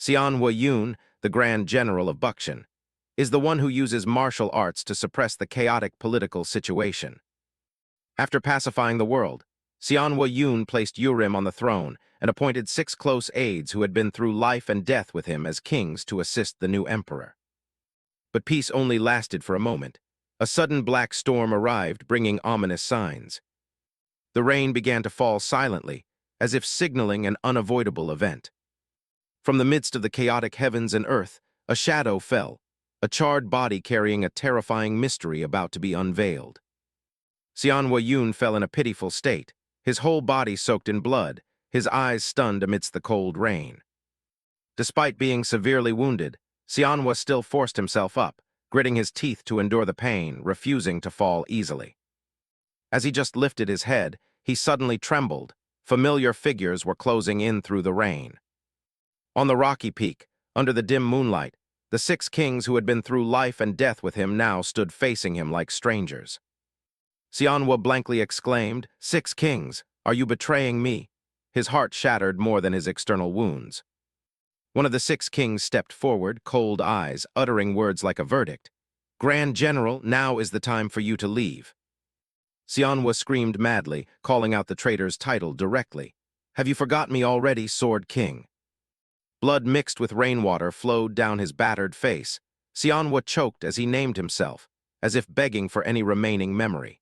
Yun, the Grand General of Bukshan, is the one who uses martial arts to suppress the chaotic political situation. After pacifying the world, Yun placed Urim on the throne and appointed 6 close aides who had been through life and death with him as kings to assist the new emperor. But peace only lasted for a moment. A sudden black storm arrived, bringing ominous signs. The rain began to fall silently, as if signaling an unavoidable event. From the midst of the chaotic heavens and earth, a shadow fell, a charred body carrying a terrifying mystery about to be unveiled. Yun fell in a pitiful state, his whole body soaked in blood, his eyes stunned amidst the cold rain. Despite being severely wounded, Xianhua still forced himself up, gritting his teeth to endure the pain, refusing to fall easily. As he just lifted his head, he suddenly trembled. Familiar figures were closing in through the rain. On the rocky peak, under the dim moonlight, the 6 kings who had been through life and death with him now stood facing him like strangers. Xianhua blankly exclaimed, "6 kings, are you betraying me?" His heart shattered more than his external wounds. One of the 6 kings stepped forward, cold eyes, uttering words like a verdict. "Grand General, now is the time for you to leave." Xianhua screamed madly, calling out the traitor's title directly. "Have you forgot me already, Sword King?" Blood mixed with rainwater flowed down his battered face. Xianhua choked as he named himself, as if begging for any remaining memory.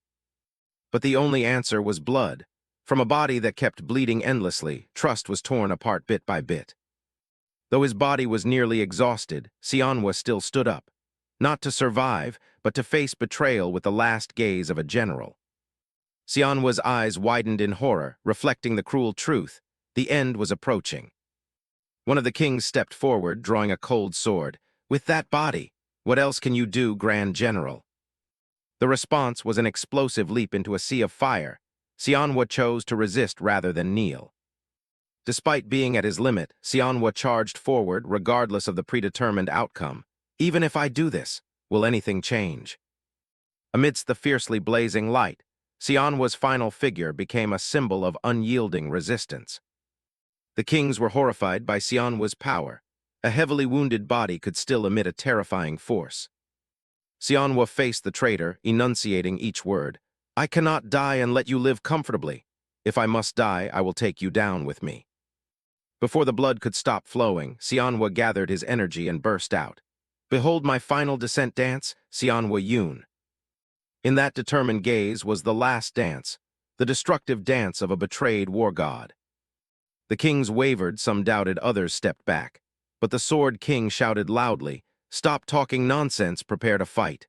But the only answer was blood. From a body that kept bleeding endlessly, trust was torn apart bit by bit. Though his body was nearly exhausted, Xianhua still stood up, not to survive, but to face betrayal with the last gaze of a general. Xianhua's eyes widened in horror, reflecting the cruel truth. The end was approaching. One of the kings stepped forward, drawing a cold sword. "With that body, what else can you do, Grand General?" The response was an explosive leap into a sea of fire. Xianhua chose to resist rather than kneel. Despite being at his limit, Xianhua charged forward, regardless of the predetermined outcome. "Even if I do this, will anything change?" Amidst the fiercely blazing light, Xianhua's final figure became a symbol of unyielding resistance. The kings were horrified by Xianhua's power. A heavily wounded body could still emit a terrifying force. Xianhua faced the traitor, enunciating each word. "I cannot die and let you live comfortably. If I must die, I will take you down with me." Before the blood could stop flowing, Xianhua gathered his energy and burst out. "Behold my final descent dance, Yun." In that determined gaze was the last dance, the destructive dance of a betrayed war god. The kings wavered, some doubted, others stepped back. But the Sword King shouted loudly, "Stop talking nonsense, prepare to fight."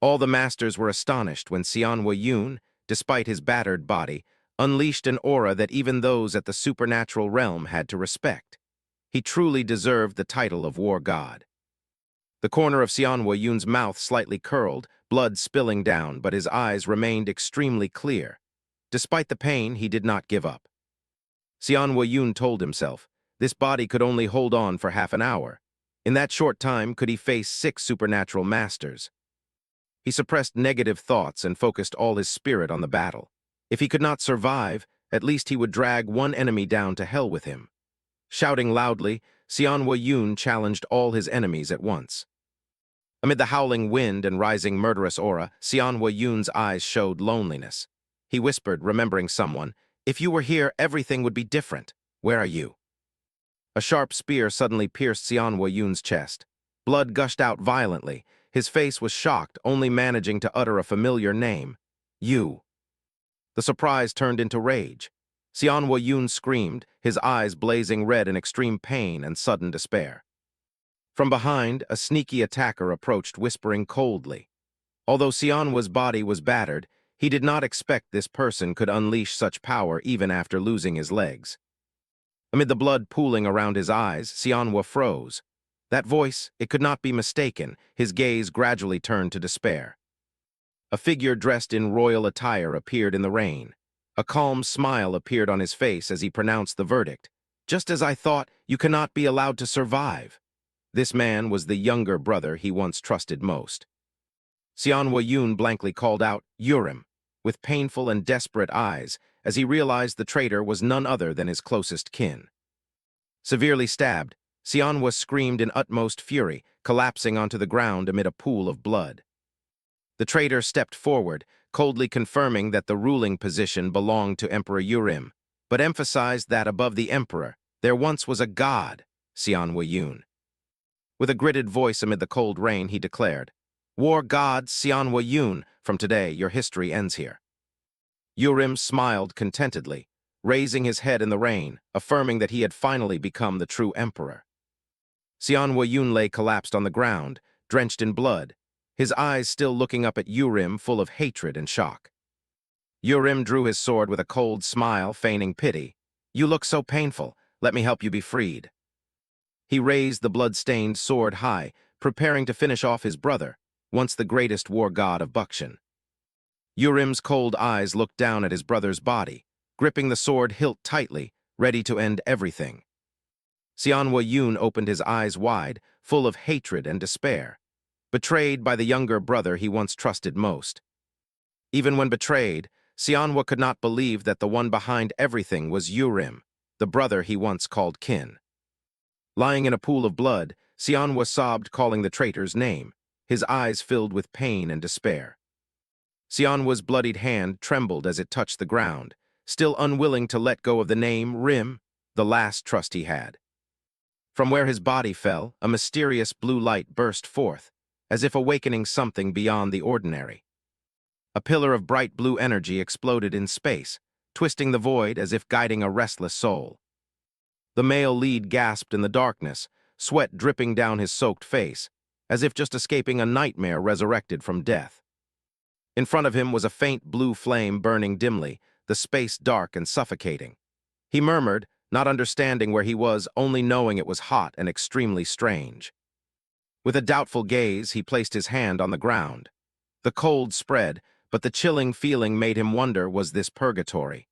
All the masters were astonished when Yun, despite his battered body, unleashed an aura that even those at the supernatural realm had to respect. He truly deserved the title of war god. The corner of Yun's mouth slightly curled, blood spilling down, but his eyes remained extremely clear. Despite the pain, he did not give up. Yun told himself, this body could only hold on for half an hour. In that short time, could he face 6 supernatural masters? He suppressed negative thoughts and focused all his spirit on the battle. If he could not survive, at least he would drag one enemy down to hell with him. Shouting loudly, Yun challenged all his enemies at once. Amid the howling wind and rising murderous aura, Yun's eyes showed loneliness. He whispered, remembering someone, "If you were here, everything would be different. Where are you?" A sharp spear suddenly pierced Yun's chest. Blood gushed out violently. His face was shocked, only managing to utter a familiar name. "You." The surprise turned into rage. Yun screamed, his eyes blazing red in extreme pain and sudden despair. From behind, a sneaky attacker approached, whispering coldly. Although Xianhua's body was battered, he did not expect this person could unleash such power even after losing his legs. Amid the blood pooling around his eyes, Xianhua froze. That voice, it could not be mistaken. His gaze gradually turned to despair. A figure dressed in royal attire appeared in the rain. A calm smile appeared on his face as he pronounced the verdict. "Just as I thought, you cannot be allowed to survive." This man was the younger brother he once trusted most. Yun blankly called out, "Urim," with painful and desperate eyes, as he realized the traitor was none other than his closest kin. Severely stabbed, Xianhua screamed in utmost fury, collapsing onto the ground amid a pool of blood. The traitor stepped forward, coldly confirming that the ruling position belonged to Emperor Yurim, but emphasized that above the emperor, there once was a god, Xianhua Yun. With a gritted voice amid the cold rain, he declared, "War god Xianhua Yun, from today your history ends here." Yurim smiled contentedly, raising his head in the rain, affirming that he had finally become the true emperor. Xianhua Yun lay collapsed on the ground, drenched in blood, his eyes still looking up at Yurim full of hatred and shock. Yurim drew his sword with a cold smile, feigning pity. "You look so painful. Let me help you be freed." He raised the blood-stained sword high, preparing to finish off his brother, once the greatest war god of Bakshan. Yurim's cold eyes looked down at his brother's body, gripping the sword hilt tightly, ready to end everything. Xianhua Yun opened his eyes wide, full of hatred and despair, betrayed by the younger brother he once trusted most. Even when betrayed, Xianhua could not believe that the one behind everything was Yurim, the brother he once called kin. Lying in a pool of blood, Xianhua sobbed, calling the traitor's name, his eyes filled with pain and despair. Xianhua's bloodied hand trembled as it touched the ground, still unwilling to let go of the name Rim, the last trust he had. From where his body fell, a mysterious blue light burst forth, as if awakening something beyond the ordinary. A pillar of bright blue energy exploded in space, twisting the void as if guiding a restless soul. The male lead gasped in the darkness, sweat dripping down his soaked face, as if just escaping a nightmare resurrected from death. In front of him was a faint blue flame burning dimly, the space dark and suffocating. He murmured, not understanding where he was, only knowing it was hot and extremely strange. With a doubtful gaze, he placed his hand on the ground. The cold spread, but the chilling feeling made him wonder, was this purgatory?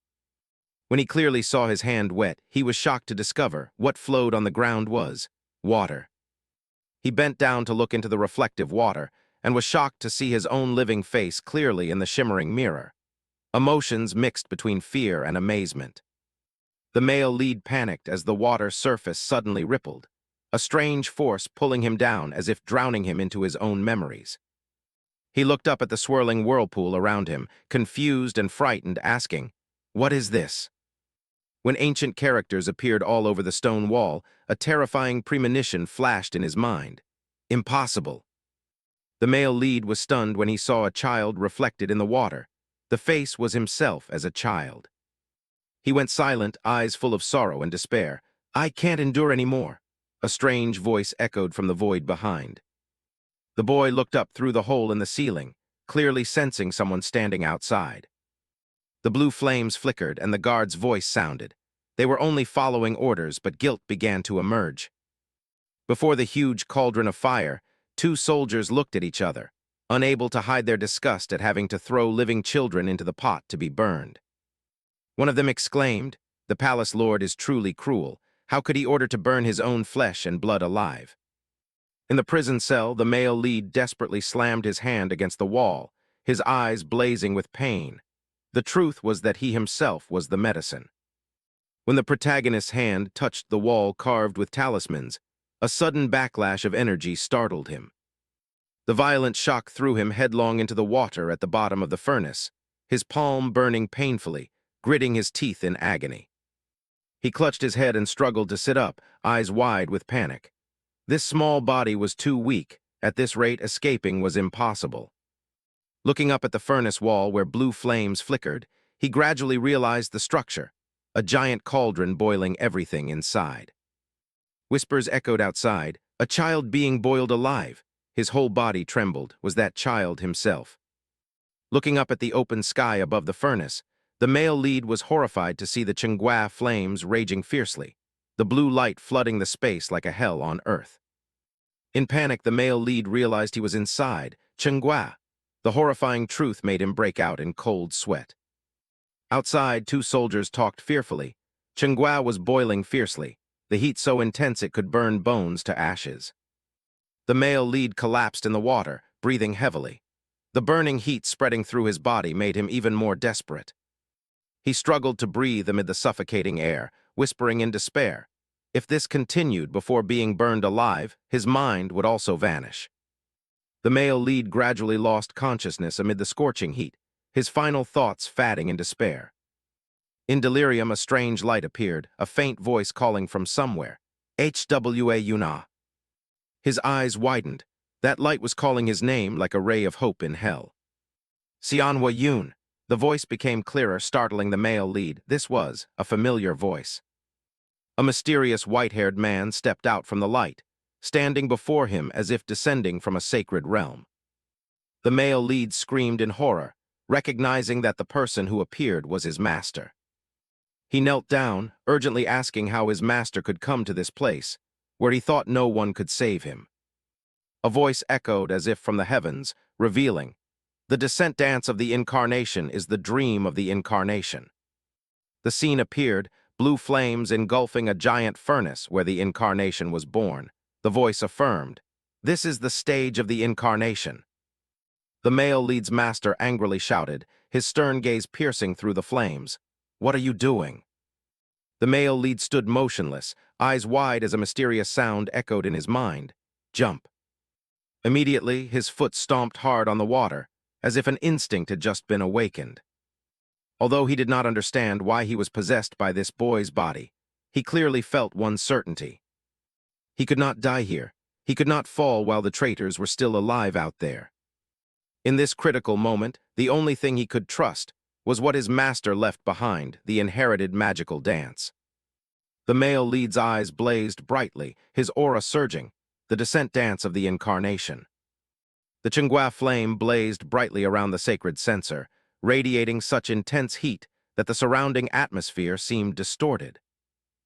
When he clearly saw his hand wet, he was shocked to discover what flowed on the ground was water. He bent down to look into the reflective water, and was shocked to see his own living face clearly in the shimmering mirror. Emotions mixed between fear and amazement. The male lead panicked as the water surface suddenly rippled, a strange force pulling him down as if drowning him into his own memories. He looked up at the swirling whirlpool around him, confused and frightened, asking, "What is this?" When ancient characters appeared all over the stone wall, a terrifying premonition flashed in his mind. Impossible. The male lead was stunned when he saw a child reflected in the water. The face was himself as a child. He went silent, eyes full of sorrow and despair. "I can't endure any more," a strange voice echoed from the void behind. The boy looked up through the hole in the ceiling, clearly sensing someone standing outside. The blue flames flickered and the guard's voice sounded. They were only following orders, but guilt began to emerge. Before the huge cauldron of fire, two soldiers looked at each other, unable to hide their disgust at having to throw living children into the pot to be burned. One of them exclaimed, "The palace lord is truly cruel. How could he order to burn his own flesh and blood alive?" In the prison cell, the male lead desperately slammed his hand against the wall, his eyes blazing with pain. The truth was that he himself was the medicine. When the protagonist's hand touched the wall carved with talismans, a sudden backlash of energy startled him. The violent shock threw him headlong into the water at the bottom of the furnace, his palm burning painfully, gritting his teeth in agony. He clutched his head and struggled to sit up, eyes wide with panic. This small body was too weak. At this rate, escaping was impossible. Looking up at the furnace wall where blue flames flickered, he gradually realized the structure, a giant cauldron boiling everything inside. Whispers echoed outside, a child being boiled alive. His whole body trembled. Was that child himself? Looking up at the open sky above the furnace, the male lead was horrified to see the Chenghua flames raging fiercely, the blue light flooding the space like a hell on earth. In panic, the male lead realized he was inside Chenghua. The horrifying truth made him break out in cold sweat. Outside, two soldiers talked fearfully. Chenghua was boiling fiercely, the heat so intense it could burn bones to ashes. The male lead collapsed in the water, breathing heavily. The burning heat spreading through his body made him even more desperate. He struggled to breathe amid the suffocating air, whispering in despair, If this continued before being burned alive, his mind would also vanish. The male lead gradually lost consciousness amid the scorching heat, his final thoughts fading in despair. In delirium, a strange light appeared, a faint voice calling from somewhere. "Hwa Yuna." His eyes widened. That light was calling his name like a ray of hope in hell. "Sianhwa Yun." The voice became clearer, startling the male lead. This was a familiar voice. A mysterious white-haired man stepped out from the light, standing before him as if descending from a sacred realm. The male lead screamed in horror, recognizing that the person who appeared was his master. He knelt down, urgently asking how his master could come to this place, where he thought no one could save him. A voice echoed as if from the heavens, revealing, "The descent dance of the incarnation is the dream of the incarnation." The scene appeared, blue flames engulfing a giant furnace where the incarnation was born. The voice affirmed, "This is the stage of the incarnation." The male lead's master angrily shouted, his stern gaze piercing through the flames. "What are you doing?" The male lead stood motionless, eyes wide as a mysterious sound echoed in his mind. "Jump." Immediately, his foot stomped hard on the water, as if an instinct had just been awakened. Although he did not understand why he was possessed by this boy's body, he clearly felt one certainty. He could not die here. He could not fall while the traitors were still alive out there. In this critical moment, the only thing he could trust was what his master left behind, the inherited magical dance. The male lead's eyes blazed brightly, his aura surging, the descent dance of the incarnation. The Chingua flame blazed brightly around the sacred censer, radiating such intense heat that the surrounding atmosphere seemed distorted.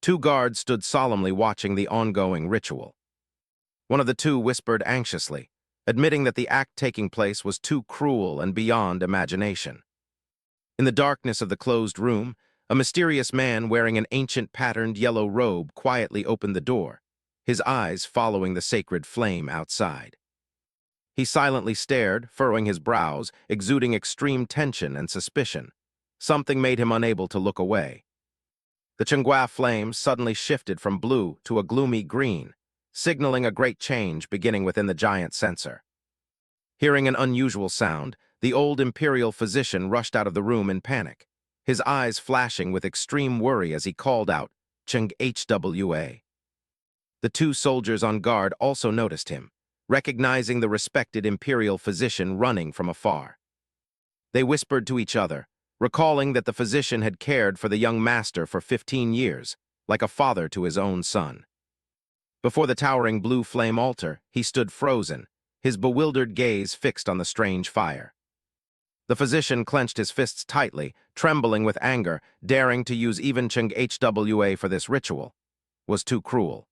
Two guards stood solemnly watching the ongoing ritual. One of the two whispered anxiously, admitting that the act taking place was too cruel and beyond imagination. In the darkness of the closed room, a mysterious man wearing an ancient patterned yellow robe quietly opened the door, his eyes following the sacred flame outside. He silently stared, furrowing his brows, exuding extreme tension and suspicion. Something made him unable to look away. The Chingua flame suddenly shifted from blue to a gloomy green, signaling a great change beginning within the giant censer. Hearing an unusual sound, the old imperial physician rushed out of the room in panic, his eyes flashing with extreme worry as he called out, "Cheng Hwa." The two soldiers on guard also noticed him, recognizing the respected imperial physician running from afar. They whispered to each other, recalling that the physician had cared for the young master for 15 years, like a father to his own son. Before the towering blue flame altar, he stood frozen, his bewildered gaze fixed on the strange fire. The physician clenched his fists tightly, trembling with anger, daring to use even Cheng Hwa for this ritual was too cruel.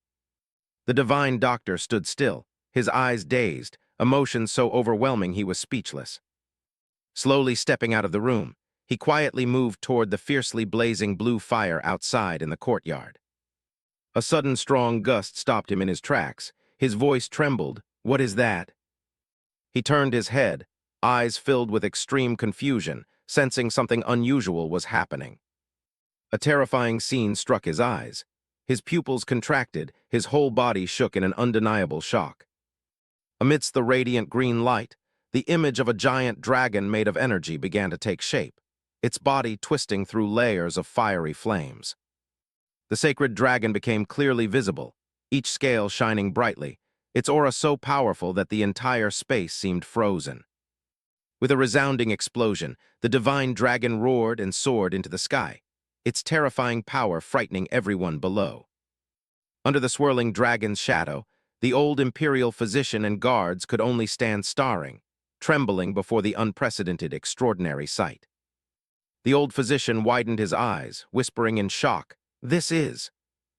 The divine doctor stood still, his eyes dazed, emotions so overwhelming he was speechless. Slowly stepping out of the room, he quietly moved toward the fiercely blazing blue fire outside in the courtyard. A sudden strong gust stopped him in his tracks. His voice trembled. "What is that?" He turned his head, eyes filled with extreme confusion, sensing something unusual was happening. A terrifying scene struck his eyes. His pupils contracted, his whole body shook in an undeniable shock. Amidst the radiant green light, the image of a giant dragon made of energy began to take shape, its body twisting through layers of fiery flames. The sacred dragon became clearly visible, each scale shining brightly, its aura so powerful that the entire space seemed frozen. With a resounding explosion, the divine dragon roared and soared into the sky, its terrifying power frightening everyone below. Under the swirling dragon's shadow, the old imperial physician and guards could only stand staring, trembling before the unprecedented extraordinary sight. The old physician widened his eyes, whispering in shock, "This is,"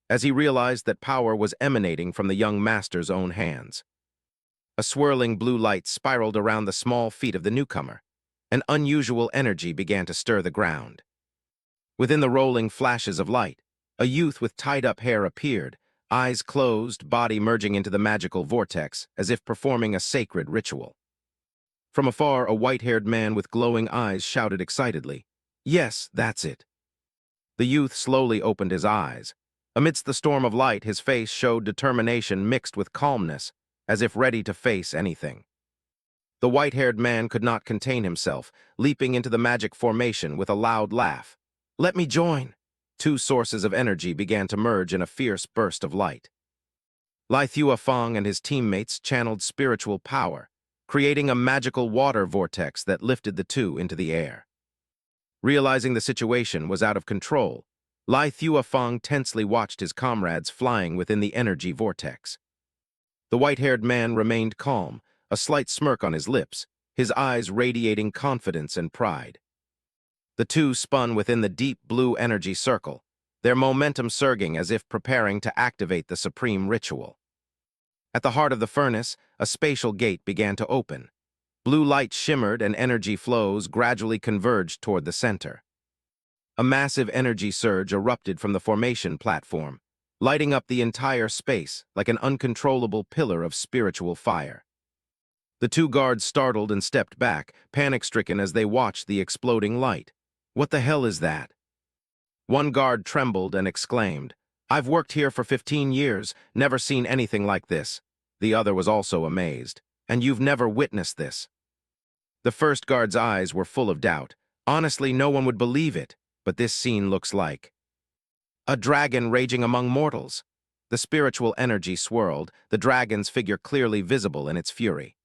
as he realized that power was emanating from the young master's own hands. A swirling blue light spiraled around the small feet of the newcomer. An unusual energy began to stir the ground. Within the rolling flashes of light, a youth with tied-up hair appeared, eyes closed, body merging into the magical vortex, as if performing a sacred ritual. From afar, a white-haired man with glowing eyes shouted excitedly, "Yes, that's it." The youth slowly opened his eyes, Amidst the storm of light, his face showed determination mixed with calmness, as if ready to face anything. The white-haired man could not contain himself, leaping into the magic formation with a loud laugh. "Let me join!" Two sources of energy began to merge in a fierce burst of light. Lai Fang and his teammates channeled spiritual power, creating a magical water vortex that lifted the two into the air. Realizing the situation was out of control, Lai Fang tensely watched his comrades flying within the energy vortex. The white-haired man remained calm, a slight smirk on his lips, his eyes radiating confidence and pride. The two spun within the deep blue energy circle, their momentum surging as if preparing to activate the supreme ritual. At the heart of the furnace, a spatial gate began to open. Blue light shimmered and energy flows gradually converged toward the center. A massive energy surge erupted from the formation platform, lighting up the entire space like an uncontrollable pillar of spiritual fire. The two guards startled and stepped back, panic-stricken as they watched the exploding light. "What the hell is that?" One guard trembled and exclaimed, "I've worked here for 15 years, never seen anything like this." The other was also amazed. "And you've never witnessed this?" The first guard's eyes were full of doubt. "Honestly, no one would believe it, but this scene looks like a dragon raging among mortals." The spiritual energy swirled, the dragon's figure clearly visible in its fury.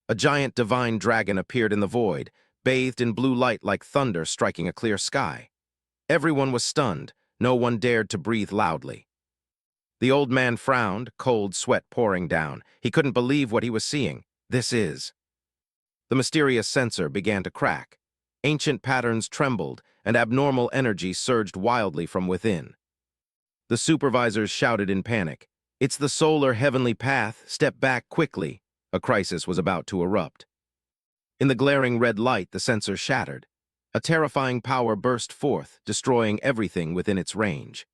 A giant divine dragon appeared in the void, bathed in blue light like thunder striking a clear sky. Everyone was stunned, no one dared to breathe loudly. The old man frowned, cold sweat pouring down. He couldn't believe what he was seeing. "This is..." The mysterious sensor began to crack. Ancient patterns trembled, and abnormal energy surged wildly from within. The supervisors shouted in panic, "It's the solar heavenly path, step back quickly." A crisis was about to erupt. In the glaring red light, the sensor shattered. A terrifying power burst forth, destroying everything within its range.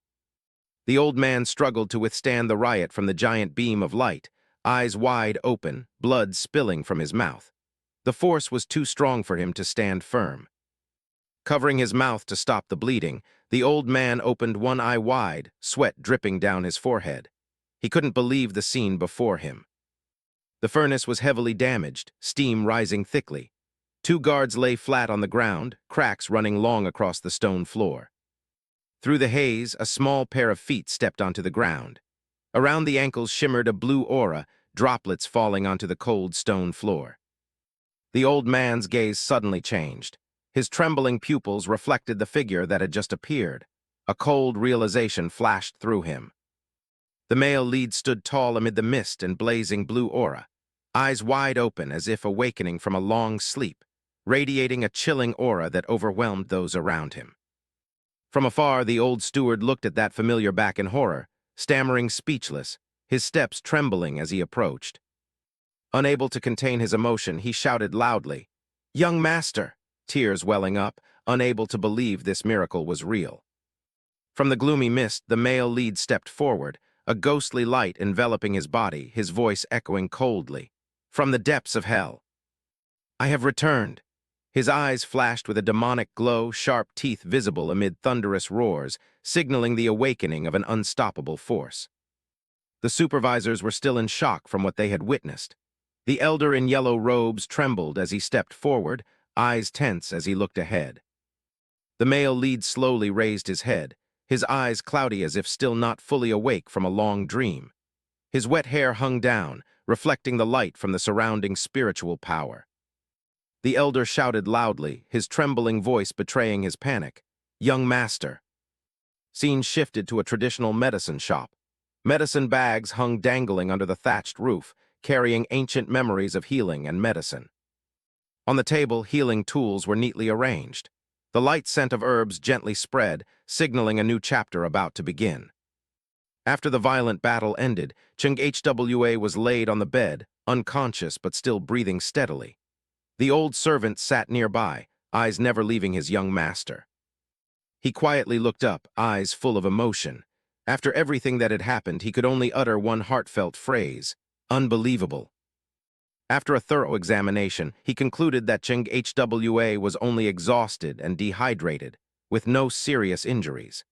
The old man struggled to withstand the riot from the giant beam of light, eyes wide open, blood spilling from his mouth. The force was too strong for him to stand firm. Covering his mouth to stop the bleeding, the old man opened one eye wide, sweat dripping down his forehead. He couldn't believe the scene before him. The furnace was heavily damaged, steam rising thickly. Two guards lay flat on the ground, cracks running long across the stone floor. Through the haze, a small pair of feet stepped onto the ground. Around the ankles shimmered a blue aura, droplets falling onto the cold stone floor. The old man's gaze suddenly changed. His trembling pupils reflected the figure that had just appeared. A cold realization flashed through him. The male lead stood tall amid the mist and blazing blue aura, eyes wide open as if awakening from a long sleep, radiating a chilling aura that overwhelmed those around him. From afar, the old steward looked at that familiar back in horror, stammering speechless, his steps trembling as he approached. Unable to contain his emotion, he shouted loudly, "Young master!" Tears welling up, unable to believe this miracle was real. From the gloomy mist, the male lead stepped forward, a ghostly light enveloping his body, his voice echoing coldly, "From the depths of hell. I have returned." His eyes flashed with a demonic glow, sharp teeth visible amid thunderous roars, signaling the awakening of an unstoppable force. The supervisors were still in shock from what they had witnessed. The elder in yellow robes trembled as he stepped forward, eyes tense as he looked ahead. The male lead slowly raised his head, his eyes cloudy as if still not fully awake from a long dream. His wet hair hung down, reflecting the light from the surrounding spiritual power. The elder shouted loudly, his trembling voice betraying his panic, "Young master." Scene shifted to a traditional medicine shop. Medicine bags hung dangling under the thatched roof, carrying ancient memories of healing and medicine. On the table, healing tools were neatly arranged. The light scent of herbs gently spread, signaling a new chapter about to begin. After the violent battle ended, Chung Hwa was laid on the bed, unconscious but still breathing steadily. The old servant sat nearby, eyes never leaving his young master. He quietly looked up, eyes full of emotion. After everything that had happened, he could only utter one heartfelt phrase, "Unbelievable." After a thorough examination, he concluded that Chung Hwa was only exhausted and dehydrated, with no serious injuries.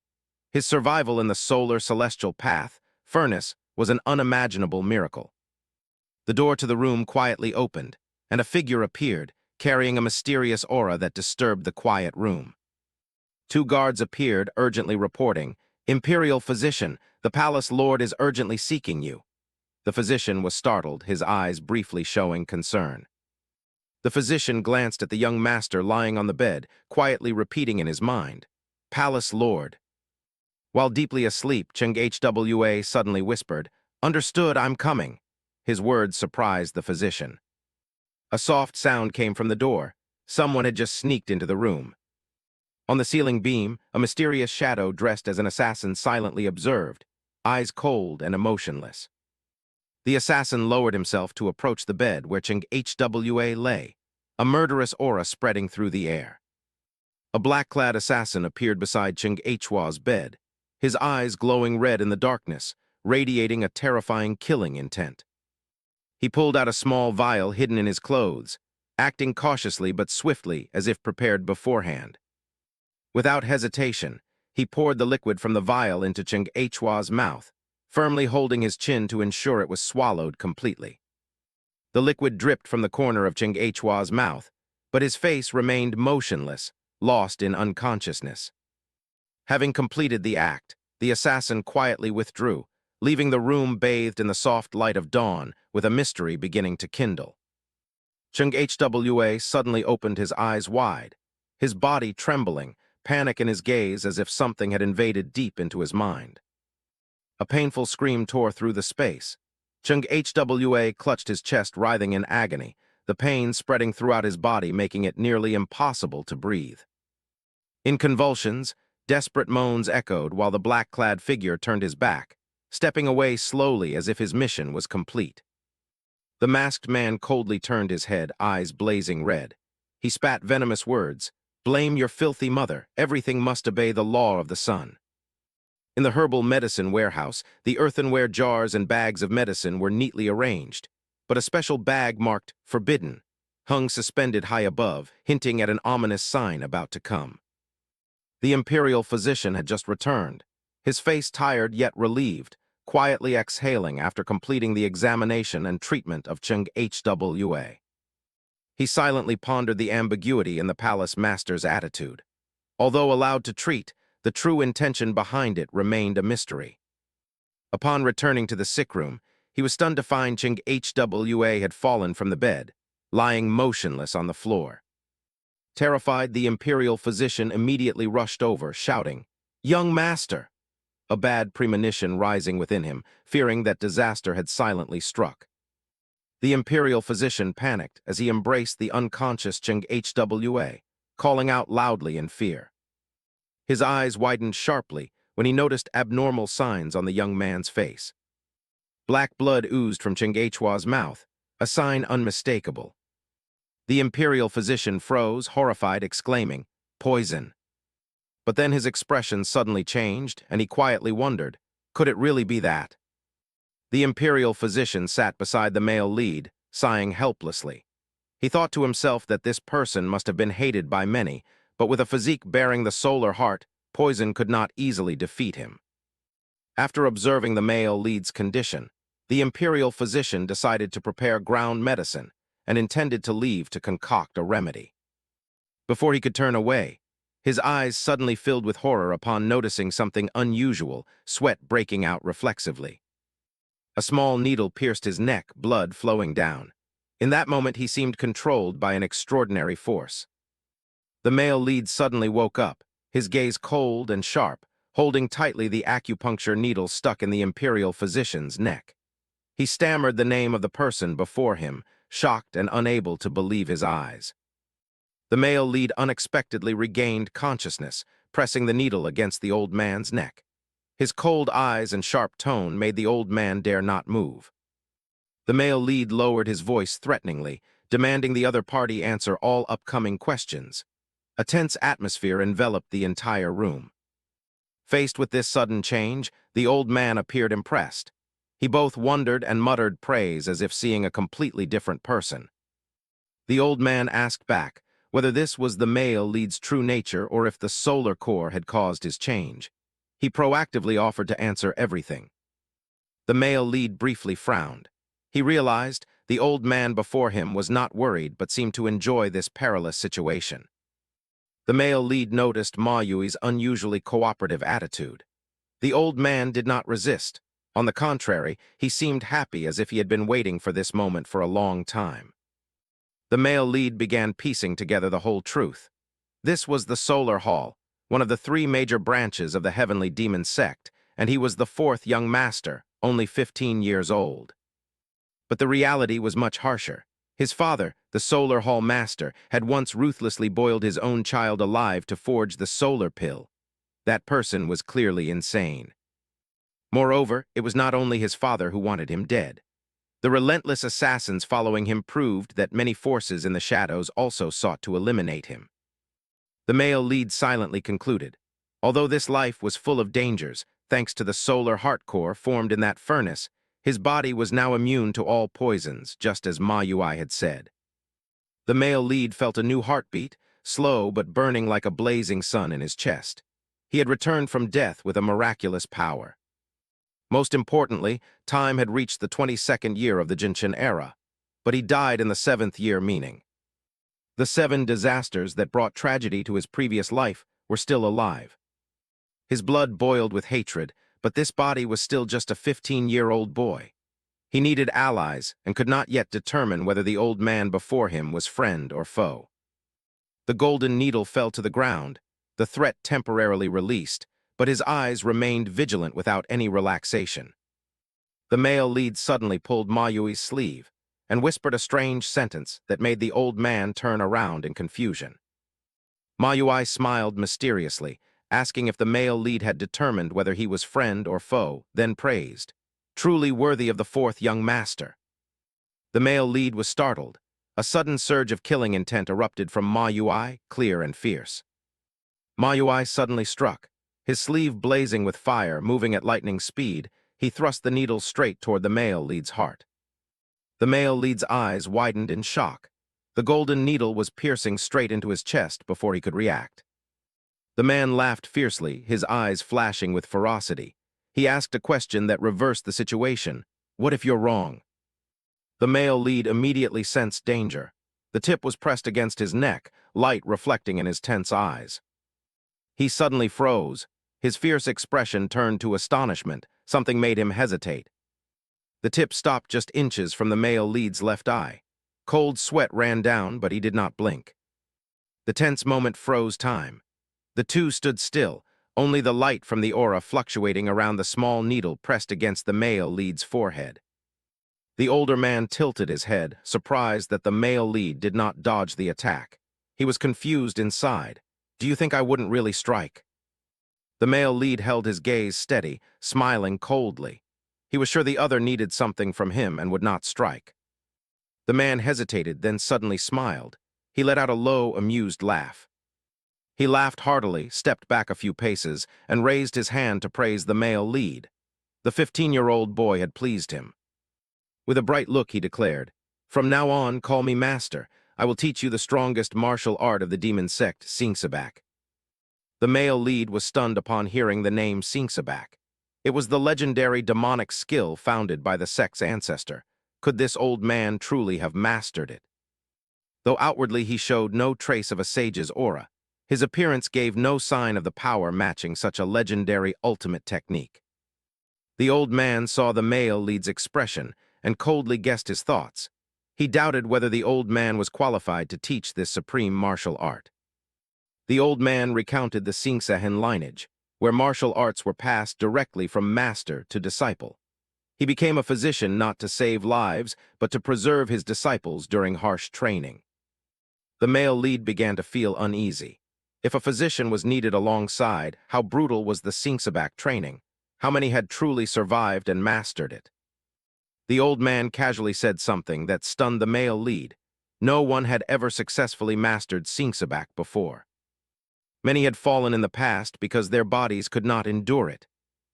His survival in the solar celestial path, furnace, was an unimaginable miracle. The door to the room quietly opened, and a figure appeared, carrying a mysterious aura that disturbed the quiet room. Two guards appeared, urgently reporting, "Imperial physician, the palace lord is urgently seeking you." The physician was startled, his eyes briefly showing concern. The physician glanced at the young master lying on the bed, quietly repeating in his mind, "Palace lord." While deeply asleep, Hwa suddenly whispered, "Understood, I'm coming." His words surprised the physician. A soft sound came from the door. Someone had just sneaked into the room. On the ceiling beam, a mysterious shadow dressed as an assassin silently observed, eyes cold and emotionless. The assassin lowered himself to approach the bed where Hwa lay, a murderous aura spreading through the air. A black-clad assassin appeared beside Hwa's bed, his eyes glowing red in the darkness, radiating a terrifying killing intent. He pulled out a small vial hidden in his clothes, acting cautiously but swiftly as if prepared beforehand. Without hesitation, he poured the liquid from the vial into Hwa's mouth, firmly holding his chin to ensure it was swallowed completely. The liquid dripped from the corner of Hwa's mouth, but his face remained motionless, lost in unconsciousness. Having completed the act, the assassin quietly withdrew, leaving the room bathed in the soft light of dawn with a mystery beginning to kindle. Hwa suddenly opened his eyes wide, his body trembling, panic in his gaze as if something had invaded deep into his mind. A painful scream tore through the space. Hwa clutched his chest, writhing in agony, the pain spreading throughout his body, making it nearly impossible to breathe. In convulsions, desperate moans echoed while the black-clad figure turned his back, stepping away slowly as if his mission was complete. The masked man coldly turned his head, eyes blazing red. He spat venomous words, "Blame your filthy mother, everything must obey the law of the sun." In the herbal medicine warehouse, the earthenware jars and bags of medicine were neatly arranged, but a special bag marked "Forbidden" hung suspended high above, hinting at an ominous sign about to come. The imperial physician had just returned, his face tired yet relieved, quietly exhaling after completing the examination and treatment of Hwa. He silently pondered the ambiguity in the palace master's attitude. Although allowed to treat, the true intention behind it remained a mystery. Upon returning to the sick room, he was stunned to find Hwa had fallen from the bed, lying motionless on the floor. Terrified, the imperial physician immediately rushed over, shouting, "Young master!" A bad premonition rising within him, fearing that disaster had silently struck. The imperial physician panicked as he embraced the unconscious Hwa, calling out loudly in fear. His eyes widened sharply when he noticed abnormal signs on the young man's face. Black blood oozed from Hwa's mouth, a sign unmistakable. The imperial physician froze, horrified, exclaiming, "Poison." But then his expression suddenly changed, and he quietly wondered, could it really be that? The imperial physician sat beside the male lead, sighing helplessly. He thought to himself that this person must have been hated by many, but with a physique bearing the solar heart, poison could not easily defeat him. After observing the male lead's condition, the imperial physician decided to prepare ground medicine and intended to leave to concoct a remedy. Before he could turn away, his eyes suddenly filled with horror upon noticing something unusual, sweat breaking out reflexively. A small needle pierced his neck, blood flowing down. In that moment, he seemed controlled by an extraordinary force. The male lead suddenly woke up, his gaze cold and sharp, holding tightly the acupuncture needle stuck in the imperial physician's neck. He stammered the name of the person before him, shocked and unable to believe his eyes. The male lead unexpectedly regained consciousness, pressing the needle against the old man's neck. His cold eyes and sharp tone made the old man dare not move. The male lead lowered his voice threateningly, demanding the other party answer all upcoming questions. A tense atmosphere enveloped the entire room. Faced with this sudden change, the old man appeared impressed. He both wondered and muttered praise as if seeing a completely different person. The old man asked back whether this was the male lead's true nature or if the solar core had caused his change. He proactively offered to answer everything. The male lead briefly frowned. He realized the old man before him was not worried but seemed to enjoy this perilous situation. The male lead noticed Ma Yui's unusually cooperative attitude. The old man did not resist. On the contrary, he seemed happy as if he had been waiting for this moment for a long time. The male lead began piecing together the whole truth. This was the Solar Hall, one of the three major branches of the heavenly demon sect, and he was the fourth young master, only 15 years old. But the reality was much harsher. His father, the Solar Hall master, had once ruthlessly boiled his own child alive to forge the solar pill. That person was clearly insane. Moreover, it was not only his father who wanted him dead. The relentless assassins following him proved that many forces in the shadows also sought to eliminate him. The male lead silently concluded, although this life was full of dangers, thanks to the solar heart core formed in that furnace, his body was now immune to all poisons, just as Ma Yui had said. The male lead felt a new heartbeat, slow but burning like a blazing sun in his chest. He had returned from death with a miraculous power. Most importantly, time had reached the 22nd year of the Jinshin era, but he died in the 7th year meaning. The 7 disasters that brought tragedy to his previous life were still alive. His blood boiled with hatred, but this body was still just a 15-year-old boy. He needed allies and could not yet determine whether the old man before him was friend or foe. The golden needle fell to the ground, the threat temporarily released, but his eyes remained vigilant without any relaxation. The male lead suddenly pulled Ma Yui's sleeve and whispered a strange sentence that made the old man turn around in confusion. Ma Yui smiled mysteriously, asking if the male lead had determined whether he was friend or foe, then praised, truly worthy of the fourth young master. The male lead was startled. A sudden surge of killing intent erupted from Ma Yui, clear and fierce. Ma Yui suddenly struck. His sleeve blazing with fire, moving at lightning speed, he thrust the needle straight toward the male lead's heart. The male lead's eyes widened in shock. The golden needle was piercing straight into his chest before he could react. The man laughed fiercely, his eyes flashing with ferocity. He asked a question that reversed the situation. What if you're wrong? The male lead immediately sensed danger. The tip was pressed against his neck, light reflecting in his tense eyes. He suddenly froze. His fierce expression turned to astonishment. Something made him hesitate. The tip stopped just inches from the male lead's left eye. Cold sweat ran down, but he did not blink. The tense moment froze time. The two stood still, only the light from the aura fluctuating around the small needle pressed against the male lead's forehead. The older man tilted his head, surprised that the male lead did not dodge the attack. He was confused inside. Do you think I wouldn't really strike? The male lead held his gaze steady, smiling coldly. He was sure the other needed something from him and would not strike. The man hesitated, then suddenly smiled. He let out a low, amused laugh. He laughed heartily, stepped back a few paces, and raised his hand to praise the male lead. The 15-year-old boy had pleased him. With a bright look, he declared, "From now on, call me master. I will teach you the strongest martial art of the demon sect, Singsabak." The male lead was stunned upon hearing the name Singsabak. It was the legendary demonic skill founded by the sect's ancestor. Could this old man truly have mastered it? Though outwardly he showed no trace of a sage's aura, his appearance gave no sign of the power matching such a legendary ultimate technique. The old man saw the male lead's expression and coldly guessed his thoughts. He doubted whether the old man was qualified to teach this supreme martial art. The old man recounted the Singsahen lineage, where martial arts were passed directly from master to disciple. He became a physician not to save lives, but to preserve his disciples during harsh training. The male lead began to feel uneasy. If a physician was needed alongside, how brutal was the Singsabak training? How many had truly survived and mastered it? The old man casually said something that stunned the male lead. No one had ever successfully mastered Singsabak before. Many had fallen in the past because their bodies could not endure it.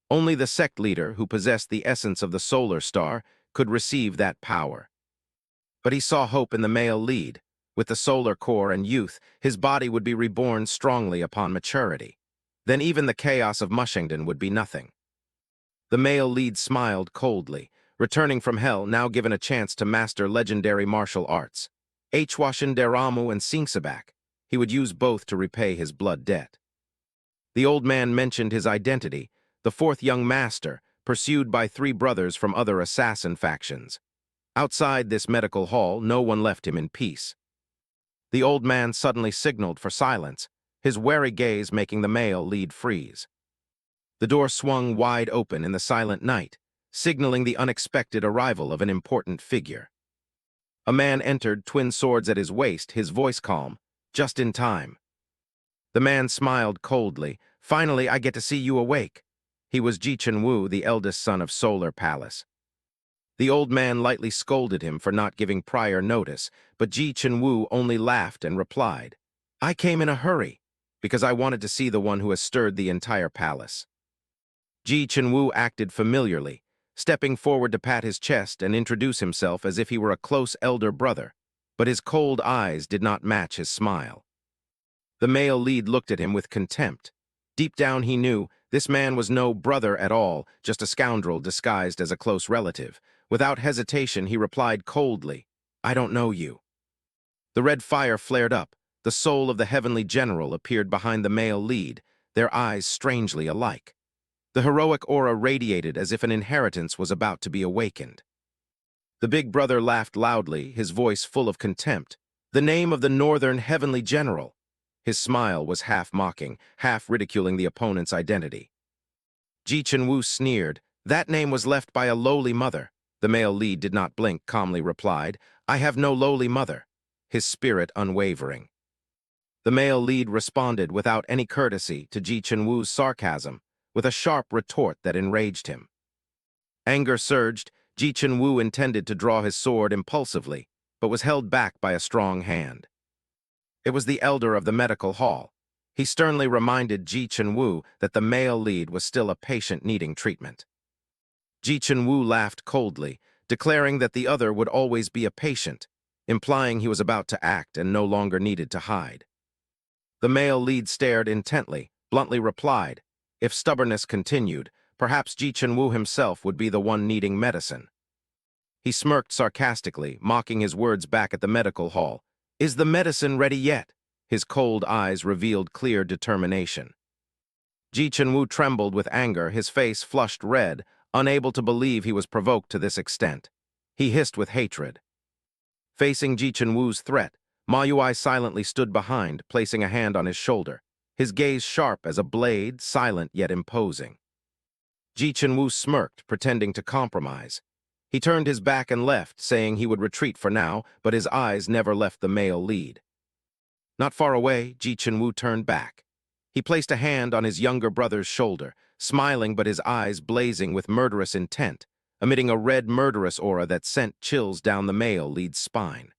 Only the sect leader, who possessed the essence of the solar star, could receive that power. But he saw hope in the male lead. With the solar core and youth, his body would be reborn strongly upon maturity. then even the chaos of Mushington would be nothing. The male lead smiled coldly, returning from hell, now given a chance to master legendary martial arts. Hwashin Deramu and Singsabak. He would use both to repay his blood debt. The old man mentioned his identity, the fourth young master, pursued by 3 brothers from other assassin factions. Outside this medical hall, no one left him in peace. The old man suddenly signaled for silence, his wary gaze making the male lead freeze. The door swung wide open in the silent night, signaling the unexpected arrival of an important figure. A man entered, twin swords at his waist, his voice calm, just in time. The man smiled coldly. Finally, I get to see you awake. He was Ji Chun-woo, the eldest son of Solar Palace. The old man lightly scolded him for not giving prior notice, but Ji Chun-woo only laughed and replied, I came in a hurry, because I wanted to see the one who has stirred the entire palace. Ji Chun-woo acted familiarly, stepping forward to pat his chest and introduce himself as if he were a close elder brother, but his cold eyes did not match his smile. The male lead looked at him with contempt. Deep down he knew this man was no brother at all, just a scoundrel disguised as a close relative. Without hesitation, he replied coldly, I don't know you. The red fire flared up. The soul of the heavenly general appeared behind the male lead, their eyes strangely alike. The heroic aura radiated as if an inheritance was about to be awakened. The big brother laughed loudly, his voice full of contempt. The name of the northern heavenly general. His smile was half mocking, half ridiculing the opponent's identity. Ji Chun-woo sneered. That name was left by a lowly mother. The male lead did not blink, calmly replied, I have no lowly mother, his spirit unwavering. The male lead responded without any courtesy to Ji Chun-woo's sarcasm, with a sharp retort that enraged him. Anger surged. Ji Chun-woo intended to draw his sword impulsively, but was held back by a strong hand. It was the elder of the medical hall. He sternly reminded Ji Chun-woo that the male lead was still a patient needing treatment. Ji Chun-woo laughed coldly, declaring that the other would always be a patient, implying he was about to act and no longer needed to hide. The male lead stared intently, bluntly replied, if stubbornness continued, perhaps Ji Chun-woo himself would be the one needing medicine. He smirked sarcastically, mocking his words back at the medical hall. Is the medicine ready yet? His cold eyes revealed clear determination. Ji Chun-woo trembled with anger, his face flushed red, unable to believe he was provoked to this extent. He hissed with hatred. Facing Ji Chun-woo's threat, Manhwa silently stood behind, placing a hand on his shoulder, his gaze sharp as a blade, silent yet imposing. Ji Chun-woo smirked, pretending to compromise. He turned his back and left, saying he would retreat for now, but his eyes never left the male lead. Not far away, Ji Chun-woo turned back. He placed a hand on his younger brother's shoulder, smiling but his eyes blazing with murderous intent, emitting a red murderous aura that sent chills down the male lead's spine.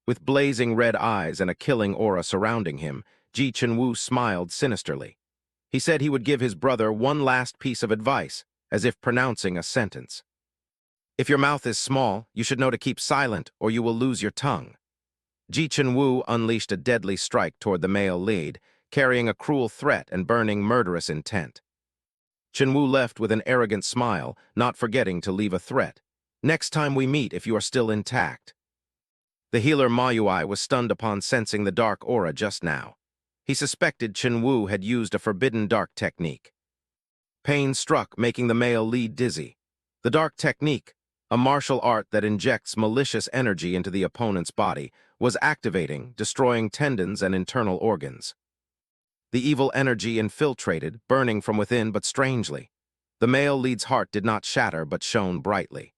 With blazing red eyes and a killing aura surrounding him, Ji Chun-woo smiled sinisterly. He said he would give his brother one last piece of advice, as if pronouncing a sentence. If your mouth is small, you should know to keep silent, or you will lose your tongue. Ji Chun-woo unleashed a deadly strike toward the male lead, carrying a cruel threat and burning murderous intent. Chun-woo left with an arrogant smile, not forgetting to leave a threat. Next time we meet if you are still intact. The healer Manhwa was stunned upon sensing the dark aura just now. He suspected Chun-woo had used a forbidden dark technique. Pain struck, making the male lead dizzy. The dark technique, a martial art that injects malicious energy into the opponent's body, was activating, destroying tendons and internal organs. The evil energy infiltrated, burning from within but strangely. The male lead's heart did not shatter but shone brightly.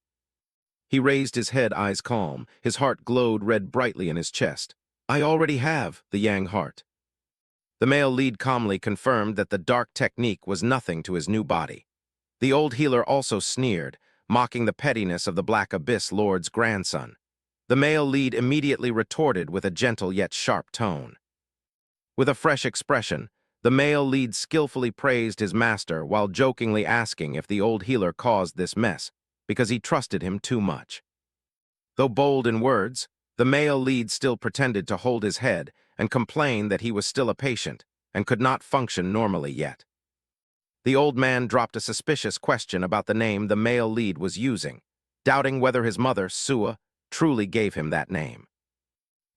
He raised his head, eyes calm. His heart glowed red brightly in his chest. I already have the yang heart. The male lead calmly confirmed that the dark technique was nothing to his new body. The old healer also sneered, mocking the pettiness of the Black Abyss Lord's grandson. The male lead immediately retorted with a gentle yet sharp tone. With a fresh expression, the male lead skillfully praised his master while jokingly asking if the old healer caused this mess, because he trusted him too much. Though bold in words, the male lead still pretended to hold his head and complain that he was still a patient, and could not function normally yet. The old man dropped a suspicious question about the name the male lead was using, doubting whether his mother, Sua, truly gave him that name.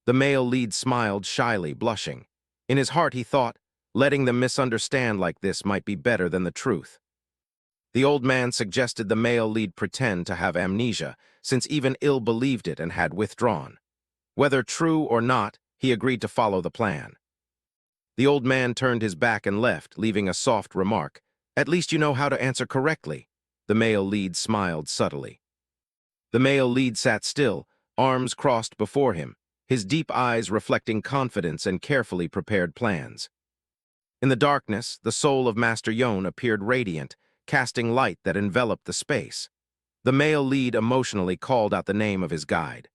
The male lead smiled shyly, blushing. In his heart he thought, letting them misunderstand like this might be better than the truth. The old man suggested the male lead pretend to have amnesia, since even ill believed it and had withdrawn. Whether true or not, he agreed to follow the plan. The old man turned his back and left, leaving a soft remark. "At least you know how to answer correctly." The male lead smiled subtly. The male lead sat still, arms crossed before him, his deep eyes reflecting confidence and carefully prepared plans. In the darkness, the soul of Master Yon appeared radiant, casting light that enveloped the space. The male lead emotionally called out the name of his guide.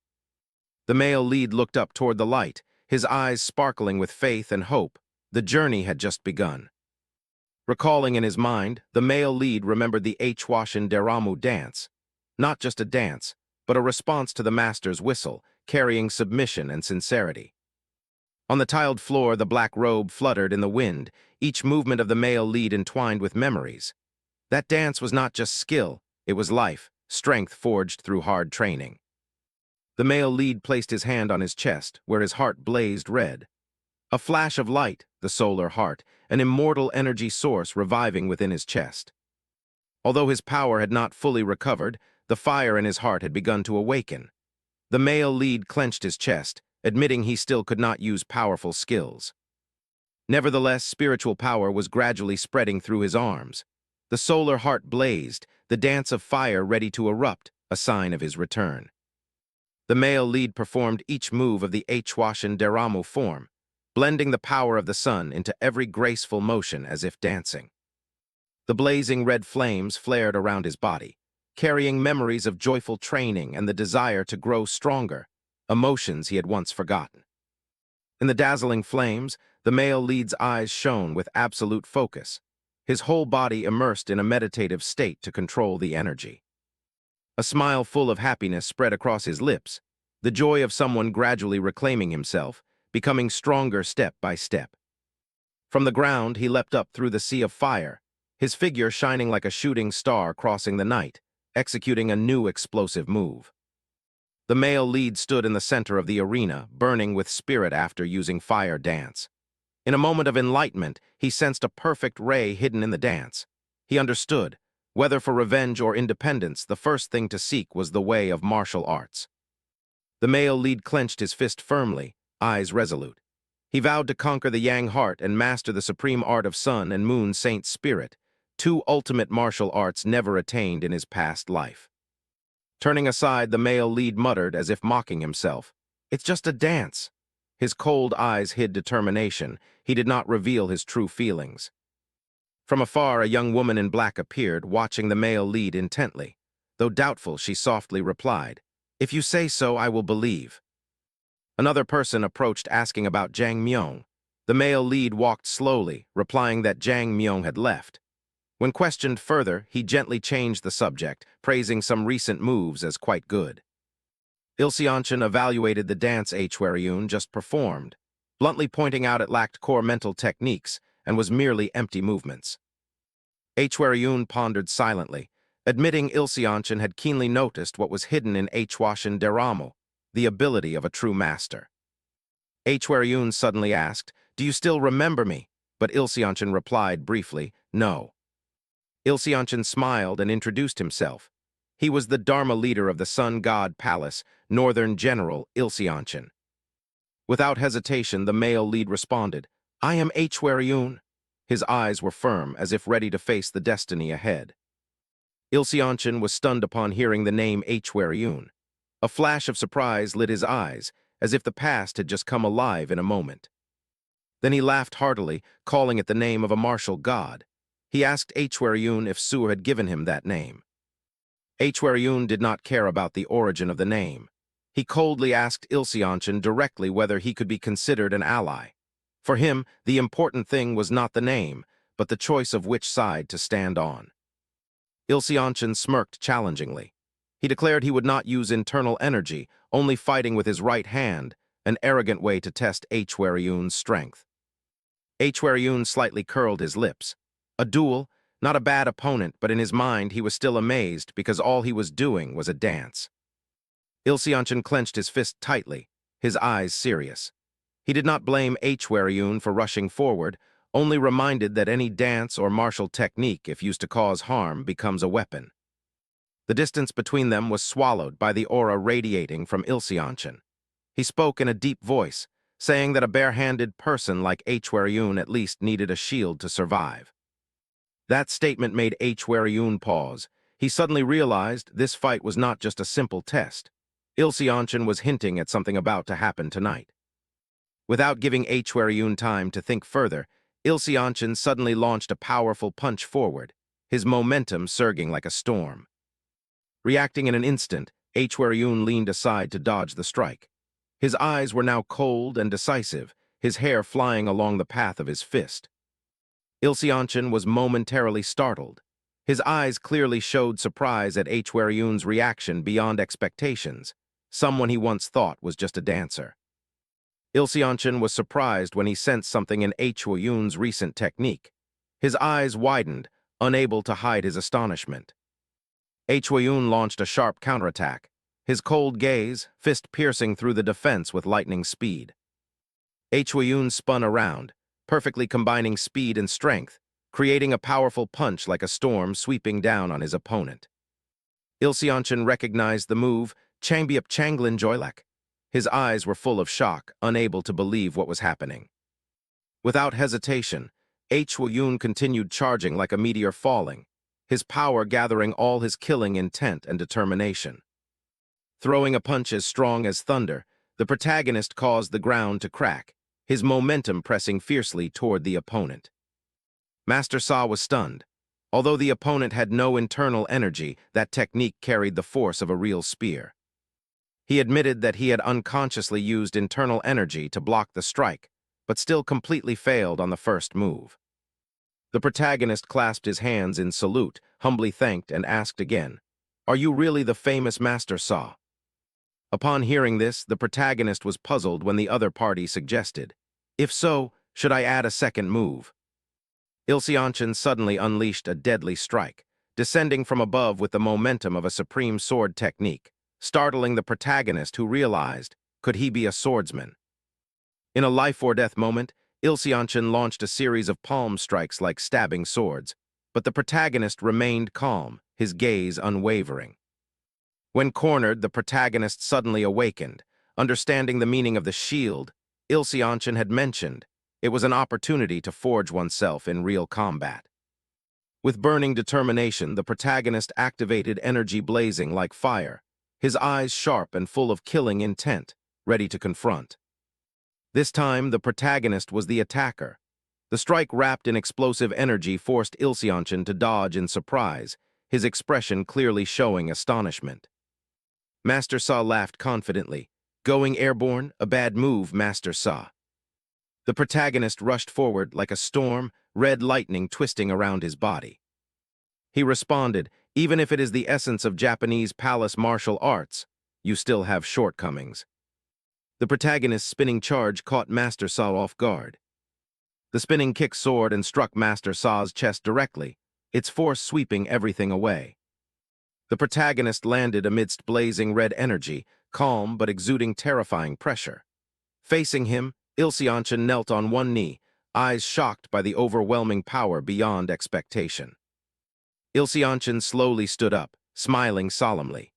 The male lead looked up toward the light, his eyes sparkling with faith and hope. The journey had just begun. Recalling in his mind, the male lead remembered the Hwashin Deramu dance. Not just a dance, but a response to the master's whistle, carrying submission and sincerity. On the tiled floor, the black robe fluttered in the wind, each movement of the male lead entwined with memories. That dance was not just skill, it was life, strength forged through hard training. The male lead placed his hand on his chest, where his heart blazed red. A flash of light, the solar heart, an immortal energy source reviving within his chest. Although his power had not fully recovered, the fire in his heart had begun to awaken. The male lead clenched his chest, admitting he still could not use powerful skills. Nevertheless, spiritual power was gradually spreading through his arms. The solar heart blazed, the dance of fire ready to erupt, a sign of his return. The male lead performed each move of the Hwashin Deramu form, blending the power of the sun into every graceful motion as if dancing. The blazing red flames flared around his body, carrying memories of joyful training and the desire to grow stronger, emotions he had once forgotten. In the dazzling flames, the male lead's eyes shone with absolute focus, his whole body immersed in a meditative state to control the energy. A smile full of happiness spread across his lips, the joy of someone gradually reclaiming himself, becoming stronger step by step. From the ground, he leapt up through the sea of fire, his figure shining like a shooting star crossing the night, executing a new explosive move. The male lead stood in the center of the arena, burning with spirit after using fire dance. In a moment of enlightenment, he sensed a perfect ray hidden in the dance. He understood, whether for revenge or independence, the first thing to seek was the way of martial arts. The male lead clenched his fist firmly, eyes resolute. He vowed to conquer the Yang heart and master the supreme art of Sun and Moon Saint Spirit, two ultimate martial arts never attained in his past life. Turning aside, the male lead muttered as if mocking himself, "It's just a dance." His cold eyes hid determination. He did not reveal his true feelings. From afar, a young woman in black appeared, watching the male lead intently. Though doubtful, she softly replied, "If you say so, I will believe." Another person approached asking about Jang Myung. The male lead walked slowly, replying that Jang Myung had left. When questioned further, he gently changed the subject, praising some recent moves as quite good. Ilseonchen evaluated the dance Hwaryun just performed, bluntly pointing out it lacked core mental techniques and was merely empty movements. Hwaryun pondered silently, admitting Ilseonchen had keenly noticed what was hidden in Hwashin Deramu, the ability of a true master. Hwaryun suddenly asked, "Do you still remember me?" But Ilseonchen replied briefly, "No." Ilseonchen smiled and introduced himself. He was the Dharma leader of the Sun God Palace, Northern General Ilseonchen. Without hesitation, the male lead responded, "I am Hwaryun." His eyes were firm, as if ready to face the destiny ahead. Ilseonchen was stunned upon hearing the name Hwaryun. A flash of surprise lit his eyes, as if the past had just come alive in a moment. Then he laughed heartily, calling it the name of a martial god. He asked Hwaryun if Sura had given him that name. Hwaryun did not care about the origin of the name. He coldly asked Ilseonchen directly whether he could be considered an ally. For him, the important thing was not the name, but the choice of which side to stand on. Ilseonchen smirked challengingly. He declared he would not use internal energy, only fighting with his right hand, an arrogant way to test Hwaryun's strength. Yun slightly curled his lips. A duel, not a bad opponent, but in his mind he was still amazed because all he was doing was a dance. Ilseonchen clenched his fist tightly, his eyes serious. He did not blame Yun for rushing forward, only reminded that any dance or martial technique, if used to cause harm, becomes a weapon. The distance between them was swallowed by the aura radiating from Ilseonchen. He spoke in a deep voice, saying that a bare-handed person like Yun at least needed a shield to survive. That statement made Yun pause. He suddenly realized this fight was not just a simple test. Ilseonchen was hinting at something about to happen tonight. Without giving Yun time to think further, Ilseonchen suddenly launched a powerful punch forward, his momentum surging like a storm. Reacting in an instant, Yun leaned aside to dodge the strike. His eyes were now cold and decisive, his hair flying along the path of his fist. Ilseonchen was momentarily startled. His eyes clearly showed surprise at Yun's reaction beyond expectations, someone he once thought was just a dancer. Ilseonchen was surprised when he sensed something in Yun's recent technique. His eyes widened, unable to hide his astonishment. Yun launched a sharp counterattack, his cold gaze, fist piercing through the defense with lightning speed. Yun spun around, perfectly combining speed and strength, creating a powerful punch like a storm sweeping down on his opponent. Ilseonchen recognized the move, Changbyup Changlin Joylek. His eyes were full of shock, unable to believe what was happening. Without hesitation, Yun continued charging like a meteor falling, his power gathering all his killing intent and determination. Throwing a punch as strong as thunder, the protagonist caused the ground to crack, his momentum pressing fiercely toward the opponent. Master Sa was stunned. Although the opponent had no internal energy, that technique carried the force of a real spear. He admitted that he had unconsciously used internal energy to block the strike, but still completely failed on the first move. The protagonist clasped his hands in salute, humbly thanked, and asked again, "Are you really the famous Master Sa?" Upon hearing this, the protagonist was puzzled when the other party suggested, "If so, should I add a second move?" Ilseonchen suddenly unleashed a deadly strike, descending from above with the momentum of a supreme sword technique, startling the protagonist who realized, could he be a swordsman? In a life-or-death moment, Ilseonchen launched a series of palm strikes like stabbing swords, but the protagonist remained calm, his gaze unwavering. When cornered, the protagonist suddenly awakened, understanding the meaning of the shield Ilseonchen had mentioned. It was an opportunity to forge oneself in real combat. With burning determination, the protagonist activated energy blazing like fire, his eyes sharp and full of killing intent, ready to confront. This time, the protagonist was the attacker. The strike wrapped in explosive energy forced Ilseonchen to dodge in surprise, his expression clearly showing astonishment. Master Sa laughed confidently. "Going airborne? A bad move, Master Sa." The protagonist rushed forward like a storm, red lightning twisting around his body. He responded, "Even if it is the essence of Japanese palace martial arts, you still have shortcomings." The protagonist's spinning charge caught Master Sa off guard. The spinning kick soared and struck Master Sa's chest directly, its force sweeping everything away. The protagonist landed amidst blazing red energy, calm but exuding terrifying pressure. Facing him, Ilseonchen knelt on one knee, eyes shocked by the overwhelming power beyond expectation. Ilseonchen slowly stood up, smiling solemnly.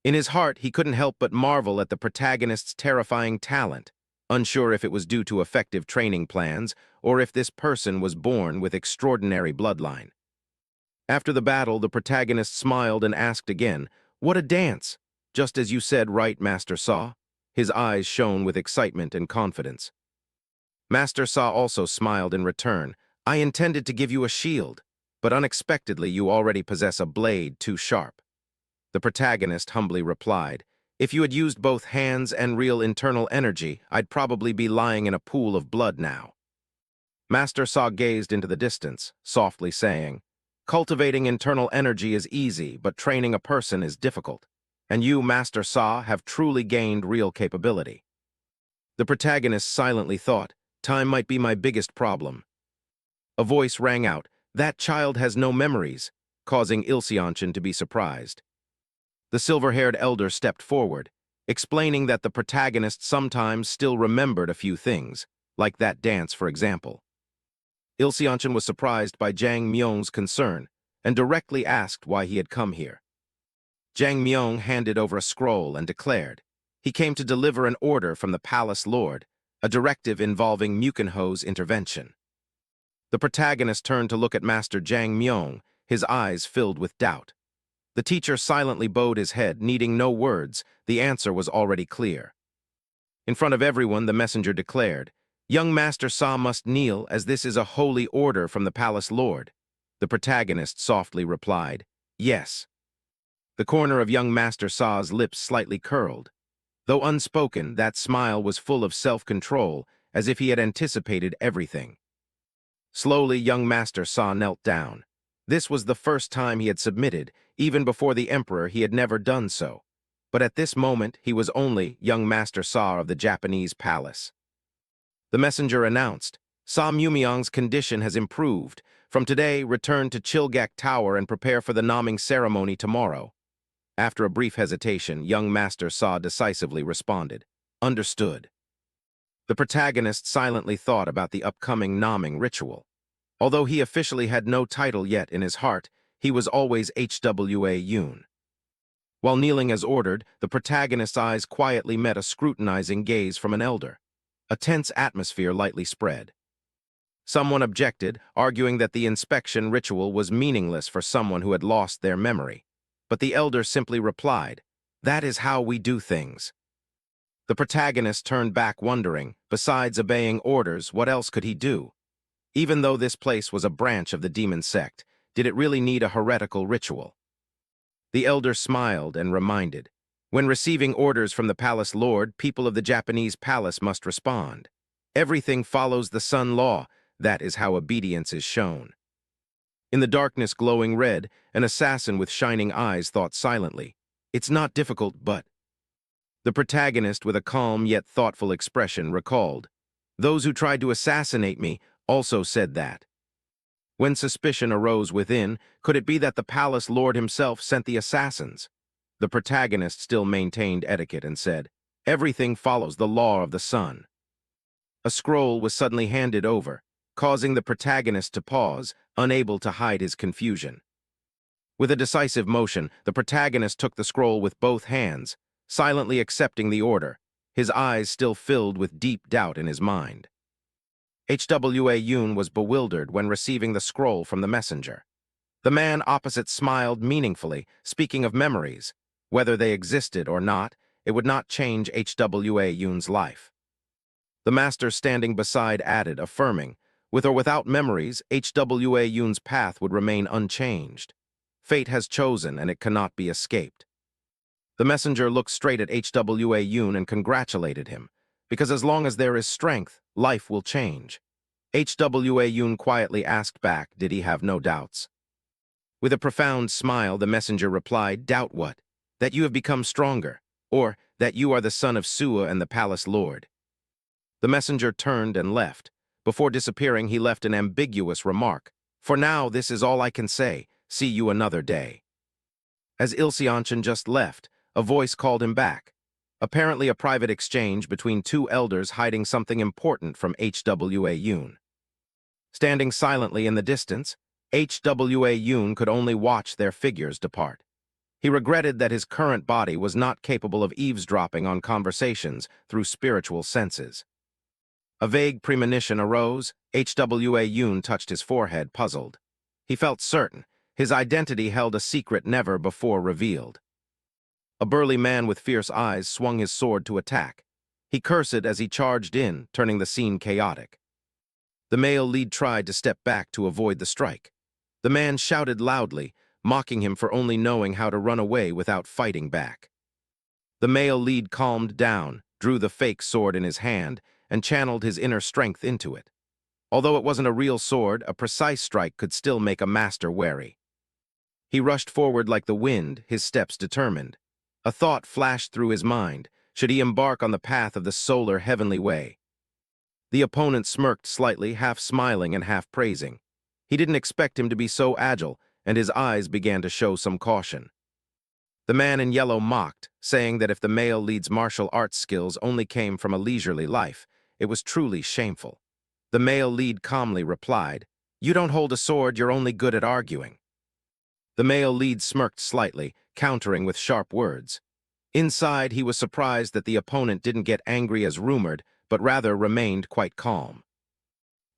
In his heart, he couldn't help but marvel at the protagonist's terrifying talent, unsure if it was due to effective training plans or if this person was born with extraordinary bloodline. After the battle, the protagonist smiled and asked again, "What a dance! Just as you said, right, Master Sa?" His eyes shone with excitement and confidence. Master Sa also smiled in return. "I intended to give you a shield, but unexpectedly you already possess a blade too sharp." The protagonist humbly replied, "If you had used both hands and real internal energy, I'd probably be lying in a pool of blood now." Master Sa gazed into the distance, softly saying, "Cultivating internal energy is easy, but training a person is difficult. And you, Master Sa, have truly gained real capability." The protagonist silently thought, Time might be my biggest problem. A voice rang out, "That child has no memories," causing Ilseonchen to be surprised. The silver-haired elder stepped forward, explaining that the protagonist sometimes still remembered a few things, like that dance, for example. Ilseonchen was surprised by Jang Myung's concern and directly asked why he had come here. Jang Myung handed over a scroll and declared he came to deliver an order from the palace lord, a directive involving Mukenho's intervention. The protagonist turned to look at Master Jang Myung, his eyes filled with doubt. The teacher silently bowed his head, needing no words. The answer was already clear. In front of everyone, the messenger declared, "Young Master Sa must kneel, as this is a holy order from the palace lord." The protagonist softly replied, "Yes." The corner of young Master Sa's lips slightly curled. Though unspoken, that smile was full of self-control, as if he had anticipated everything. Slowly, young Master Sa knelt down. This was the first time he had submitted. Even before the emperor, he had never done so. But at this moment, he was only young Master Sa of the Japanese palace. The messenger announced, "Sa Mumyong's condition has improved. From today, return to Chilgak Tower and prepare for the naming ceremony tomorrow." After a brief hesitation, young Master Sa decisively responded, "Understood." The protagonist silently thought about the upcoming naming ritual. Although he officially had no title yet in his heart, he was always HWA Yoon. While kneeling as ordered, the protagonist's eyes quietly met a scrutinizing gaze from an elder. A tense atmosphere lightly spread. Someone objected, arguing that the inspection ritual was meaningless for someone who had lost their memory. But the elder simply replied, "That is how we do things." The protagonist turned back wondering, besides obeying orders, what else could he do? Even though this place was a branch of the demon sect, did it really need a heretical ritual? The elder smiled and reminded, "When receiving orders from the palace lord, people of the Japanese palace must respond. Everything follows the sun law. That is how obedience is shown." In the darkness glowing red, an assassin with shining eyes thought silently, "It's not difficult, but..." The protagonist, with a calm yet thoughtful expression, recalled, "Those who tried to assassinate me also said that." When suspicion arose within, could it be that the palace lord himself sent the assassins? The protagonist still maintained etiquette and said, "Everything follows the law of the sun." A scroll was suddenly handed over, causing the protagonist to pause, unable to hide his confusion. With a decisive motion, the protagonist took the scroll with both hands, silently accepting the order, his eyes still filled with deep doubt in his mind. HWA Yoon was bewildered when receiving the scroll from the messenger. The man opposite smiled meaningfully, speaking of memories. Whether they existed or not, it would not change HWA Yoon's life. The master standing beside added, affirming, "With or without memories, HWA Yoon's path would remain unchanged. Fate has chosen and it cannot be escaped." The messenger looked straight at HWA Yoon and congratulated him, because as long as there is strength, life will change. HWA Yoon quietly asked back, did he have no doubts? With a profound smile, the messenger replied, "Doubt what? That you have become stronger, or that you are the son of Sua and the palace lord." The messenger turned and left. Before disappearing, he left an ambiguous remark. "For now, this is all I can say. See you another day." As Ilseonchen just left, a voice called him back. Apparently a private exchange between two elders hiding something important from HWA Yoon. Standing silently in the distance, HWA Yoon could only watch their figures depart. He regretted that his current body was not capable of eavesdropping on conversations through spiritual senses. A vague premonition arose. HWA Yoon touched his forehead, puzzled. He felt certain his identity held a secret never before revealed. A burly man with fierce eyes swung his sword to attack. He cursed as he charged in, turning the scene chaotic. The male lead tried to step back to avoid the strike. The man shouted loudly, mocking him for only knowing how to run away without fighting back. The male lead calmed down, drew the fake sword in his hand, and channeled his inner strength into it. Although it wasn't a real sword, a precise strike could still make a master wary. He rushed forward like the wind, his steps determined. A thought flashed through his mind. Should he embark on the path of the solar heavenly way? The opponent smirked slightly, half smiling and half praising. He didn't expect him to be so agile, and his eyes began to show some caution. The man in yellow mocked, saying that if the male lead's martial arts skills only came from a leisurely life, it was truly shameful. The male lead calmly replied, "You don't hold a sword, you're only good at arguing." The male lead smirked slightly, countering with sharp words. Inside, he was surprised that the opponent didn't get angry as rumored, but rather remained quite calm.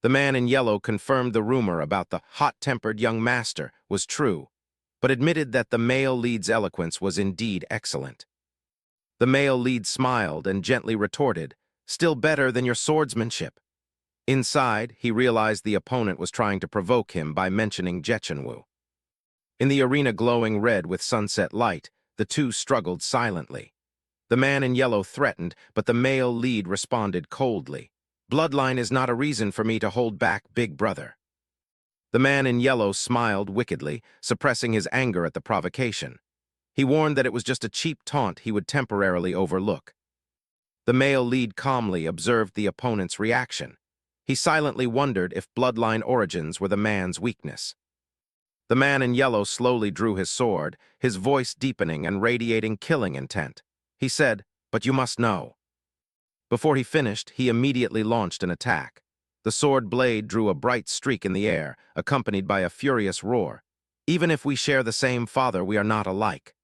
The man in yellow confirmed the rumor about the hot-tempered young master was true, but admitted that the male lead's eloquence was indeed excellent. The male lead smiled and gently retorted, "Still better than your swordsmanship." Inside, he realized the opponent was trying to provoke him by mentioning Jechenwu. In the arena glowing red with sunset light, the two struggled silently. The man in yellow threatened, but the male lead responded coldly. "Bloodline is not a reason for me to hold back, big brother." The man in yellow smiled wickedly, suppressing his anger at the provocation. He warned that it was just a cheap taunt he would temporarily overlook. The male lead calmly observed the opponent's reaction. He silently wondered if bloodline origins were the man's weakness. The man in yellow slowly drew his sword, his voice deepening and radiating killing intent. He said, "But you must know." Before he finished, he immediately launched an attack. The sword blade drew a bright streak in the air, accompanied by a furious roar. "Even if we share the same father, we are not alike."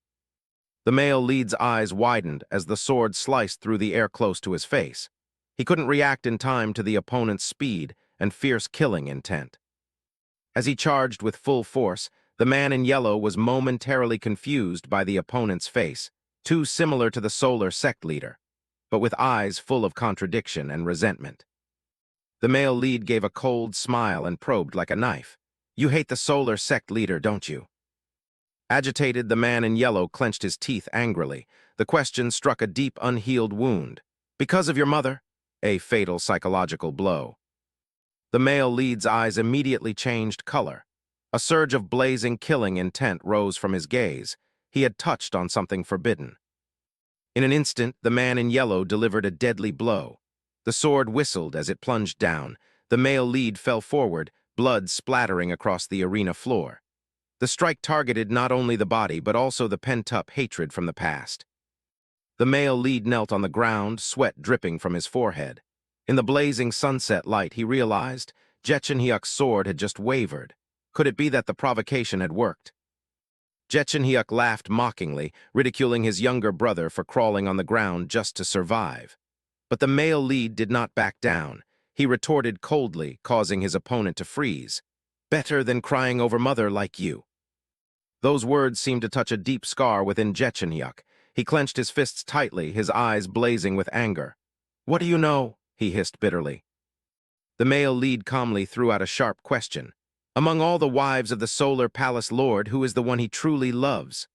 The male lead's eyes widened as the sword sliced through the air close to his face. He couldn't react in time to the opponent's speed and fierce killing intent. As he charged with full force, the man in yellow was momentarily confused by the opponent's face, too similar to the solar sect leader, but with eyes full of contradiction and resentment. The male lead gave a cold smile and probed like a knife. "You hate the solar sect leader, don't you?" Agitated, the man in yellow clenched his teeth angrily. The question struck a deep, unhealed wound. "Because of your mother?" A fatal psychological blow. The male lead's eyes immediately changed color. A surge of blazing, killing intent rose from his gaze. He had touched on something forbidden. In an instant, the man in yellow delivered a deadly blow. The sword whistled as it plunged down. The male lead fell forward, blood splattering across the arena floor. The strike targeted not only the body but also the pent-up hatred from the past. The male lead knelt on the ground, sweat dripping from his forehead. In the blazing sunset light, he realized Jechenhiuk's sword had just wavered. Could it be that the provocation had worked? Jechenhiuk laughed mockingly, ridiculing his younger brother for crawling on the ground just to survive. But the male lead did not back down. He retorted coldly, causing his opponent to freeze. "Better than crying over mother like you." Those words seemed to touch a deep scar within Jechenhiuk. He clenched his fists tightly, his eyes blazing with anger. "What do you know?" he hissed bitterly. The male lead calmly threw out a sharp question. "Among all the wives of the Solar Palace Lord, who is the one he truly loves?"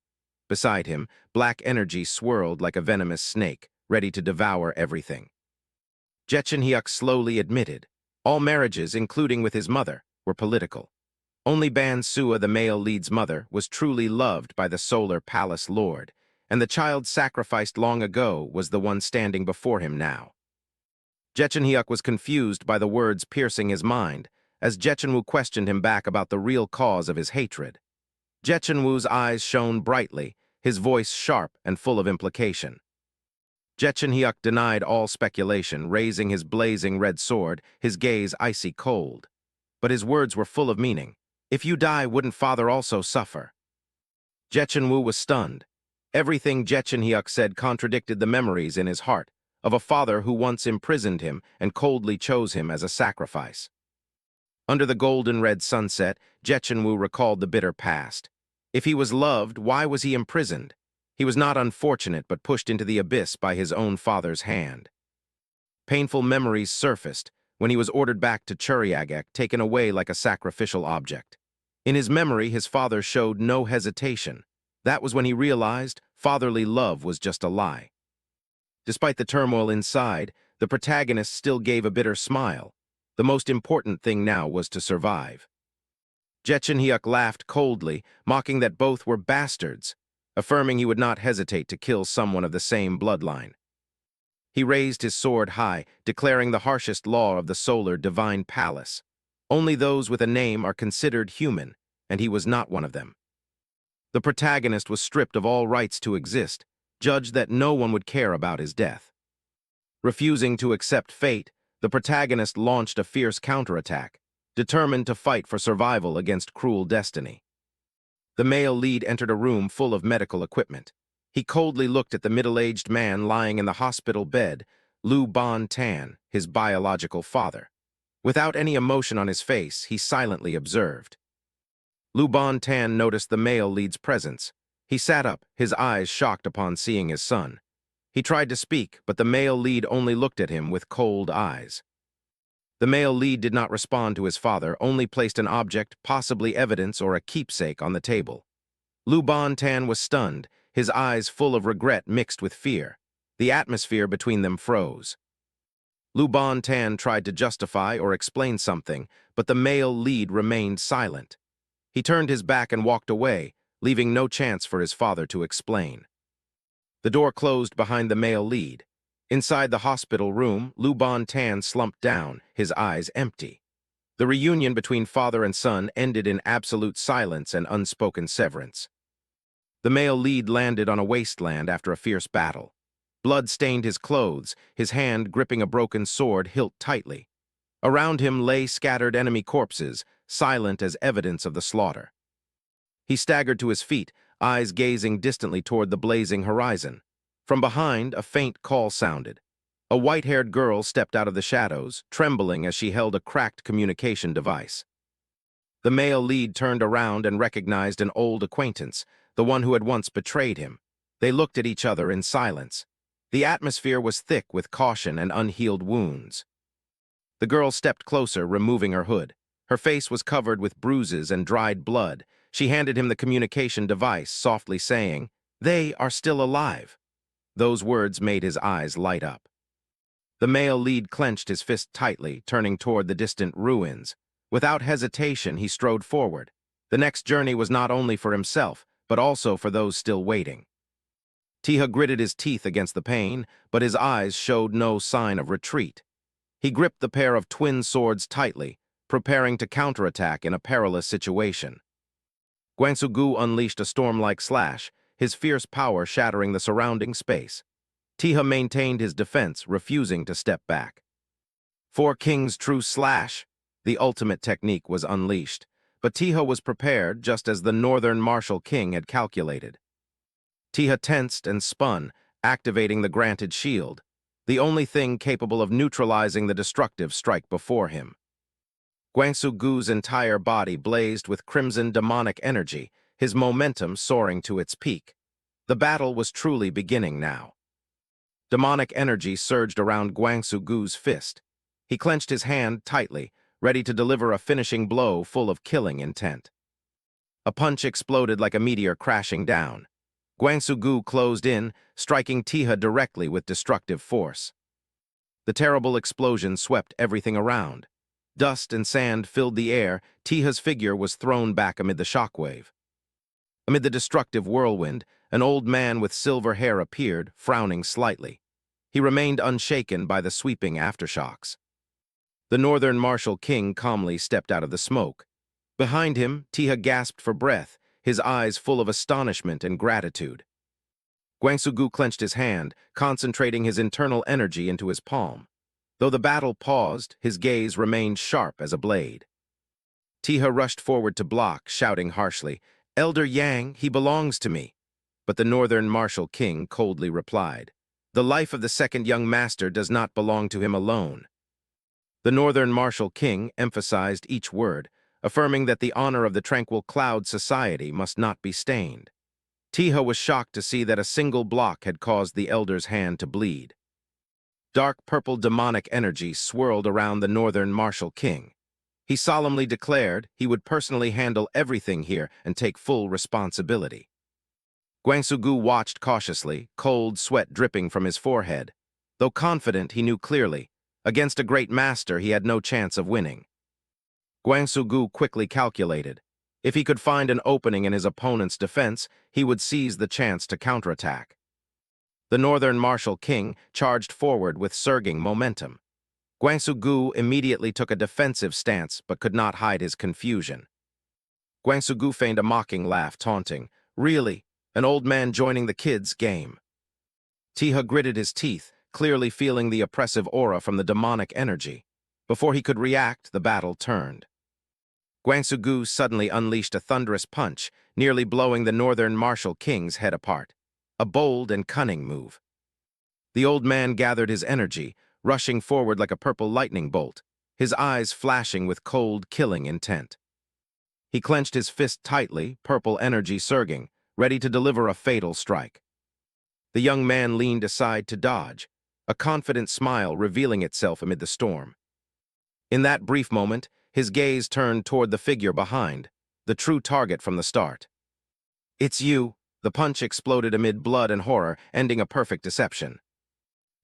Beside him, black energy swirled like a venomous snake, ready to devour everything. Jechenhiuk slowly admitted, all marriages, including with his mother, were political. Only Ban Sua, the male lead's mother, was truly loved by the Solar Palace Lord, and the child sacrificed long ago was the one standing before him now. Jechenhiuk was confused by the words piercing his mind, as Jechenwu questioned him back about the real cause of his hatred. Jechenwu's eyes shone brightly, his voice sharp and full of implication. Jechenhiuk denied all speculation, raising his blazing red sword, his gaze icy cold. But his words were full of meaning. "If you die, wouldn't father also suffer?" Jechenwu was stunned. Everything Jechenhiuk said contradicted the memories in his heart of a father who once imprisoned him and coldly chose him as a sacrifice. Under the golden red sunset, Jechenwu recalled the bitter past. If he was loved, why was he imprisoned? He was not unfortunate but pushed into the abyss by his own father's hand. Painful memories surfaced when he was ordered back to Churiagek, taken away like a sacrificial object. In his memory, his father showed no hesitation. That was when he realized fatherly love was just a lie. Despite the turmoil inside, the protagonist still gave a bitter smile. The most important thing now was to survive. Jechenhiuk laughed coldly, mocking that both were bastards, affirming he would not hesitate to kill someone of the same bloodline. He raised his sword high, declaring the harshest law of the solar divine palace. Only those with a name are considered human, and he was not one of them. The protagonist was stripped of all rights to exist, judged that no one would care about his death. Refusing to accept fate, the protagonist launched a fierce counterattack, determined to fight for survival against cruel destiny. The male lead entered a room full of medical equipment. He coldly looked at the middle-aged man lying in the hospital bed, Lu Bon Tan, his biological father. Without any emotion on his face, he silently observed. Lu Bon Tan noticed the male lead's presence. He sat up, his eyes shocked upon seeing his son. He tried to speak, but the male lead only looked at him with cold eyes. The male lead did not respond to his father, only placed an object, possibly evidence or a keepsake, on the table. Lu Bon Tan was stunned, his eyes full of regret mixed with fear. The atmosphere between them froze. Lu Bon Tan tried to justify or explain something, but the male lead remained silent. He turned his back and walked away, leaving no chance for his father to explain. The door closed behind the male lead. Inside the hospital room, Lu Bon Tan slumped down, his eyes empty. The reunion between father and son ended in absolute silence and unspoken severance. The male lead landed on a wasteland after a fierce battle. Blood stained his clothes, his hand gripping a broken sword hilt tightly. Around him lay scattered enemy corpses, silent as evidence of the slaughter. He staggered to his feet, eyes gazing distantly toward the blazing horizon. From behind, a faint call sounded. A white-haired girl stepped out of the shadows, trembling as she held a cracked communication device. The male lead turned around and recognized an old acquaintance, the one who had once betrayed him. They looked at each other in silence. The atmosphere was thick with caution and unhealed wounds. The girl stepped closer, removing her hood. Her face was covered with bruises and dried blood. She handed him the communication device, softly saying, "They are still alive." Those words made his eyes light up. The male lead clenched his fist tightly, turning toward the distant ruins. Without hesitation, he strode forward. The next journey was not only for himself, but also for those still waiting. Tiha gritted his teeth against the pain, but his eyes showed no sign of retreat. He gripped the pair of twin swords tightly, preparing to counterattack in a perilous situation. Guangsugu unleashed a storm-like slash, his fierce power shattering the surrounding space. Tiha maintained his defense, refusing to step back. Four Kings' true slash. The ultimate technique was unleashed, but Tiha was prepared just as the northern martial king had calculated. Tiha tensed and spun, activating the granted shield, the only thing capable of neutralizing the destructive strike before him. Guangsugu's entire body blazed with crimson demonic energy, his momentum soaring to its peak. The battle was truly beginning now. Demonic energy surged around Guangsugu's fist. He clenched his hand tightly, ready to deliver a finishing blow full of killing intent. A punch exploded like a meteor crashing down. Guangsugu closed in, striking Tiha directly with destructive force. The terrible explosion swept everything around. Dust and sand filled the air. Tiha's figure was thrown back amid the shockwave. Amid the destructive whirlwind, an old man with silver hair appeared, frowning slightly. He remained unshaken by the sweeping aftershocks. The northern martial king calmly stepped out of the smoke. Behind him, Tiha gasped for breath, his eyes full of astonishment and gratitude. Guangsugu clenched his hand, concentrating his internal energy into his palm. Though the battle paused, his gaze remained sharp as a blade. Tiha rushed forward to block, shouting harshly, "Elder Yang, he belongs to me." But the northern martial king coldly replied, "The life of the second young master does not belong to him alone." The northern martial king emphasized each word, affirming that the honor of the tranquil cloud society must not be stained. Tiha was shocked to see that a single block had caused the elder's hand to bleed. Dark purple demonic energy swirled around the northern martial king. He solemnly declared he would personally handle everything here and take full responsibility. Guangsugu watched cautiously, cold sweat dripping from his forehead. Though confident, he knew clearly, against a great master he had no chance of winning. Guangsugu quickly calculated. If he could find an opening in his opponent's defense, he would seize the chance to counterattack. The northern martial king charged forward with surging momentum. Guangsugu immediately took a defensive stance but could not hide his confusion. Guangsugu feigned a mocking laugh, taunting, "Really? An old man joining the kids' game?" Tiha gritted his teeth, clearly feeling the oppressive aura from the demonic energy. Before he could react, the battle turned. Guangsugu suddenly unleashed a thunderous punch, nearly blowing the northern martial king's head apart. A bold and cunning move. The old man gathered his energy, rushing forward like a purple lightning bolt, his eyes flashing with cold, killing intent. He clenched his fist tightly, purple energy surging, ready to deliver a fatal strike. The young man leaned aside to dodge, a confident smile revealing itself amid the storm. In that brief moment, his gaze turned toward the figure behind, the true target from the start. "It's you!" The punch exploded amid blood and horror, ending a perfect deception.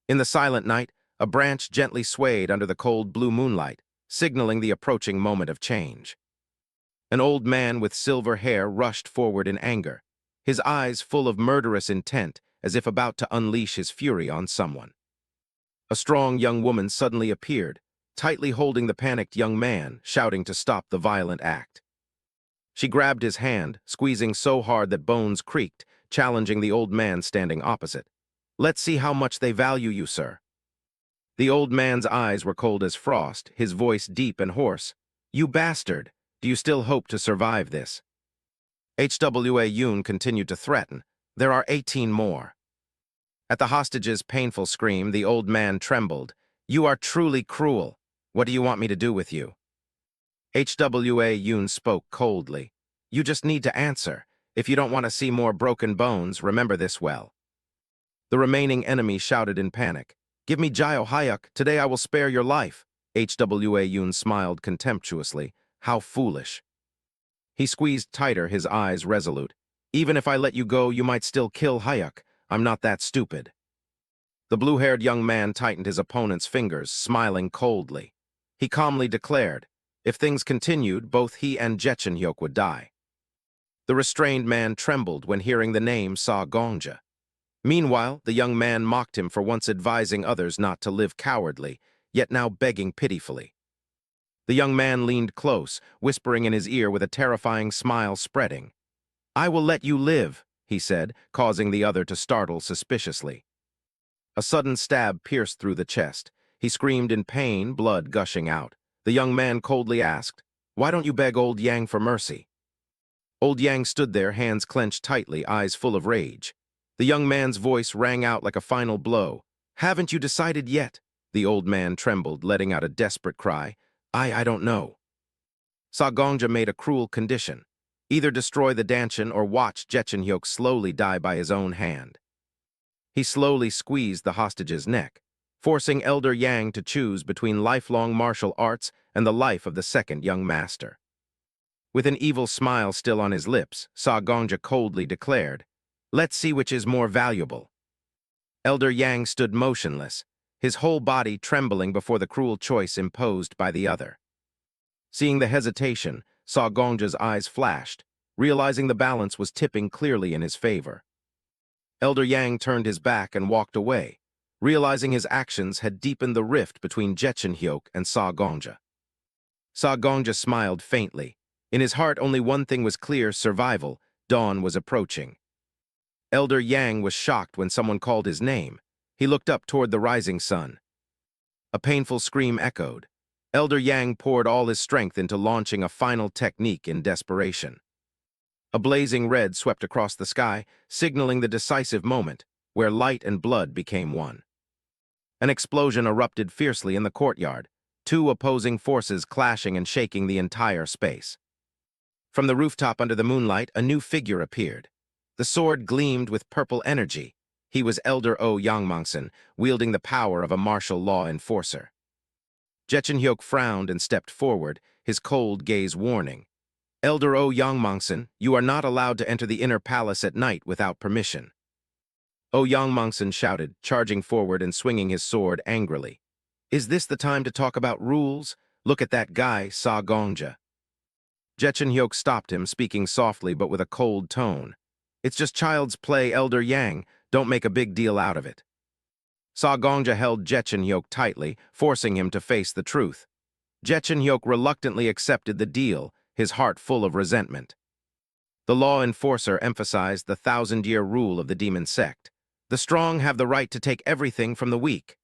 In the silent night, a branch gently swayed under the cold blue moonlight, signaling the approaching moment of change. An old man with silver hair rushed forward in anger, his eyes full of murderous intent, as if about to unleash his fury on someone. A strong young woman suddenly appeared, tightly holding the panicked young man, shouting to stop the violent act. She grabbed his hand, squeezing so hard that bones creaked, challenging the old man standing opposite. "Let's see how much they value you, sir." The old man's eyes were cold as frost, his voice deep and hoarse. "You bastard! Do you still hope to survive this?" Hwa Yoon continued to threaten. "There are 18 more." At the hostage's painful scream, the old man trembled. "You are truly cruel. What do you want me to do with you?" Hwa Yoon spoke coldly. "You just need to answer. If you don't want to see more broken bones, remember this well." The remaining enemy shouted in panic. "Give me Jio Hayuk, today I will spare your life." Hwa Yoon smiled contemptuously. "How foolish." He squeezed tighter, his eyes resolute. "Even if I let you go, you might still kill Hayuk. I'm not that stupid." The blue-haired young man tightened his opponent's fingers, smiling coldly. He calmly declared, if things continued, both he and Jetchenhyuk would die. The restrained man trembled when hearing the name Sa Gongja. Meanwhile, the young man mocked him for once advising others not to live cowardly, yet now begging pitifully. The young man leaned close, whispering in his ear with a terrifying smile spreading. "I will let you live," he said, causing the other to startle suspiciously. A sudden stab pierced through the chest. He screamed in pain, blood gushing out. The young man coldly asked, "Why don't you beg old Yang for mercy?" Old Yang stood there, hands clenched tightly, eyes full of rage. The young man's voice rang out like a final blow. "Haven't you decided yet?" The old man trembled, letting out a desperate cry. I don't know." Sa Gongja made a cruel condition. Either destroy the Danchin or watch Jetchenhyuk slowly die by his own hand. He slowly squeezed the hostage's neck, forcing Elder Yang to choose between lifelong martial arts and the life of the second young master. With an evil smile still on his lips, Sa Gongja coldly declared, "Let's see which is more valuable." Elder Yang stood motionless, his whole body trembling before the cruel choice imposed by the other. Seeing the hesitation, Sa Gongja's eyes flashed, realizing the balance was tipping clearly in his favor. Elder Yang turned his back and walked away, realizing his actions had deepened the rift between Jetchenhyuk and Sa Gongja. Sa Gongja smiled faintly. In his heart, only one thing was clear: survival. Dawn was approaching. Elder Yang was shocked when someone called his name. He looked up toward the rising sun. A painful scream echoed. Elder Yang poured all his strength into launching a final technique in desperation. A blazing red swept across the sky, signaling the decisive moment, where light and blood became one. An explosion erupted fiercely in the courtyard, two opposing forces clashing and shaking the entire space. From the rooftop under the moonlight, a new figure appeared. The sword gleamed with purple energy. He was Elder O Yangmangsan, wielding the power of a martial law enforcer. Jetchenhyuk frowned and stepped forward, his cold gaze warning. "Elder O Yangmangsan, you are not allowed to enter the inner palace at night without permission." O Yangmangsan shouted, charging forward and swinging his sword angrily. "Is this the time to talk about rules? Look at that guy, Sa Gongja." Jetchenhyuk stopped him, speaking softly but with a cold tone. "It's just child's play, Elder Yang. Don't make a big deal out of it. Gongja held Hyok tightly, forcing him to face the truth. Hyok reluctantly accepted the deal, his heart full of resentment. The law enforcer emphasized the thousand-year rule of the demon sect. The strong have the right to take everything from the weak.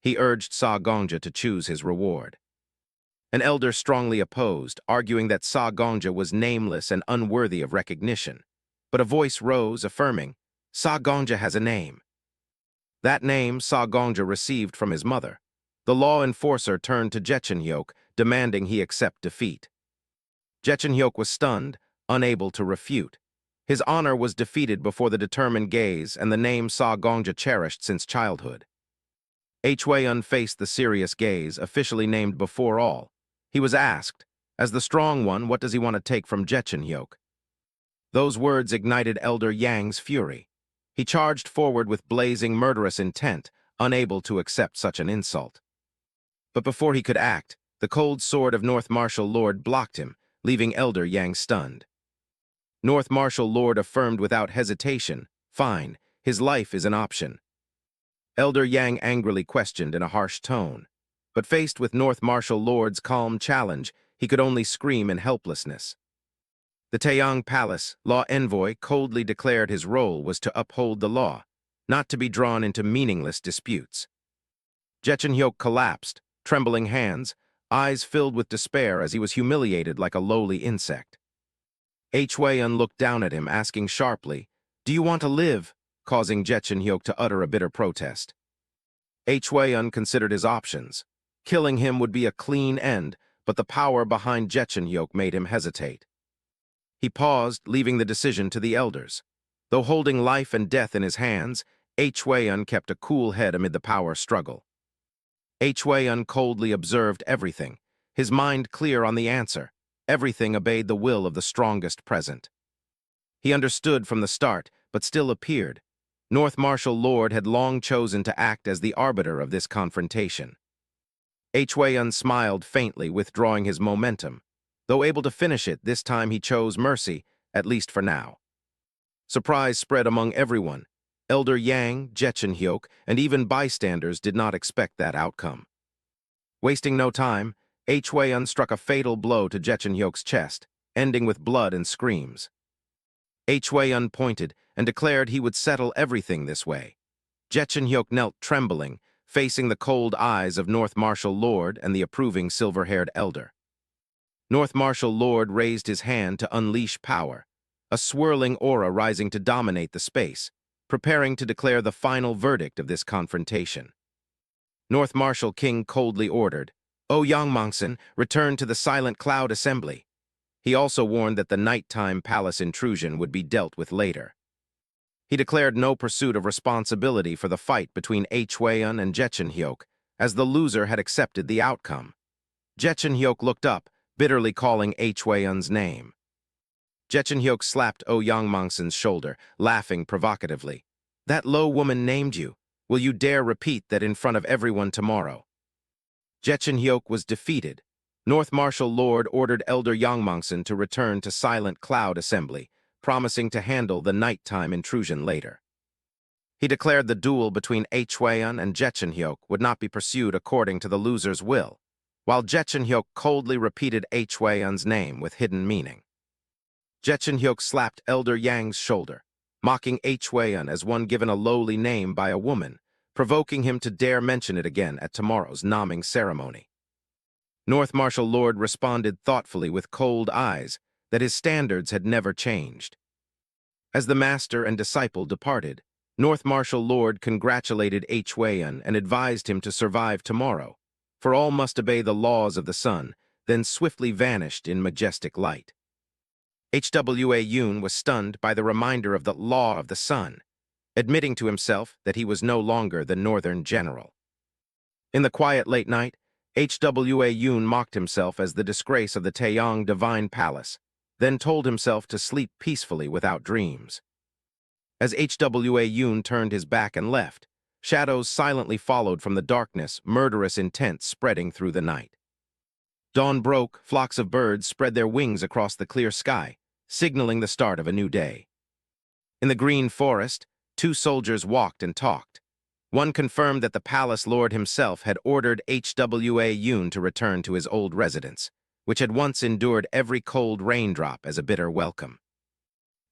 He urged Gongja to choose his reward. An elder strongly opposed, arguing that Gongja was nameless and unworthy of recognition. But a voice rose, affirming, Gongja has a name. That name Gongja received from his mother. The law enforcer turned to Hyok, demanding he accept defeat. Hyok was stunned, unable to refute. His honor was defeated before the determined gaze and the name Gongja cherished since childhood. Hwayun faced the serious gaze, officially named before all. He was asked, as the strong one, what does he want to take from Hyok? Those words ignited Elder Yang's fury. He charged forward with blazing, murderous intent, unable to accept such an insult. But before he could act, the cold sword of North Martial Lord blocked him, leaving Elder Yang stunned. North Martial Lord affirmed without hesitation, fine, his life is an option. Elder Yang angrily questioned in a harsh tone, but faced with North Martial Lord's calm challenge, he could only scream in helplessness. The Taeyang Palace law envoy coldly declared his role was to uphold the law, not to be drawn into meaningless disputes. Hyok collapsed, trembling hands, eyes filled with despair as he was humiliated like a lowly insect. Hwayun looked down at him, asking sharply, "Do you want to live?" causing Hyok to utter a bitter protest. Hwayun considered his options. Killing him would be a clean end, but the power behind Hyok made him hesitate. He paused, leaving the decision to the elders. Though holding life and death in his hands, Hwayun kept a cool head amid the power struggle. Hwayun coldly observed everything, his mind clear on the answer. Everything obeyed the will of the strongest present. He understood from the start, but still appeared. North Martial Lord had long chosen to act as the arbiter of this confrontation. Hwayun smiled faintly, withdrawing his momentum. Though able to finish it, this time he chose mercy, at least for now. Surprise spread among everyone. Elder Yang, Hyok, and even bystanders did not expect that outcome. Wasting no time, Hwayun struck a fatal blow to Hyok's chest, ending with blood and screams. Hwayun pointed and declared he would settle everything this way. Hyok knelt trembling, facing the cold eyes of North Martial Lord and the approving silver-haired elder. North Martial Lord raised his hand to unleash power, a swirling aura rising to dominate the space, preparing to declare the final verdict of this confrontation. North Martial King coldly ordered, "O Yangmongson, return to the Silent Cloud Assembly." He also warned that the nighttime palace intrusion would be dealt with later. He declared no pursuit of responsibility for the fight between Hwayun and Hyok, as the loser had accepted the outcome. Hyok looked up, bitterly calling Hwayun's name. Hyok slapped O Yangmongson's shoulder, laughing provocatively. "That low woman named you. Will you dare repeat that in front of everyone tomorrow?" Hyok was defeated. North Martial Lord ordered Elder Yangmongson to return to Silent Cloud Assembly, promising to handle the nighttime intrusion later. He declared the duel between Hwayun and Hyok would not be pursued according to the loser's will, while Hyok coldly repeated Hwayun's name with hidden meaning. Hyok slapped Elder Yang's shoulder, mocking Hwayun as one given a lowly name by a woman, provoking him to dare mention it again at tomorrow's naming ceremony. North Martial Lord responded thoughtfully with cold eyes that his standards had never changed. As the master and disciple departed, North Martial Lord congratulated Hwayun and advised him to survive tomorrow, for all must obey the laws of the sun, then swiftly vanished in majestic light. Hwayun was stunned by the reminder of the law of the sun, admitting to himself that he was no longer the northern general. In the quiet late night, Hwayun mocked himself as the disgrace of the Taeyang Divine Palace, then told himself to sleep peacefully without dreams. As Hwayun turned his back and left, shadows silently followed from the darkness, murderous intent spreading through the night. Dawn broke, flocks of birds spread their wings across the clear sky, signaling the start of a new day. In the green forest, two soldiers walked and talked. One confirmed that the palace lord himself had ordered Hwa Yoon to return to his old residence, which had once endured every cold raindrop as a bitter welcome.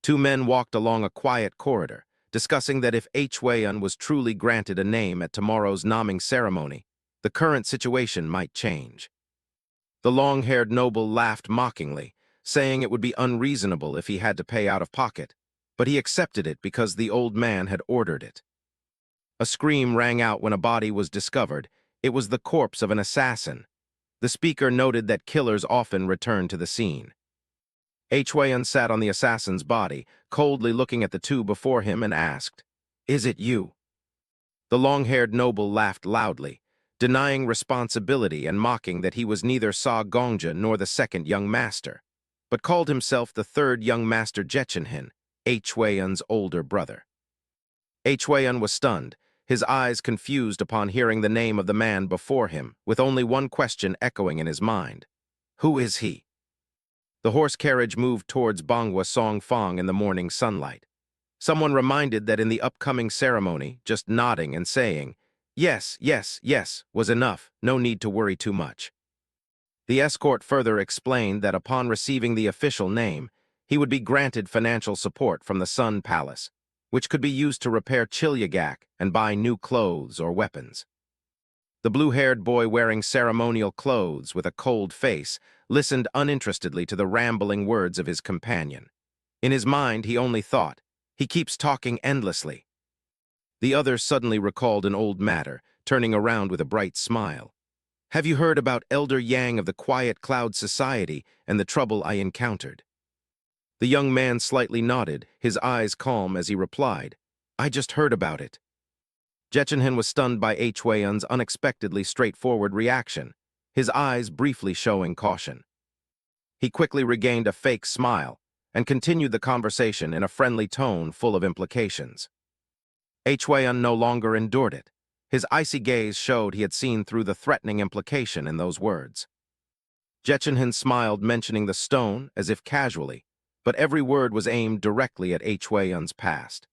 Two men walked along a quiet corridor, discussing that if Hwa was truly granted a name at tomorrow's naming ceremony, the current situation might change. The long-haired noble laughed mockingly, saying it would be unreasonable if he had to pay out of pocket, but he accepted it because the old man had ordered it. A scream rang out when a body was discovered. It was the corpse of an assassin. The speaker noted that killers often return to the scene. Hwa sat on the assassin's body, coldly looking at the two before him, and asked, "Is it you?" The long-haired noble laughed loudly, denying responsibility and mocking that he was neither Sa Gongja nor the second young master, but called himself the third young master Jechenhin, Hwa's older brother. Hwa was stunned, his eyes confused upon hearing the name of the man before him, with only one question echoing in his mind. Who is he? The horse carriage moved towards Bangwa Song Fong in the morning sunlight. Someone reminded that in the upcoming ceremony, just nodding and saying, "Yes, yes, yes," was enough, no need to worry too much. The escort further explained that upon receiving the official name, he would be granted financial support from the Sun Palace, which could be used to repair Chilyagak and buy new clothes or weapons. The blue-haired boy wearing ceremonial clothes with a cold face listened uninterestedly to the rambling words of his companion. In his mind, he only thought, "He keeps talking endlessly." The other suddenly recalled an old matter, turning around with a bright smile. "Have you heard about Elder Yang of the Quiet Cloud Society and the trouble I encountered?" The young man slightly nodded, his eyes calm as he replied, "I just heard about it." Jechenhin was stunned by Hwa's unexpectedly straightforward reaction, his eyes briefly showing caution. He quickly regained a fake smile and continued the conversation in a friendly tone full of implications. Hwa no longer endured it. His icy gaze showed he had seen through the threatening implication in those words. Jechenhin smiled, mentioning the stone as if casually, but every word was aimed directly at Hwa's past.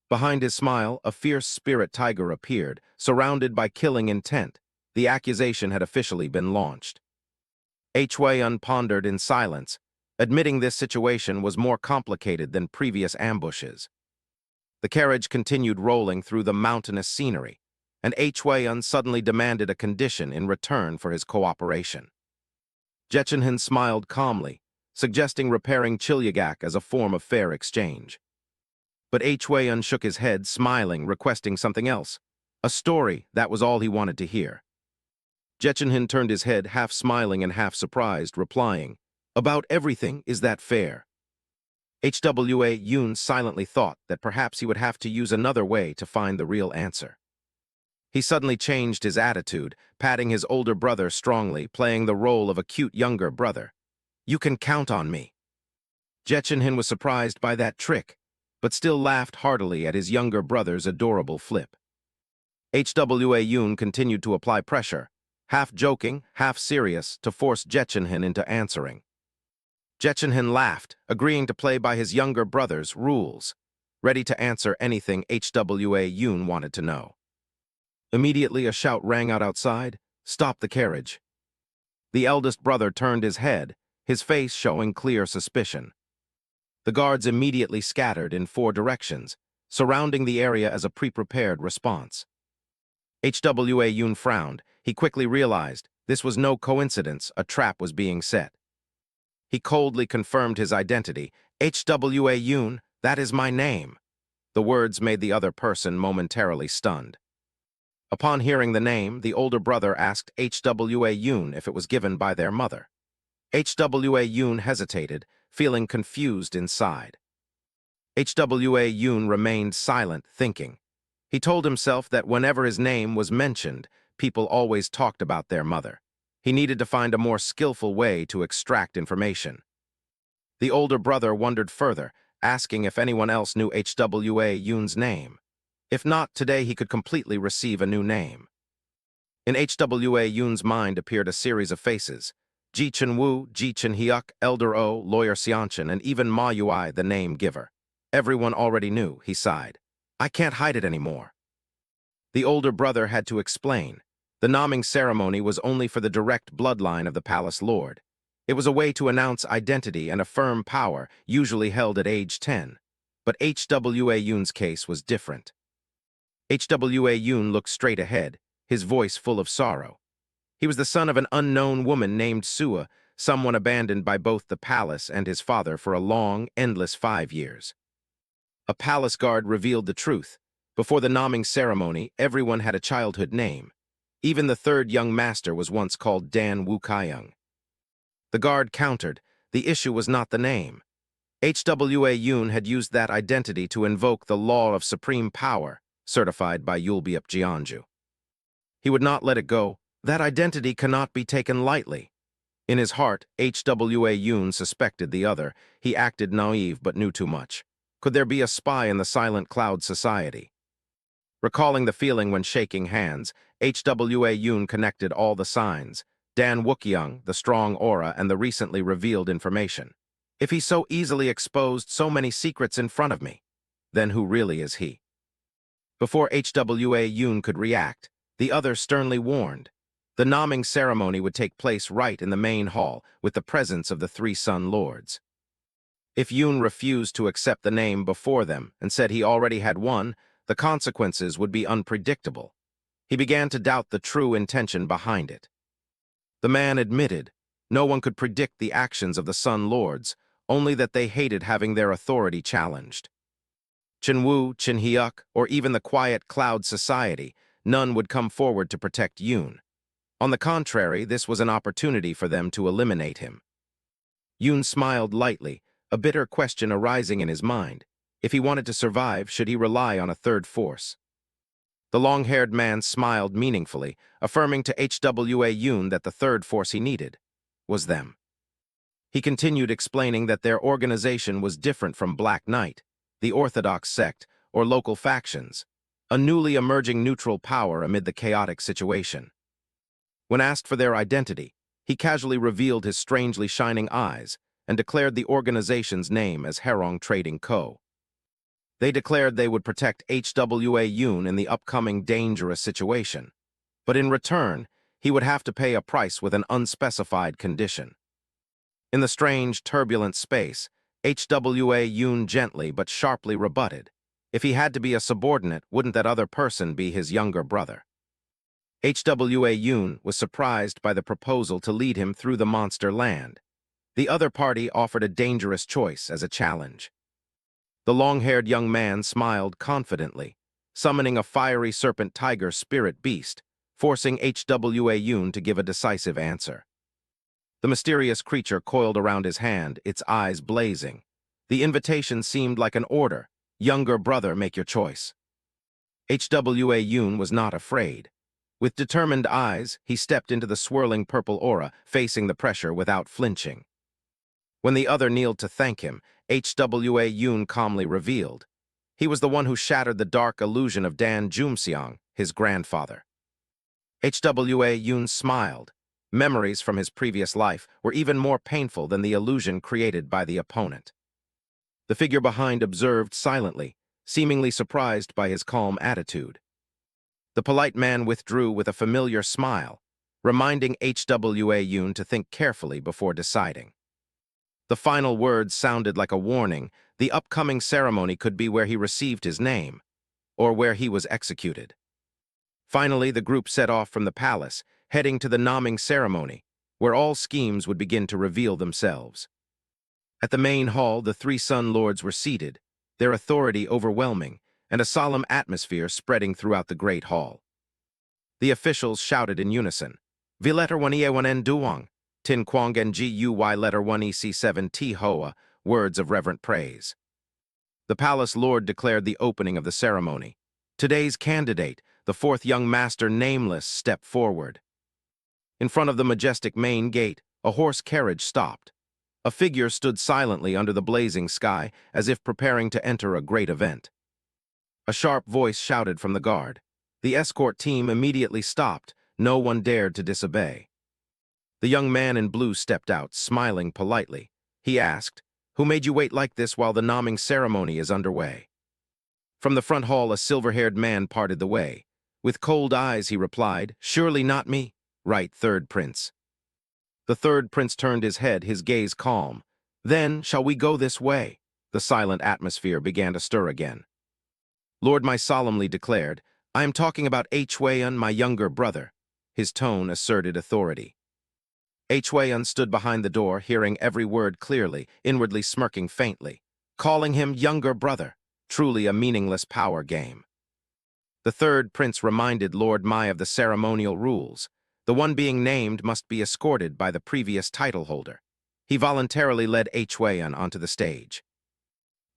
Behind his smile, a fierce spirit tiger appeared, surrounded by killing intent. The accusation had officially been launched. Hwa pondered in silence, admitting this situation was more complicated than previous ambushes. The carriage continued rolling through the mountainous scenery, and Hwa suddenly demanded a condition in return for his cooperation. Jechenhin smiled calmly, suggesting repairing Chilyagak as a form of fair exchange. But Hwa shook his head, smiling, requesting something else. A story, that was all he wanted to hear. Jechenhin turned his head, half smiling and half surprised, replying, "About everything, is that fair?" Hwa Yoon silently thought that perhaps he would have to use another way to find the real answer. He suddenly changed his attitude, patting his older brother strongly, playing the role of a cute younger brother. "You can count on me." Jechenhin was surprised by that trick, but still laughed heartily at his younger brother's adorable flip. Hwa Yoon continued to apply pressure, half joking, half serious, to force Jechenhin into answering. Jechenhin laughed, agreeing to play by his younger brother's rules, ready to answer anything Hwa Yoon wanted to know. Immediately a shout rang out outside, "Stop the carriage." The eldest brother turned his head, his face showing clear suspicion. The guards immediately scattered in 4 directions, surrounding the area as a pre-prepared response. Hwa Yoon frowned. He quickly realized this was no coincidence, a trap was being set. He coldly confirmed his identity. "Hwa Yoon, that is my name." The words made the other person momentarily stunned. Upon hearing the name, the older brother asked Hwa Yoon if it was given by their mother. Hwa Yoon hesitated, feeling confused inside. Hwa Yoon remained silent, thinking. He told himself that whenever his name was mentioned, people always talked about their mother. He needed to find a more skillful way to extract information. The older brother wondered further, asking if anyone else knew Hwa Yoon's name. If not, today he could completely receive a new name. In Hwa Yoon's mind appeared a series of faces. Ji Chun-woo, Ji Chun-hyuk, Elder O, Lawyer Seonchin, and even Ma Yui, the name giver. Everyone already knew, he sighed. I can't hide it anymore. The older brother had to explain. The naming ceremony was only for the direct bloodline of the palace lord. It was a way to announce identity and affirm power, usually held at age 10. But Hwa Yoon's case was different. Hwa Yoon looked straight ahead, his voice full of sorrow. He was the son of an unknown woman named Sua, someone abandoned by both the palace and his father for a long, endless 5 years. A palace guard revealed the truth. Before the naming ceremony, everyone had a childhood name. Even the third young master was once called Dan Wukayung. The guard countered. The issue was not the name. Hwa Yoon had used that identity to invoke the law of supreme power, certified by Yulbeop Jeonju. He would not let it go. That identity cannot be taken lightly. In his heart, Hwa Yoon suspected the other. He acted naive but knew too much. Could there be a spy in the silent cloud society? Recalling the feeling when shaking hands, Hwa Yoon connected all the signs: Dan Wukyoung, the strong aura, and the recently revealed information. If he so easily exposed so many secrets in front of me, then who really is he? Before Hwa Yoon could react, the other sternly warned. The naming ceremony would take place right in the main hall with the presence of the 3 Sun Lords. If Yoon refused to accept the name before them and said he already had one, the consequences would be unpredictable. He began to doubt the true intention behind it. The man admitted no one could predict the actions of the Sun Lords, only that they hated having their authority challenged. Chinwoo, Chinhyuk, or even the quiet cloud society, none would come forward to protect Yoon. On the contrary, this was an opportunity for them to eliminate him. Yoon smiled lightly, a bitter question arising in his mind. If he wanted to survive, should he rely on a third force? The long-haired man smiled meaningfully, affirming to Hwa Yoon that the third force he needed was them. He continued explaining that their organization was different from Black Knight, the Orthodox sect, or local factions, a newly emerging neutral power amid the chaotic situation. When asked for their identity, he casually revealed his strangely shining eyes and declared the organization's name as Herong Trading Co. They declared they would protect Hwa Yoon in the upcoming dangerous situation, but in return, he would have to pay a price with an unspecified condition. In the strange, turbulent space, Hwa Yoon gently but sharply rebutted. If he had to be a subordinate, wouldn't that other person be his younger brother? Hwa Yoon was surprised by the proposal to lead him through the monster land. The other party offered a dangerous choice as a challenge. The long-haired young man smiled confidently, summoning a fiery serpent tiger spirit beast, forcing Hwa Yoon to give a decisive answer. The mysterious creature coiled around his hand, its eyes blazing. The invitation seemed like an order. Younger brother, make your choice. Hwa Yoon was not afraid. With determined eyes, he stepped into the swirling purple aura, facing the pressure without flinching. When the other kneeled to thank him, Hwa Yoon calmly revealed. He was the one who shattered the dark illusion of Dan Jumseong, his grandfather. Hwa Yoon smiled. Memories from his previous life were even more painful than the illusion created by the opponent. The figure behind observed silently, seemingly surprised by his calm attitude. The polite man withdrew with a familiar smile, reminding Hwa Yoon to think carefully before deciding. The final words sounded like a warning. The upcoming ceremony could be where he received his name, or where he was executed. Finally, the group set off from the palace, heading to the naming ceremony, where all schemes would begin to reveal themselves. At the main hall, the 3 Sun Lords were seated, their authority overwhelming, and a solemn atmosphere spreading throughout the great hall. The officials shouted in unison, "Vi letter 1E1N Duong, Tin Quang Nguy letter 1EC7 T Hoa," words of reverent praise. The palace lord declared the opening of the ceremony. Today's candidate, the 4th young master Nameless, stepped forward. In front of the majestic main gate, a horse carriage stopped. A figure stood silently under the blazing sky, as if preparing to enter a great event. A sharp voice shouted from the guard. The escort team immediately stopped. No one dared to disobey. The young man in blue stepped out, smiling politely. He asked, "Who made you wait like this while the naming ceremony is underway?" From the front hall, a silver-haired man parted the way. With cold eyes, he replied, "Surely not me." "Right, third prince." The third prince turned his head, his gaze calm. "Then, shall we go this way?" The silent atmosphere began to stir again. Lord Mai solemnly declared, "I am talking about Hwaeun, my younger brother." His tone asserted authority. Hwaeun stood behind the door, hearing every word clearly, inwardly smirking faintly. Calling him younger brother, truly a meaningless power game. The third prince reminded Lord Mai of the ceremonial rules. The one being named must be escorted by the previous title holder. He voluntarily led Hwaeun onto the stage.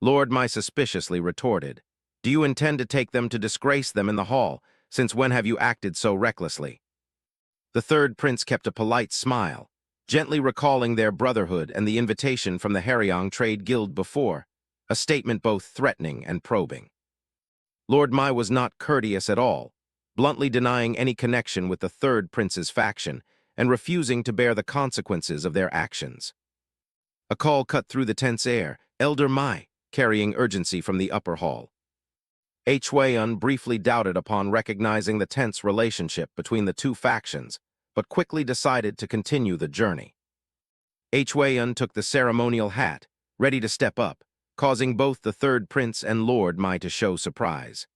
Lord Mai suspiciously retorted, "Do you intend to take them to disgrace them in the hall? Since when have you acted so recklessly?" The third prince kept a polite smile, gently recalling their brotherhood and the invitation from the Haryong Trade Guild before, a statement both threatening and probing. Lord Mai was not courteous at all, bluntly denying any connection with the third prince's faction and refusing to bear the consequences of their actions. A call cut through the tense air, Elder Mai, carrying urgency from the upper hall. Hwaeun briefly doubted upon recognizing the tense relationship between the two factions, but quickly decided to continue the journey. Hwaeun took the ceremonial hat, ready to step up, causing both the third prince and Lord Mai to show surprise.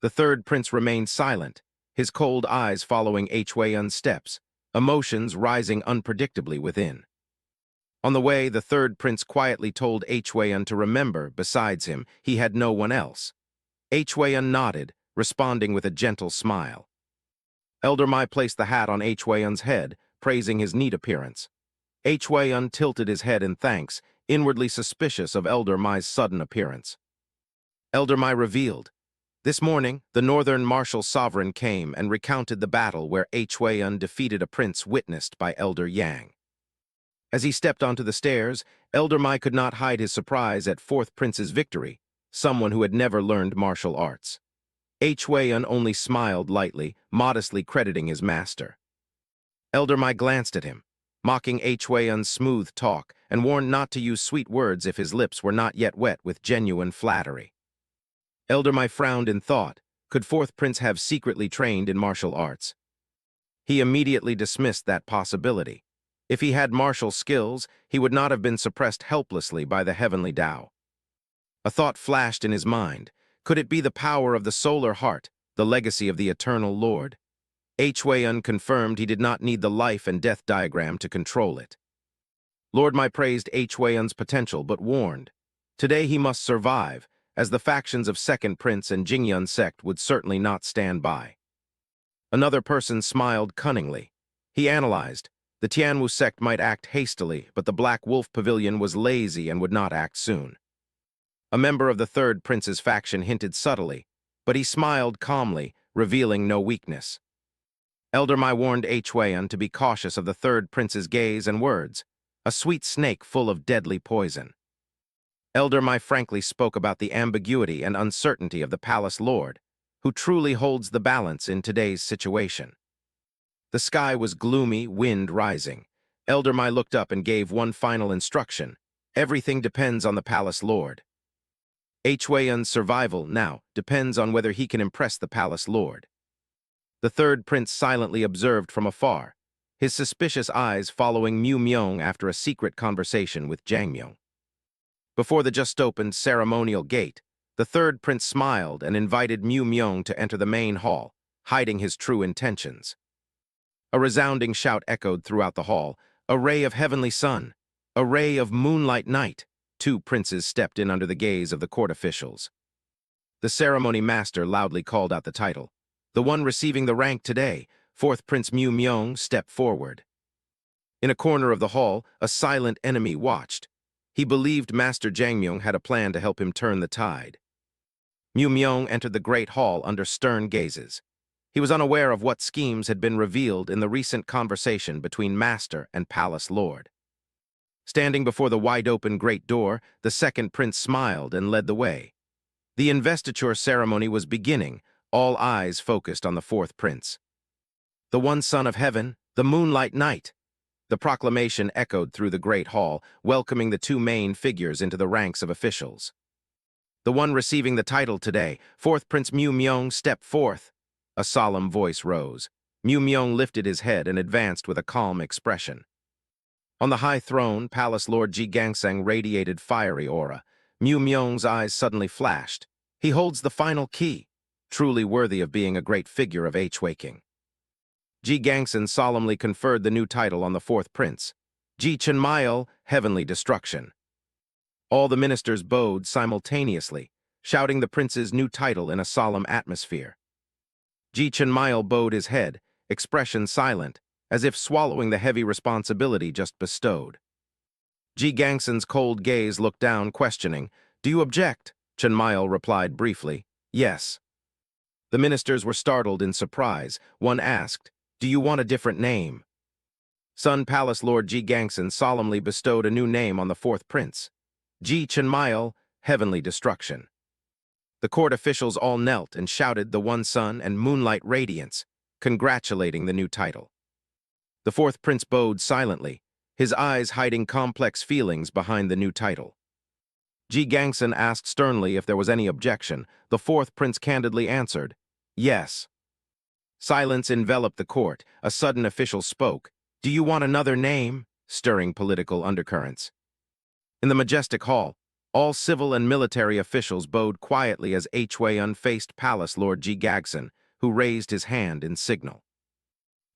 The third prince remained silent, his cold eyes following Hwaeun's steps, emotions rising unpredictably within. On the way, the third prince quietly told Hwaeun to remember, besides him, he had no one else. Hwaeun nodded, responding with a gentle smile. Elder Mai placed the hat on Hwaeun's head, praising his neat appearance. Hwaeun tilted his head in thanks, inwardly suspicious of Elder Mai's sudden appearance. Elder Mai revealed, "This morning, the northern martial sovereign came and recounted the battle where Hwaeun defeated a prince witnessed by Elder Yang." As he stepped onto the stairs, Elder Mai could not hide his surprise at fourth prince's victory, someone who had never learned martial arts. Hwaeun only smiled lightly, modestly crediting his master. Elder Mai glanced at him, mocking Hwaeun's smooth talk, and warned not to use sweet words if his lips were not yet wet with genuine flattery. Elder Mai frowned in thought. Could fourth prince have secretly trained in martial arts? He immediately dismissed that possibility. If he had martial skills, he would not have been suppressed helplessly by the heavenly Tao. A thought flashed in his mind. Could it be the power of the solar heart, the legacy of the eternal Lord? Hwaeun confirmed he did not need the life and death diagram to control it. Lord Mai praised Hwaeun's potential but warned, today he must survive, as the factions of Second Prince and Jingyun sect would certainly not stand by. Another person smiled cunningly. He analyzed, the Tianwu sect might act hastily, but the Black Wolf Pavilion was lazy and would not act soon. A member of the third prince's faction hinted subtly, but he smiled calmly, revealing no weakness. Elder Mai warned Hwaeun to be cautious of the third prince's gaze and words, a sweet snake full of deadly poison. Elder Mai frankly spoke about the ambiguity and uncertainty of the palace lord, who truly holds the balance in today's situation. The sky was gloomy, wind rising. Elder Mai looked up and gave one final instruction. Everything depends on the palace lord. Hwaeun's survival now depends on whether he can impress the palace lord. The third prince silently observed from afar, his suspicious eyes following Mu Myung after a secret conversation with Jang Myung. Before the just-opened ceremonial gate, the third prince smiled and invited Mu Myung to enter the main hall, hiding his true intentions. A resounding shout echoed throughout the hall, "A ray of heavenly sun! A ray of moonlight night!" Two princes stepped in under the gaze of the court officials. The ceremony master loudly called out the title. The one receiving the rank today, fourth Prince Mu Myung, stepped forward. In a corner of the hall, a silent enemy watched. He believed Master Jang Myung had a plan to help him turn the tide. Mu Myung entered the great hall under stern gazes. He was unaware of what schemes had been revealed in the recent conversation between Master and Palace Lord. Standing before the wide-open great door, the second prince smiled and led the way. The investiture ceremony was beginning, all eyes focused on the fourth prince. The one son of heaven, the moonlight night. The proclamation echoed through the great hall, welcoming the two main figures into the ranks of officials. The one receiving the title today, fourth Prince Mu Myung, step forth. A solemn voice rose. Mu Myung lifted his head and advanced with a calm expression. On the high throne, Palace Lord Ji Gangseng radiated fiery aura. Mu Myung's eyes suddenly flashed. He holds the final key, truly worthy of being a great figure of Hui-King. Ji Gangseng solemnly conferred the new title on the fourth prince, Ji Chenmail, Heavenly Destruction. All the ministers bowed simultaneously, shouting the prince's new title in a solemn atmosphere. Ji Chenmail bowed his head, expression silent, as if swallowing the heavy responsibility just bestowed. Ji Gangseng's cold gaze looked down, questioning, "Do you object?" Chenmail replied briefly, "Yes." The ministers were startled in surprise. One asked, "Do you want a different name?" Sun Palace Lord Ji Gangseng solemnly bestowed a new name on the fourth prince, Ji Chenmail, Heavenly Destruction. The court officials all knelt and shouted the one sun and moonlight radiance, congratulating the new title. The fourth prince bowed silently, his eyes hiding complex feelings behind the new title. Ji Gangseng asked sternly if there was any objection. The fourth prince candidly answered, "Yes." Silence enveloped the court. A sudden official spoke, "Do you want another name?" stirring political undercurrents. In the majestic hall, all civil and military officials bowed quietly as Hui faced Palace Lord Ji Gangseng, who raised his hand in signal.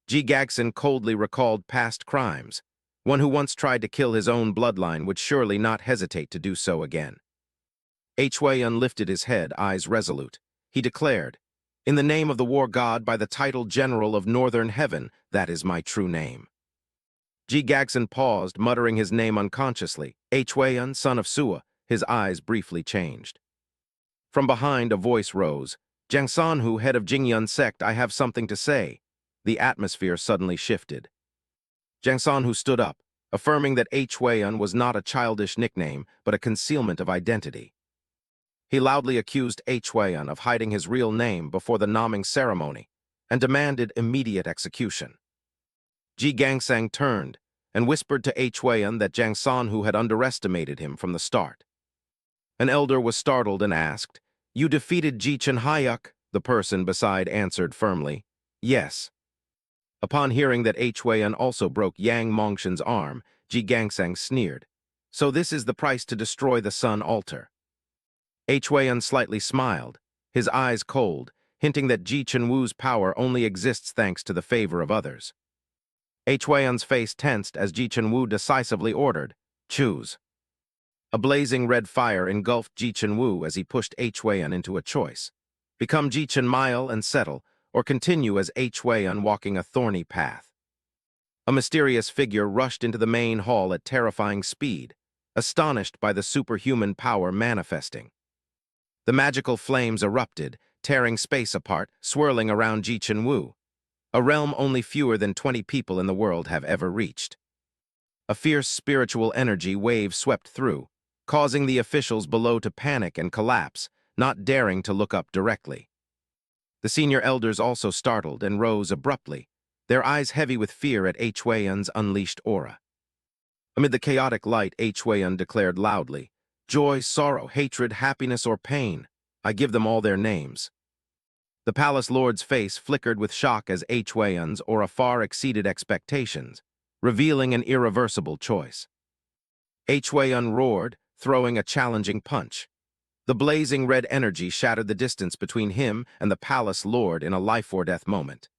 Ji Gangseng coldly recalled past crimes. One who once tried to kill his own bloodline would surely not hesitate to do so again. Hui lifted his head, eyes resolute. He declared, "In the name of the war god, by the title General of Northern Heaven, that is my true name." Ji Gangseng paused, muttering his name unconsciously. Hui, son of Sua, his eyes briefly changed. From behind, a voice rose. "Jiang Sanhu, head of Jingyun sect, I have something to say." The atmosphere suddenly shifted. Jiang Sanhu stood up, affirming that Hui was not a childish nickname, but a concealment of identity. He loudly accused Hui of hiding his real name before the naming ceremony and demanded immediate execution. Ji Gangseng turned and whispered to Hui that Jiang Sanhu had underestimated him from the start. An elder was startled and asked, "You defeated Ji Chenhayuk?" The person beside answered firmly, "Yes." Upon hearing that Hui also broke Yang Mongshan's arm, Ji Gangseng sneered, "So this is the price to destroy the Sun altar." Hui slightly smiled, his eyes cold, hinting that Ji Chenwu's power only exists thanks to the favor of others. Hui's face tensed as Ji Chenwu decisively ordered, "Choose." A blazing red fire engulfed Ji Chenwu as he pushed Hui into a choice. Become Ji Chenmail and settle, or continue as Hui walking a thorny path. A mysterious figure rushed into the main hall at terrifying speed, astonished by the superhuman power manifesting. The magical flames erupted, tearing space apart, swirling around Ji Chenwu, a realm only fewer than 20 people in the world have ever reached. A fierce spiritual energy wave swept through, causing the officials below to panic and collapse, not daring to look up directly. The senior elders also startled and rose abruptly, their eyes heavy with fear at Hui's unleashed aura. Amid the chaotic light, Hui declared loudly, "Joy, sorrow, hatred, happiness, or pain, I give them all their names." The palace lord's face flickered with shock as Hui's aura far exceeded expectations, revealing an irreversible choice. Hui roared, throwing a challenging punch. The blazing red energy shattered the distance between him and the palace lord in a life-or-death moment.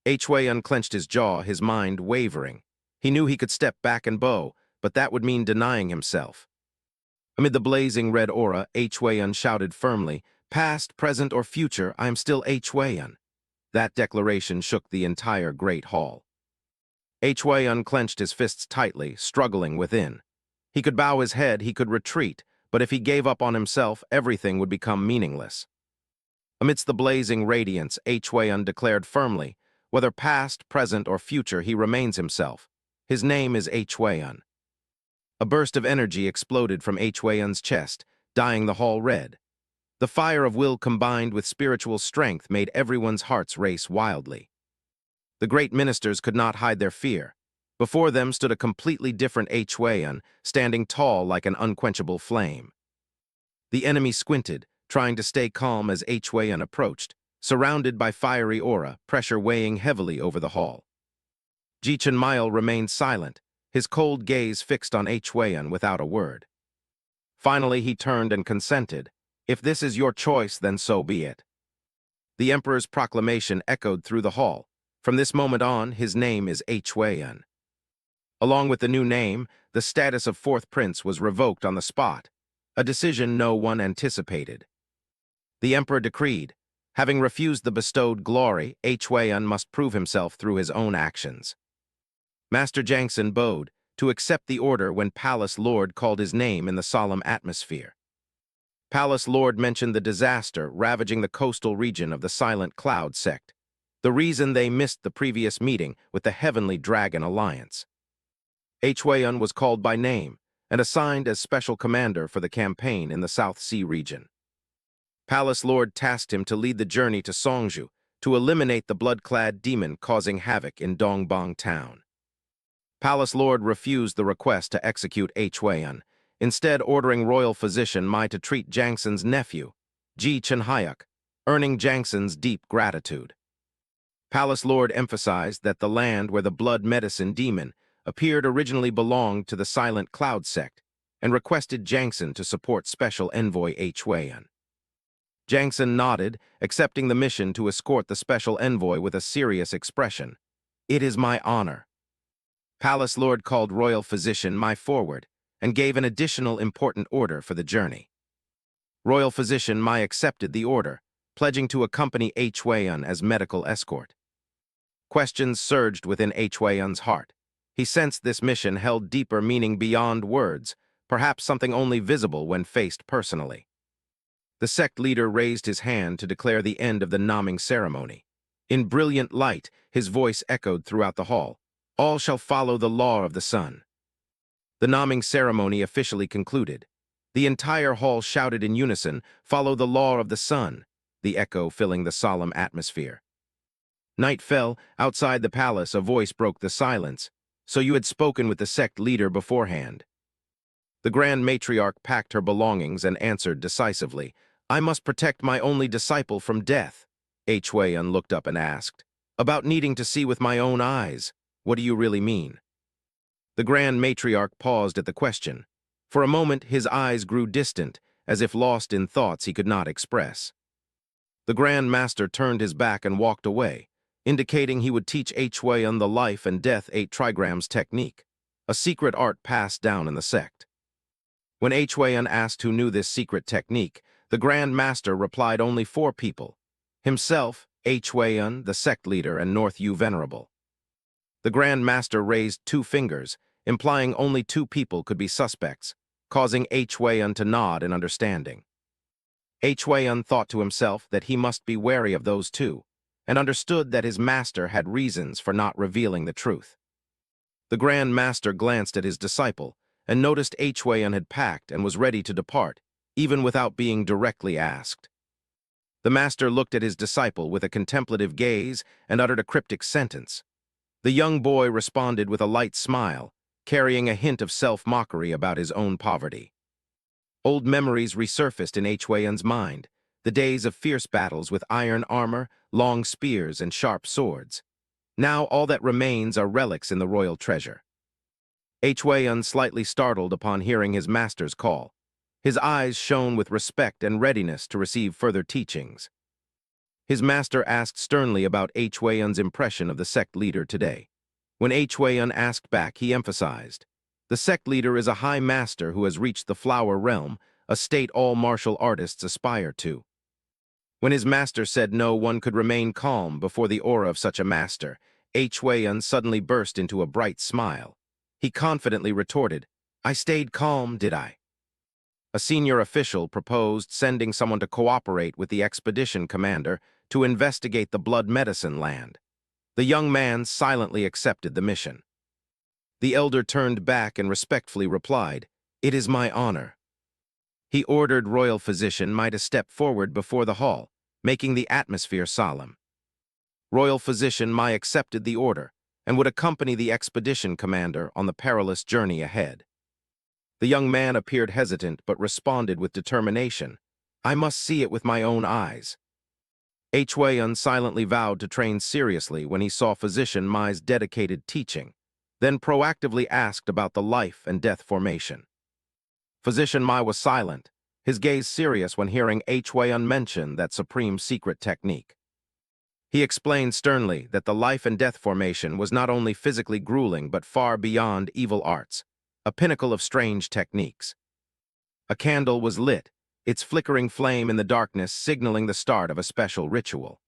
Hui clenched his jaw, his mind wavering. He knew he could step back and bow, but that would mean denying himself. Amid the blazing red aura, Hui shouted firmly, "Past, present, or future, I am still Hui." That declaration shook the entire great hall. Hui clenched his fists tightly, struggling within. He could bow his head, he could retreat, but if he gave up on himself, everything would become meaningless. Amidst the blazing radiance, Hui declared firmly, whether past, present, or future, he remains himself. His name is Hui. A burst of energy exploded from Hui's chest, dyeing the hall red. The fire of will combined with spiritual strength made everyone's hearts race wildly. The great ministers could not hide their fear. Before them stood a completely different Hui, standing tall like an unquenchable flame. The enemy squinted, trying to stay calm as Hwayan approached, surrounded by fiery aura, pressure weighing heavily over the hall. Jichen Mile remained silent, his cold gaze fixed on Hwayan without a word. Finally, he turned and consented. If this is your choice, then so be it. The Emperor's proclamation echoed through the hall. From this moment on, his name is Hwayan. Along with the new name, the status of fourth prince was revoked on the spot, a decision no one anticipated. The Emperor decreed, having refused the bestowed glory, Hwayan must prove himself through his own actions. Master Jangson bowed to accept the order when Palace Lord called his name in the solemn atmosphere. Palace Lord mentioned the disaster ravaging the coastal region of the Silent Cloud sect, the reason they missed the previous meeting with the Heavenly Dragon Alliance. Hwayan was called by name and assigned as special commander for the campaign in the South Sea region. Palace Lord tasked him to lead the journey to Songju to eliminate the blood-clad demon causing havoc in Dongbang town. Palace Lord refused the request to execute Hwayan, instead ordering royal physician Mai to treat Jangson's nephew, Ji Chenhyuk, earning Jangson's deep gratitude. Palace Lord emphasized that the land where the blood medicine demon appeared originally belonged to the Silent Cloud sect and requested Jangson to support Special Envoy Hwayan. Jangson nodded, accepting the mission to escort the Special Envoy with a serious expression. "It is my honor." Palace Lord called royal physician Mai forward and gave an additional important order for the journey. Royal physician Mai accepted the order, pledging to accompany Hwayan as medical escort. Questions surged within Hwayan's heart. He sensed this mission held deeper meaning beyond words, perhaps something only visible when faced personally. The sect leader raised his hand to declare the end of the naming ceremony. In brilliant light, his voice echoed throughout the hall. "All shall follow the law of the sun." The naming ceremony officially concluded. The entire hall shouted in unison, "Follow the law of the sun," the echo filling the solemn atmosphere. Night fell. Outside the palace, a voice broke the silence. "So you had spoken with the sect leader beforehand." The Grand Matriarch packed her belongings and answered decisively, "I must protect my only disciple from death." Hwayan looked up and asked, "About needing to see with my own eyes, what do you really mean?" The Grand Matriarch paused at the question. For a moment, his eyes grew distant, as if lost in thoughts he could not express. The Grand Master turned his back and walked away, indicating he would teach Hwayan the life and death 8 trigrams technique, a secret art passed down in the sect. When Hwayan asked who knew this secret technique, the Grand Master replied only 4 people: himself, Hwayan, the sect leader, and North Yu Venerable. The Grand Master raised 2 fingers, implying only 2 people could be suspects, causing Hwayan to nod in understanding. Hwayan thought to himself that he must be wary of those 2, and understood that his master had reasons for not revealing the truth. The Grand Master glanced at his disciple and noticed Hwayan had packed and was ready to depart, even without being directly asked. The master looked at his disciple with a contemplative gaze and uttered a cryptic sentence. The young boy responded with a light smile, carrying a hint of self-mockery about his own poverty. Old memories resurfaced in Hwayan's mind, the days of fierce battles with iron armor, long spears, and sharp swords. Now all that remains are relics in the royal treasure. Hwayan slightly startled upon hearing his master's call. His eyes shone with respect and readiness to receive further teachings. His master asked sternly about Hwayan's impression of the sect leader today. When Hwayan asked back, he emphasized, "The sect leader is a high master who has reached the flower realm, a state all martial artists aspire to." When his master said no one could remain calm before the aura of such a master, Hwayan suddenly burst into a bright smile. He confidently retorted, "I stayed calm, did I?" A senior official proposed sending someone to cooperate with the expedition commander to investigate the blood medicine land. The young man silently accepted the mission. The elder turned back and respectfully replied, "It is my honor." He ordered royal physician Mai to step forward before the hall, making the atmosphere solemn. Royal physician Mai accepted the order and would accompany the expedition commander on the perilous journey ahead. The young man appeared hesitant but responded with determination. I must see it with my own eyes. Hwaeun silently vowed to train seriously when he saw Physician Mai's dedicated teaching, then proactively asked about the life and death formation. Physician Mai was silent, his gaze serious when hearing Hwaeun mention that supreme secret technique. He explained sternly that the life and death formation was not only physically grueling but far beyond evil arts, a pinnacle of strange techniques. A candle was lit, its flickering flame in the darkness signaling the start of a special ritual.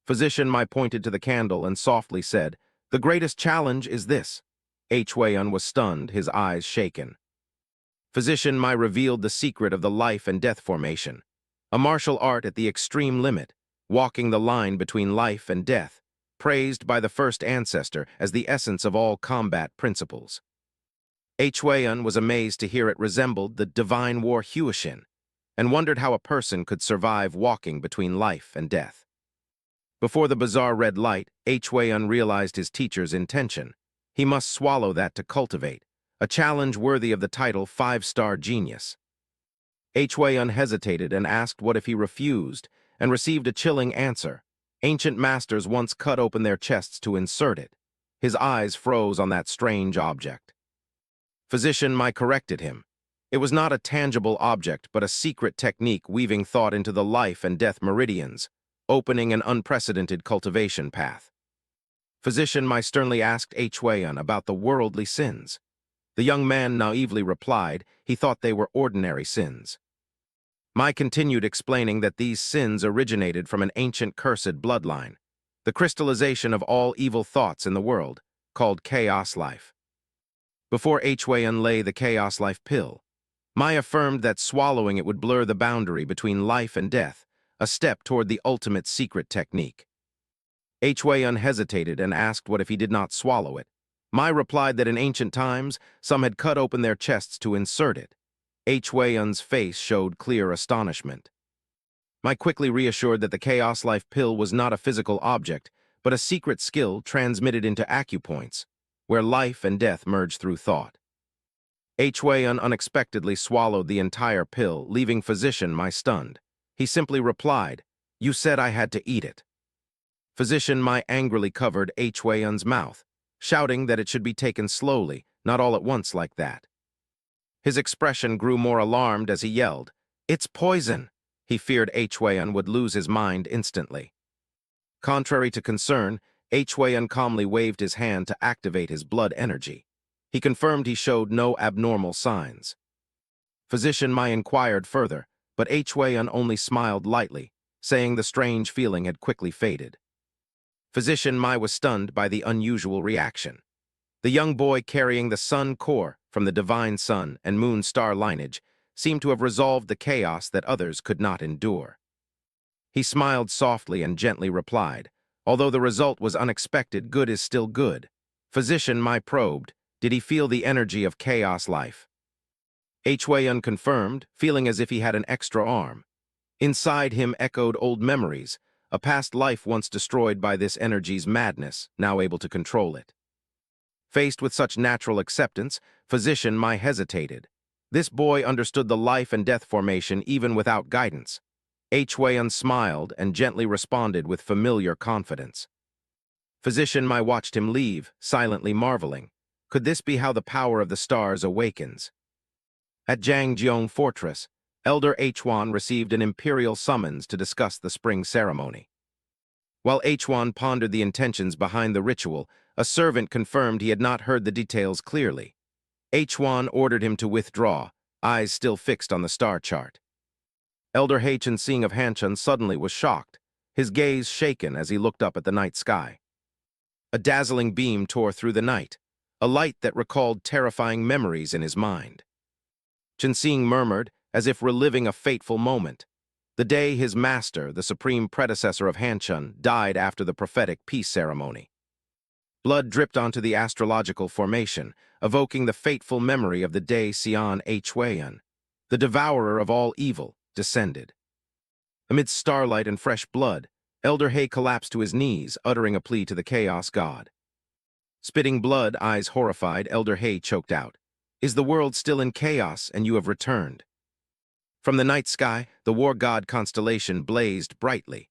Physician Mai pointed to the candle and softly said, "The greatest challenge is this." Hwaeun was stunned, his eyes shaken. Physician Mai revealed the secret of the life and death formation, a martial art at the extreme limit, walking the line between life and death, praised by the first ancestor as the essence of all combat principles. Hwaeun was amazed to hear it resembled the divine war Huishin, and wondered how a person could survive walking between life and death. Before the bizarre red light, Hwaeun realized his teacher's intention. He must swallow that to cultivate, a challenge worthy of the title five-star genius. Hwaeun hesitated and asked what if he refused, and received a chilling answer. Ancient masters once cut open their chests to insert it. His eyes froze on that strange object. Physician Mai corrected him. It was not a tangible object, but a secret technique weaving thought into the life and death meridians, opening an unprecedented cultivation path. Physician Mai sternly asked Hwaeun about the worldly sins. The young man naively replied he thought they were ordinary sins. Mai continued explaining that these sins originated from an ancient cursed bloodline, the crystallization of all evil thoughts in the world, called chaos life. Before Hwaeun lay the chaos life pill, Mai affirmed that swallowing it would blur the boundary between life and death, a step toward the ultimate secret technique. Hwaeun hesitated and asked what if he did not swallow it. Mai replied that in ancient times, some had cut open their chests to insert it. Hwaeun's face showed clear astonishment. Mai quickly reassured that the Chaos Life pill was not a physical object, but a secret skill transmitted into acupoints, where life and death merge through thought. Hwaeun unexpectedly swallowed the entire pill, leaving Physician Mai stunned. He simply replied, "You said I had to eat it." Physician Mai angrily covered Hwaeun's mouth, shouting that it should be taken slowly, not all at once like that. His expression grew more alarmed as he yelled, "It's poison!" He feared Hwaeun would lose his mind instantly. Contrary to concern, Hwaeun calmly waved his hand to activate his blood energy. He confirmed he showed no abnormal signs. Physician Mai inquired further, but Hwaeun only smiled lightly, saying the strange feeling had quickly faded. Physician Mai was stunned by the unusual reaction. The young boy carrying the Sun core from the divine sun and moon star lineage seemed to have resolved the chaos that others could not endure. He smiled softly and gently replied, "Although the result was unexpected, good is still good." Physician Mai probed, did he feel the energy of chaos life? Hwaeun confirmed, feeling as if he had an extra arm. Inside him echoed old memories, a past life once destroyed by this energy's madness, now able to control it. Faced with such natural acceptance, Physician Mai hesitated. This boy understood the life and death formation even without guidance. Hwaeun smiled and gently responded with familiar confidence. Physician Mai watched him leave, silently marveling. Could this be how the power of the stars awakens? At Jangjeong Fortress, Elder Hwan received an imperial summons to discuss the spring ceremony. While Hwan pondered the intentions behind the ritual, a servant confirmed he had not heard the details clearly. Hwan ordered him to withdraw, eyes still fixed on the star chart. Elder Hachin Sing of Hanchun suddenly was shocked, his gaze shaken as he looked up at the night sky. A dazzling beam tore through the night, a light that recalled terrifying memories in his mind. Chinsing murmured, as if reliving a fateful moment. The day his master, the supreme predecessor of Hanchun, died after the prophetic peace ceremony. Blood dripped onto the astrological formation, evoking the fateful memory of the day Sion Hwaeun, the devourer of all evil, descended. Amidst starlight and fresh blood, Elder He collapsed to his knees, uttering a plea to the chaos god. Spitting blood, eyes horrified, Elder He choked out, Is the world still in chaos and you have returned? From the night sky, the war god constellation blazed brightly,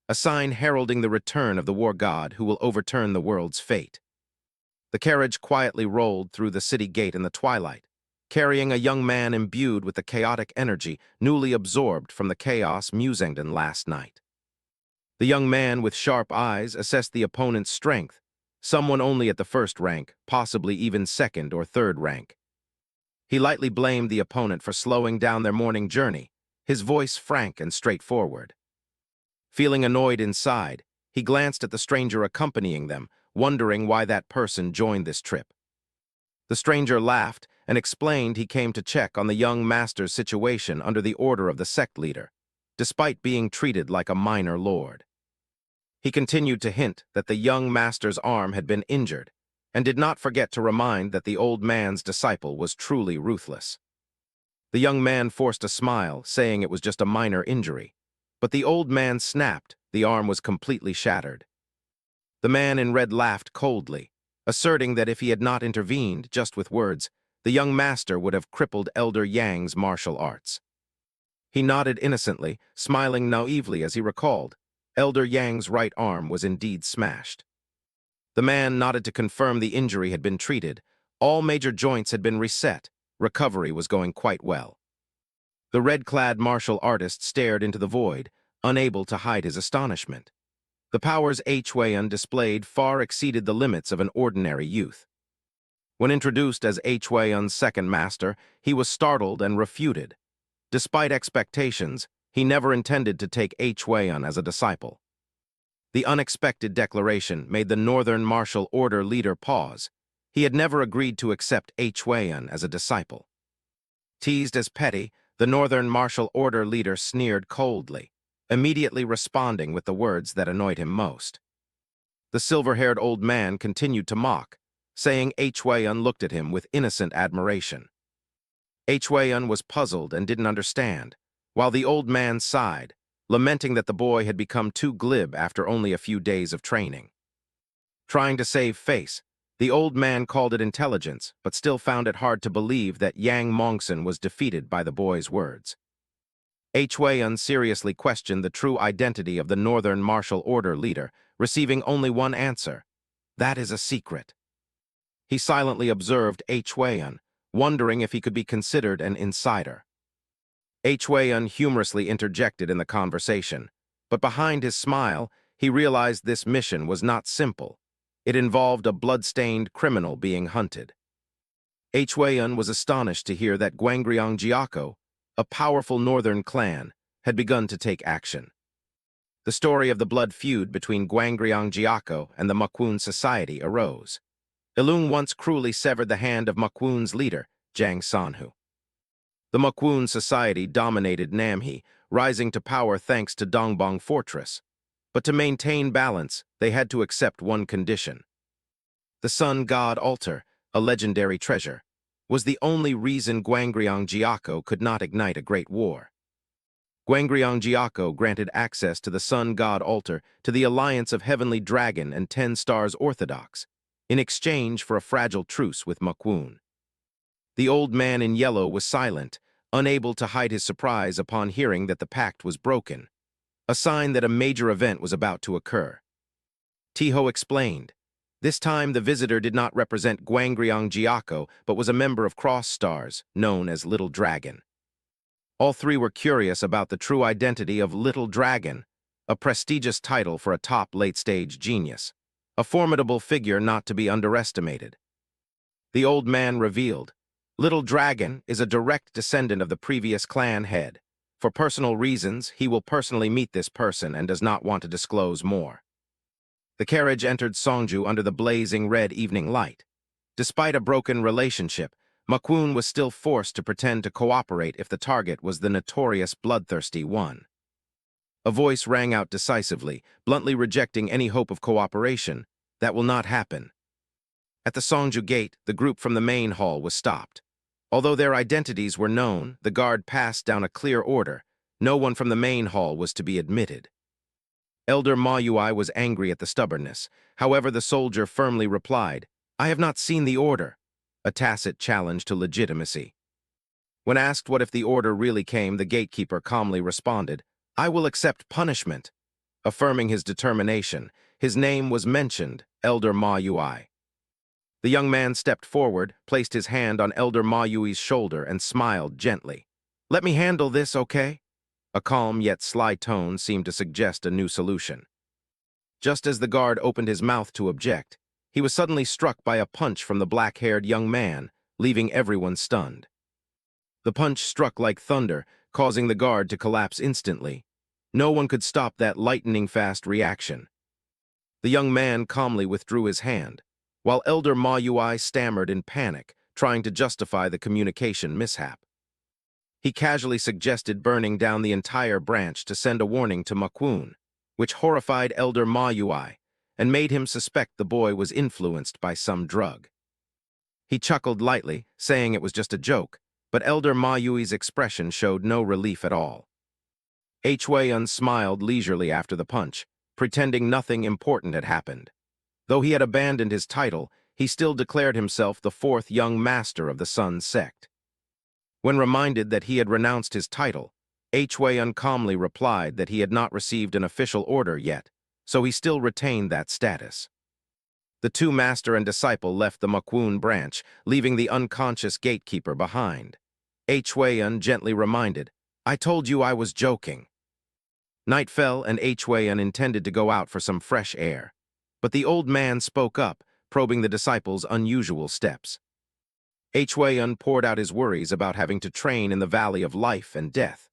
a sign heralding the return of the war god who will overturn the world's fate. The carriage quietly rolled through the city gate in the twilight, carrying a young man imbued with the chaotic energy newly absorbed from the chaos Musengden last night. The young man with sharp eyes assessed the opponent's strength, someone only at the first rank, possibly even second or third rank. He lightly blamed the opponent for slowing down their morning journey, his voice frank and straightforward. Feeling annoyed inside, he glanced at the stranger accompanying them, wondering why that person joined this trip. The stranger laughed and explained he came to check on the young master's situation under the order of the sect leader, despite being treated like a minor lord. He continued to hint that the young master's arm had been injured, and did not forget to remind that the old man's disciple was truly ruthless. The young man forced a smile, saying it was just a minor injury, but the old man snapped, the arm was completely shattered. The man in red laughed coldly, asserting that if he had not intervened, just with words, the young master would have crippled Elder Yang's martial arts. He nodded innocently, smiling naively as he recalled, Elder Yang's right arm was indeed smashed. The man nodded to confirm the injury had been treated. All major joints had been reset. Recovery was going quite well. The red-clad martial artist stared into the void, unable to hide his astonishment. The powers Huan displayed far exceeded the limits of an ordinary youth. When introduced as Huan's second master, he was startled and refuted. Despite expectations, he never intended to take Huan as a disciple. The unexpected declaration made the Northern Martial Order leader pause. He had never agreed to accept Huan as a disciple. Teased as petty, the Northern Martial Order leader sneered coldly, immediately responding with the words that annoyed him most. The silver-haired old man continued to mock, saying Huan looked at him with innocent admiration. Huan was puzzled and didn't understand, while the old man sighed, lamenting that the boy had become too glib after only a few days of training. Trying to save face, the old man called it intelligence, but still found it hard to believe that Yang Mongson was defeated by the boy's words. Huan seriously questioned the true identity of the Northern Martial Order leader, receiving only one answer: "That is a secret." He silently observed Huan, wondering if he could be considered an insider. Huan humorously interjected in the conversation, but behind his smile, he realized this mission was not simple. It involved a blood-stained criminal being hunted. Huan was astonished to hear that Guangryong Jiako, a powerful northern clan, had begun to take action. The story of the blood feud between Guangryong Jiako and the Makwun Society arose. Ilung once cruelly severed the hand of Makwun's leader, Jang Sanhu. The Makwun Society dominated Namhe, rising to power thanks to Dongbong Fortress. But to maintain balance, they had to accept one condition. The Sun God Altar, a legendary treasure, was the only reason Guangryong Jiako could not ignite a great war. Guangryong Jiako granted access to the Sun God Altar to the alliance of Heavenly Dragon and 10 Stars Orthodox, in exchange for a fragile truce with Makwun. The old man in yellow was silent, unable to hide his surprise upon hearing that the pact was broken, a sign that a major event was about to occur. Tiho explained. This time the visitor did not represent Guangryong Jiako, but was a member of Cross Stars, known as Little Dragon. All three were curious about the true identity of Little Dragon, a prestigious title for a top late-stage genius, a formidable figure not to be underestimated. The old man revealed, Little Dragon is a direct descendant of the previous clan head. For personal reasons, he will personally meet this person and does not want to disclose more. The carriage entered Songju under the blazing red evening light. Despite a broken relationship, Makwun was still forced to pretend to cooperate if the target was the notorious bloodthirsty one. A voice rang out decisively, bluntly rejecting any hope of cooperation. That will not happen. At the Songju gate, the group from the main hall was stopped. Although their identities were known, the guard passed down a clear order. No one from the main hall was to be admitted. Elder Manhwa was angry at the stubbornness. However, the soldier firmly replied, I have not seen the order. a tacit challenge to legitimacy. When asked what if the order really came, the gatekeeper calmly responded, "I will accept punishment." Affirming his determination, his name was mentioned, Elder Ma Yui. The young man stepped forward, placed his hand on Elder Ma Yui's shoulder, and smiled gently. "Let me handle this, okay?" A calm yet sly tone seemed to suggest a new solution. Just as the guard opened his mouth to object, he was suddenly struck by a punch from the black-haired young man, leaving everyone stunned. The punch struck like thunder, causing the guard to collapse instantly. No one could stop that lightning-fast reaction. The young man calmly withdrew his hand, while Elder Ma Yui stammered in panic, trying to justify the communication mishap. He casually suggested burning down the entire branch to send a warning to Makwun, which horrified Elder Ma Yui and made him suspect the boy was influenced by some drug. He chuckled lightly, saying it was just a joke, but Elder Ma Yui's expression showed no relief at all. Hwayun smiled leisurely after the punch, pretending nothing important had happened. Though he had abandoned his title, he still declared himself the fourth young master of the Sun sect. When reminded that he had renounced his title, Hwayun calmly replied that he had not received an official order yet, so he still retained that status. The two master and disciple left the Makwun branch, leaving the unconscious gatekeeper behind. Hwayun gently reminded, "I told you I was joking." Night fell and Hwayun intended to go out for some fresh air. But the old man spoke up, probing the disciple's unusual steps. Hwayun poured out his worries about having to train in the valley of life and death.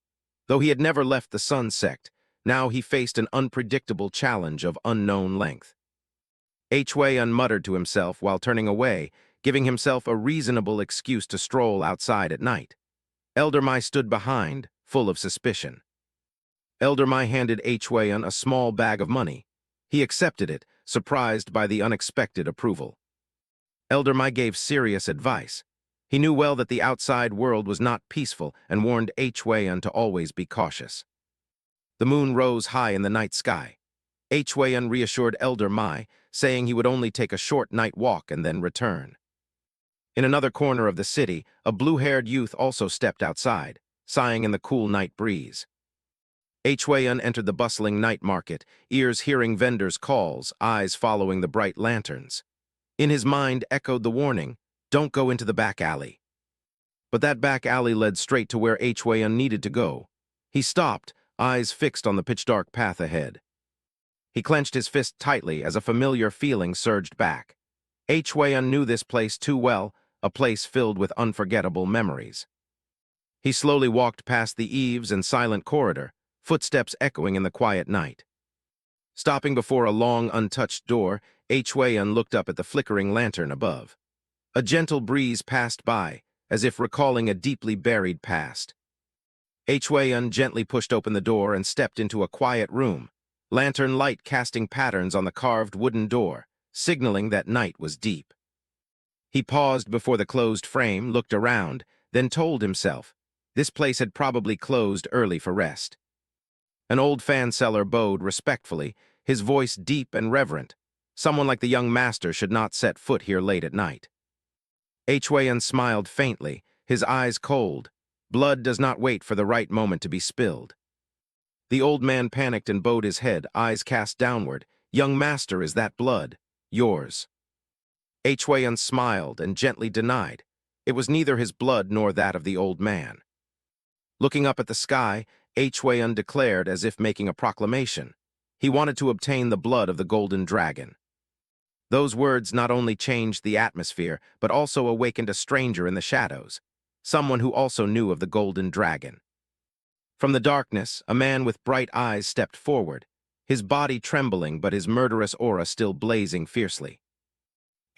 Though he had never left the Sun sect, now he faced an unpredictable challenge of unknown length. Hwayun muttered to himself while turning away, giving himself a reasonable excuse to stroll outside at night. Elder Mai stood behind, full of suspicion. Elder Mai handed Hwayun a small bag of money. He accepted it, surprised by the unexpected approval. Elder Mai gave serious advice. He knew well that the outside world was not peaceful and warned Hwayun to always be cautious. The moon rose high in the night sky. Hwayun reassured Elder Mai, saying he would only take a short night walk and then return. In another corner of the city, a blue-haired youth also stepped outside, sighing in the cool night breeze. Hwayun entered the bustling night market, ears hearing vendors' calls, eyes following the bright lanterns. In his mind echoed the warning, "Don't go into the back alley." But that back alley led straight to where Hwayun needed to go. He stopped, eyes fixed on the pitch-dark path ahead. He clenched his fist tightly as a familiar feeling surged back. Hwayun knew this place too well, a place filled with unforgettable memories. He slowly walked past the eaves and silent corridor, footsteps echoing in the quiet night. Stopping before a long, untouched door, Hwayun looked up at the flickering lantern above. A gentle breeze passed by, as if recalling a deeply buried past. Hwayun gently pushed open the door and stepped into a quiet room, lantern light casting patterns on the carved wooden door, signaling that night was deep. He paused before the closed frame, looked around, then told himself, this place had probably closed early for rest. An old fan seller bowed respectfully, his voice deep and reverent. Someone like the young master should not set foot here late at night. Hwayun smiled faintly, his eyes cold. Blood does not wait for the right moment to be spilled. The old man panicked and bowed his head, eyes cast downward. "Young master, is that blood? Yours?" Hwayun smiled and gently denied. It was neither his blood nor that of the old man. Looking up at the sky, Hwayun declared as if making a proclamation. He wanted to obtain the blood of the golden dragon. Those words not only changed the atmosphere, but also awakened a stranger in the shadows, someone who also knew of the golden dragon. From the darkness, a man with bright eyes stepped forward, his body trembling but his murderous aura still blazing fiercely.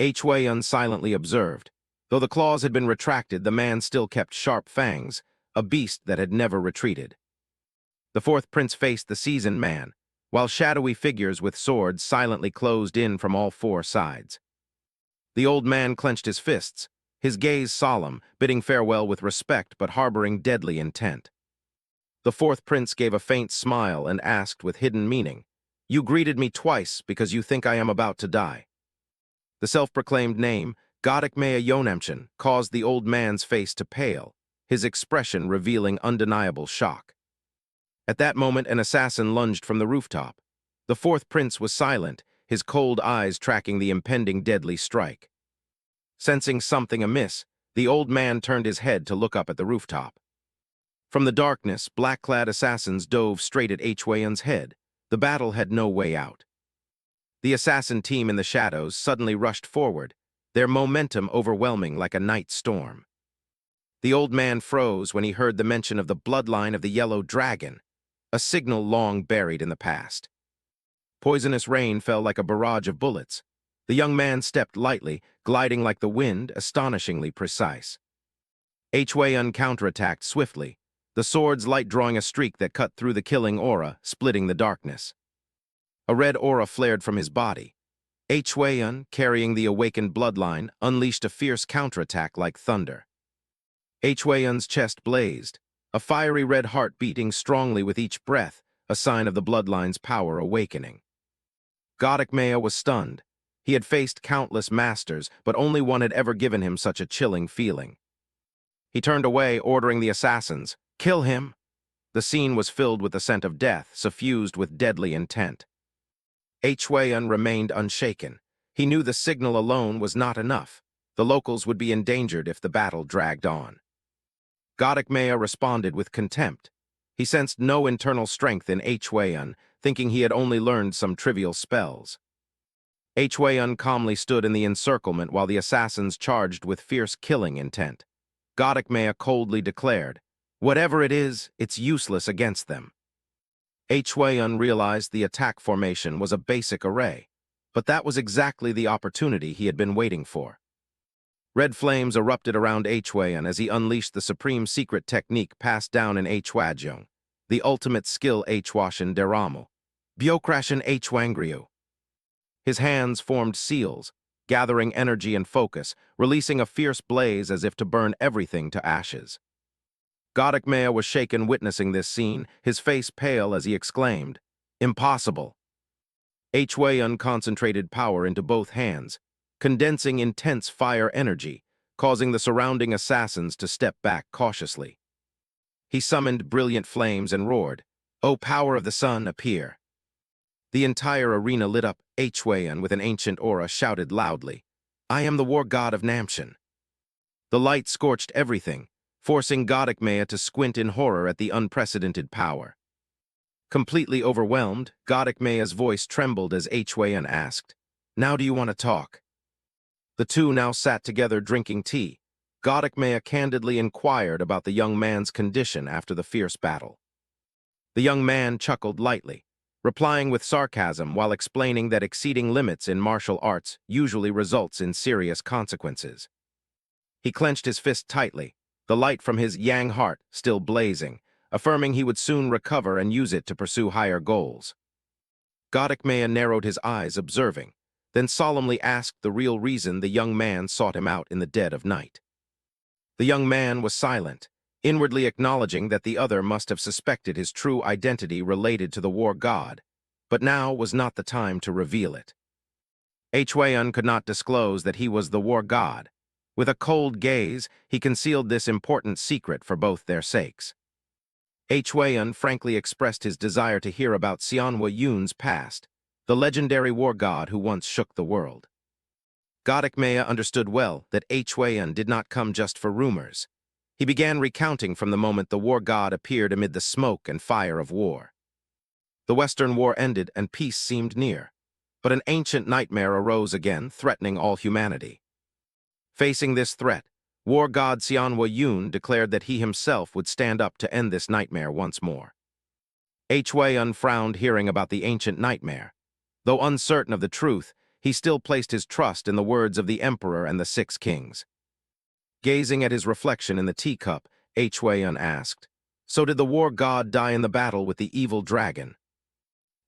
Hwayun silently observed. Though the claws had been retracted, the man still kept sharp fangs, a beast that had never retreated. The fourth prince faced the seasoned man, while shadowy figures with swords silently closed in from all four sides. The old man clenched his fists, his gaze solemn, bidding farewell with respect but harboring deadly intent. The fourth prince gave a faint smile and asked with hidden meaning, "You greeted me twice because you think I am about to die." The self-proclaimed name, Godikmea Yonemchen caused the old man's face to pale, his expression revealing undeniable shock. At that moment, an assassin lunged from the rooftop. The fourth prince was silent, his cold eyes tracking the impending deadly strike. Sensing something amiss, the old man turned his head to look up at the rooftop. From the darkness, black-clad assassins dove straight at Hwaeun's head. The battle had no way out. The assassin team in the shadows suddenly rushed forward, their momentum overwhelming like a night storm. The old man froze when he heard the mention of the bloodline of the yellow dragon, a signal long buried in the past. Poisonous rain fell like a barrage of bullets. The young man stepped lightly, gliding like the wind, astonishingly precise. Hwaeun counterattacked swiftly, the sword's light drawing a streak that cut through the killing aura, splitting the darkness. A red aura flared from his body. Hwaeun, carrying the awakened bloodline, unleashed a fierce counterattack like thunder. Hwaeun's chest blazed, a fiery red heart beating strongly with each breath, a sign of the bloodline's power awakening. Godikmea was stunned. He had faced countless masters, but only one had ever given him such a chilling feeling. He turned away, ordering the assassins, "Kill him!" The scene was filled with the scent of death, suffused with deadly intent. Hwaeun remained unshaken. He knew the signal alone was not enough. The locals would be endangered if the battle dragged on. Godikmea responded with contempt. He sensed no internal strength in Hwaeun, thinking he had only learned some trivial spells. Hwaeun calmly stood in the encirclement while the assassins charged with fierce killing intent. Godikmea coldly declared, "Whatever it is, it's useless against them." Hwaeun realized the attack formation was a basic array, but that was exactly the opportunity he had been waiting for. Red flames erupted around Hwaeun as he unleashed the supreme secret technique passed down in Hwajung, the ultimate skill Hwashin Deramu, Byokrashin Hwangriu. His hands formed seals, gathering energy and focus, releasing a fierce blaze as if to burn everything to ashes. Godikmea was shaken witnessing this scene, his face pale as he exclaimed, "Impossible!" Hwaeun concentrated power into both hands, condensing intense fire energy, causing the surrounding assassins to step back cautiously. He summoned brilliant flames and roared, "O power of the sun, appear!" The entire arena lit up. Hwaeun, with an ancient aura, shouted loudly, "I am the war god of Namshin." The light scorched everything, forcing Godikmea to squint in horror at the unprecedented power. Completely overwhelmed, Godikmea's voice trembled as Hwaeun asked, "Now do you want to talk?" The two now sat together drinking tea. Godikmea candidly inquired about the young man's condition after the fierce battle. The young man chuckled lightly, replying with sarcasm while explaining that exceeding limits in martial arts usually results in serious consequences. He clenched his fist tightly, the light from his yang heart still blazing, affirming he would soon recover and use it to pursue higher goals. Godikmea narrowed his eyes, observing, then solemnly asked the real reason the young man sought him out in the dead of night. The young man was silent, inwardly acknowledging that the other must have suspected his true identity related to the war god, but now was not the time to reveal it. Hwaeun could not disclose that he was the war god. With a cold gaze, he concealed this important secret for both their sakes. Hwaeun frankly expressed his desire to hear about Seonhwa Yoon's past, the legendary war god who once shook the world. Godikmea understood well that Hwaeun did not come just for rumors. He began recounting from the moment the war god appeared amid the smoke and fire of war. The Western War ended and peace seemed near, but an ancient nightmare arose again, threatening all humanity. Facing this threat, war god Seonhwa Yoon declared that he himself would stand up to end this nightmare once more. Hwaeun frowned hearing about the ancient nightmare. Though uncertain of the truth, he still placed his trust in the words of the emperor and the 6 kings. Gazing at his reflection in the teacup, Hwaeun asked, "So did the war god die in the battle with the evil dragon?"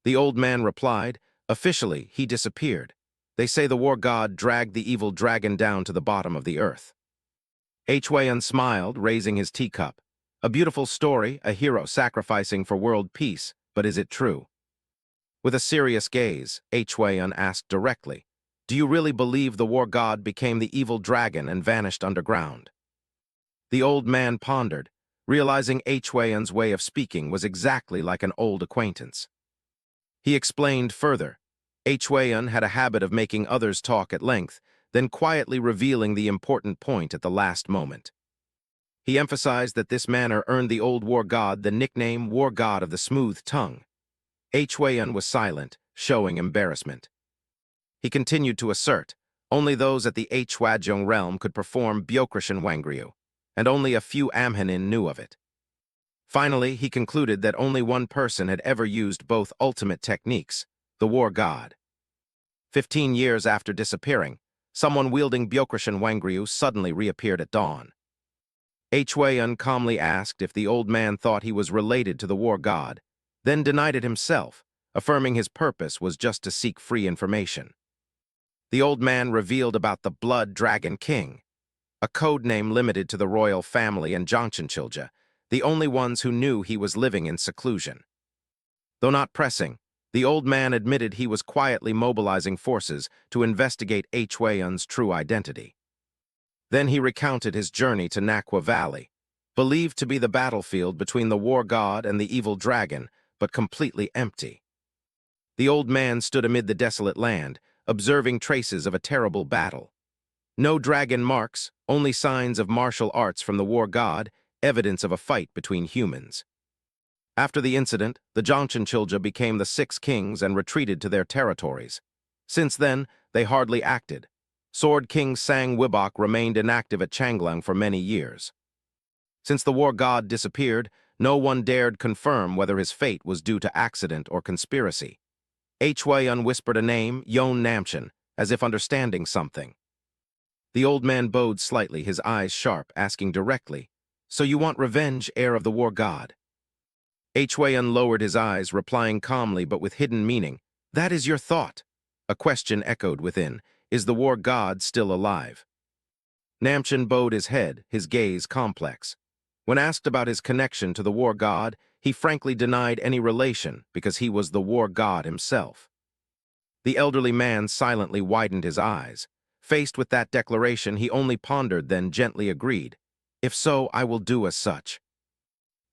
The old man replied, "Officially, he disappeared. They say the war god dragged the evil dragon down to the bottom of the earth." Hwaeun smiled, raising his teacup. "A beautiful story, a hero sacrificing for world peace, but is it true?" With a serious gaze, Hwaeun asked directly, Do you really believe the war god became the evil dragon and vanished underground? The old man pondered, realizing Hwayan's way of speaking was exactly like an old acquaintance. He explained further. Hwayan had a habit of making others talk at length, then quietly revealing the important point at the last moment. He emphasized that this manner earned the old war god the nickname War God of the Smooth Tongue. Hwayan was silent, showing embarrassment. He continued to assert, only those at the Hwajong realm could perform Byokrashan Wangryu, and only a few Amhanin knew of it. Finally, he concluded that only one person had ever used both ultimate techniques, the war god. 15 years after disappearing, someone wielding Byokrashan Wangryu suddenly reappeared at dawn. Hwayan calmly asked if the old man thought he was related to the war god, then denied it himself, affirming his purpose was just to seek free information. The old man revealed about the Blood Dragon King, a code name limited to the royal family and Jongchenchilja, the only ones who knew he was living in seclusion. Though not pressing, the old man admitted he was quietly mobilizing forces to investigate Hwayan's true identity. Then he recounted his journey to Nakwa Valley, believed to be the battlefield between the war god and the evil dragon, but completely empty. The old man stood amid the desolate land, observing traces of a terrible battle. No dragon marks, only signs of martial arts from the war god, evidence of a fight between humans. After the incident, the Jongchenchilja became the 6 kings and retreated to their territories. Since then, they hardly acted. Sword King Sang Wibok remained inactive at Changlang for many years. Since the war god disappeared, no one dared confirm whether his fate was due to accident or conspiracy. Hwayan whispered a name, Yon Namchen, as if understanding something. The old man bowed slightly, his eyes sharp, asking directly, "So you want revenge, heir of the war god?" Hwayan lowered his eyes, replying calmly but with hidden meaning, "That is your thought." A question echoed within, "Is the war god still alive?" Namchen bowed his head, his gaze complex. When asked about his connection to the war god, he frankly denied any relation because he was the war god himself. The elderly man silently widened his eyes. Faced with that declaration, he only pondered, then gently agreed, "If so, I will do as such."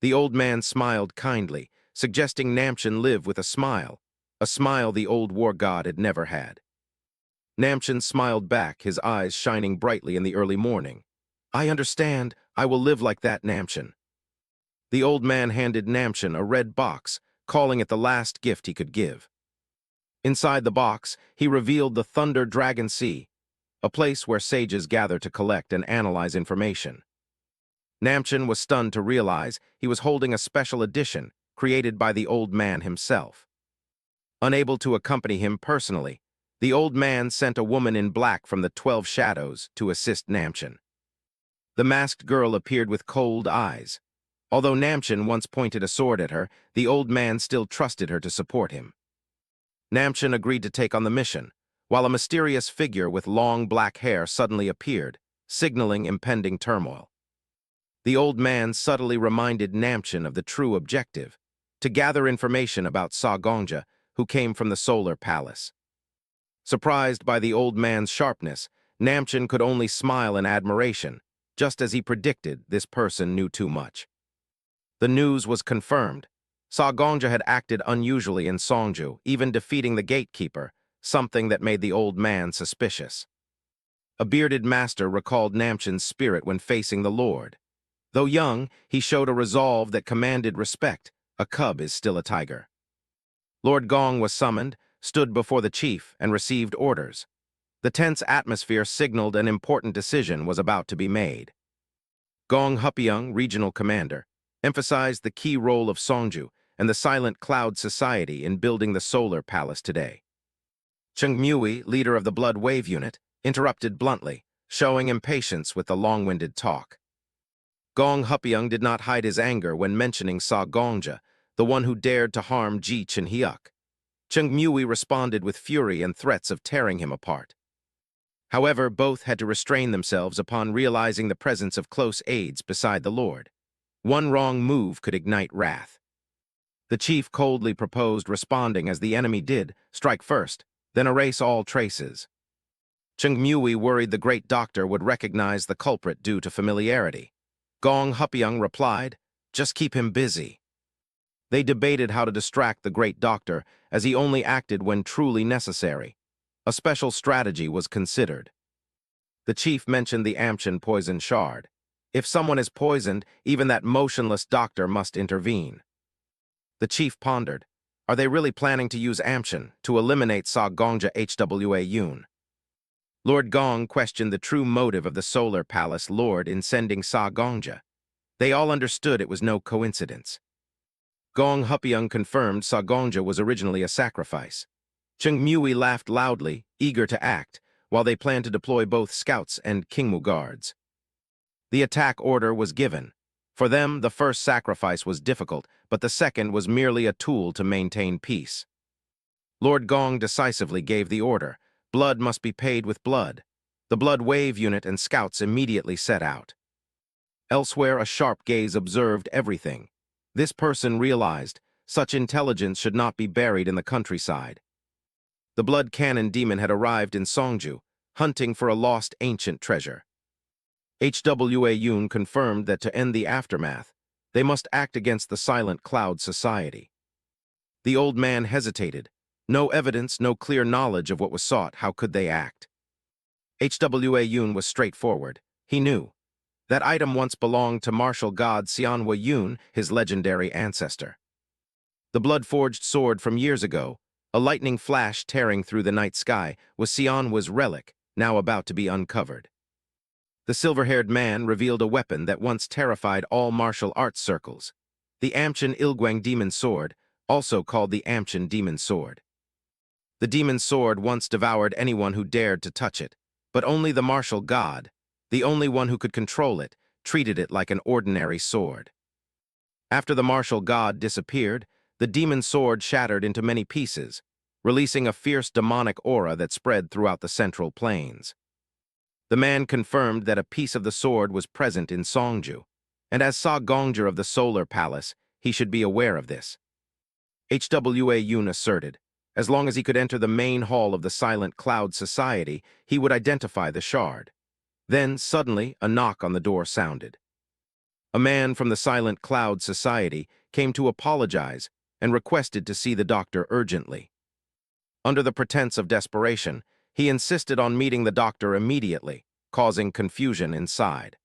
The old man smiled kindly, suggesting Namchen live with a smile the old war god had never had. Namchen smiled back, his eyes shining brightly in the early morning. "I understand. I will live like that, Namchen." The old man handed Namchen a red box, calling it the last gift he could give. Inside the box, he revealed the Thunder Dragon Sea, a place where sages gather to collect and analyze information. Namchen was stunned to realize he was holding a special edition created by the old man himself. Unable to accompany him personally, the old man sent a woman in black from the 12 Shadows to assist Namchen. The masked girl appeared with cold eyes. Although Namchen once pointed a sword at her, the old man still trusted her to support him. Namchen agreed to take on the mission, while a mysterious figure with long black hair suddenly appeared, signaling impending turmoil. The old man subtly reminded Namchen of the true objective, to gather information about Sa Gongja, who came from the Solar Palace. Surprised by the old man's sharpness, Namchen could only smile in admiration. Just as he predicted, this person knew too much. The news was confirmed. Sa Gongja had acted unusually in Songju, even defeating the gatekeeper, something that made the old man suspicious. A bearded master recalled Namchen's spirit when facing the Lord. Though young, he showed a resolve that commanded respect. A cub is still a tiger. Lord Gong was summoned, stoed before the chief, and received orders. The tense atmosphere signaled an important decision was about to be made. Gong Hupiang, regional commander, emphasized the key role of Songju and the Silent Cloud Society in building the Solar Palace today. Cheng Mui, leader of the Blood Wave Unit, interrupted bluntly, showing impatience with the long-winded talk. Gong Hupiang did not hide his anger when mentioning Sa Gongja, the one who dared to harm Ji Chenhyuk. Cheng Mui responded with fury and threats of tearing him apart. However, both had to restrain themselves upon realizing the presence of close aides beside the Lord. One wrong move could ignite wrath. The chief coldly proposed responding as the enemy did, strike first, then erase all traces. Chengmui worried the great doctor would recognize the culprit due to familiarity. Gong Hupiang replied, "Just keep him busy." They debated how to distract the great doctor, as he only acted when truly necessary. A special strategy was considered. The chief mentioned the Amchen poison shard. If someone is poisoned, even that motionless doctor must intervene. The chief pondered, are they really planning to use Amchen to eliminate Sa Gongja Hwa Yun? Lord Gong questioned the true motive of the Solar Palace Lord in sending Sa Gongja. They all understood it was no coincidence. Gong Hupiang confirmed Sa Gongja was originally a sacrifice. Chengmui laughed loudly, eager to act, while they planned to deploy both scouts and Kingmu guards. The attack order was given. For them, the first sacrifice was difficult, but the second was merely a tool to maintain peace. Lord Gong decisively gave the order. Blood must be paid with blood. The Blood Wave unit and scouts immediately set out. Elsewhere, a sharp gaze observed everything. This person realized such intelligence should not be buried in the countryside. The Blood Cannon demon had arrived in Songju, hunting for a lost ancient treasure. Hwa Yun confirmed that to end the aftermath, they must act against the Silent Cloud Society. The old man hesitated. No evidence, no clear knowledge of what was sought. How could they act? Hwa Yun was straightforward. He knew. That item once belonged to martial god Xianhua Yun, his legendary ancestor. The blood-forged sword from years ago, a lightning flash tearing through the night sky, was Xianhua's relic, now about to be uncovered. The silver-haired man revealed a weapon that once terrified all martial arts circles. The Amchen Ilguang Demon Sword, also called the Amchen Demon Sword. The demon sword once devoured anyone who dared to touch it, but only the martial god, the only one who could control it, treated it like an ordinary sword. After the martial god disappeared, the demon sword shattered into many pieces, releasing a fierce demonic aura that spread throughout the central plains. The man confirmed that a piece of the sword was present in Songju, and as Sa Gongja of the Solar Palace, he should be aware of this. Hwa Yun asserted, as long as he could enter the main hall of the Silent Cloud Society, he would identify the shard. Then, suddenly, a knock on the door sounded. A man from the Silent Cloud Society came to apologize and requested to see the doctor urgently. Under the pretense of desperation, he insisted on meeting the doctor immediately, causing confusion inside.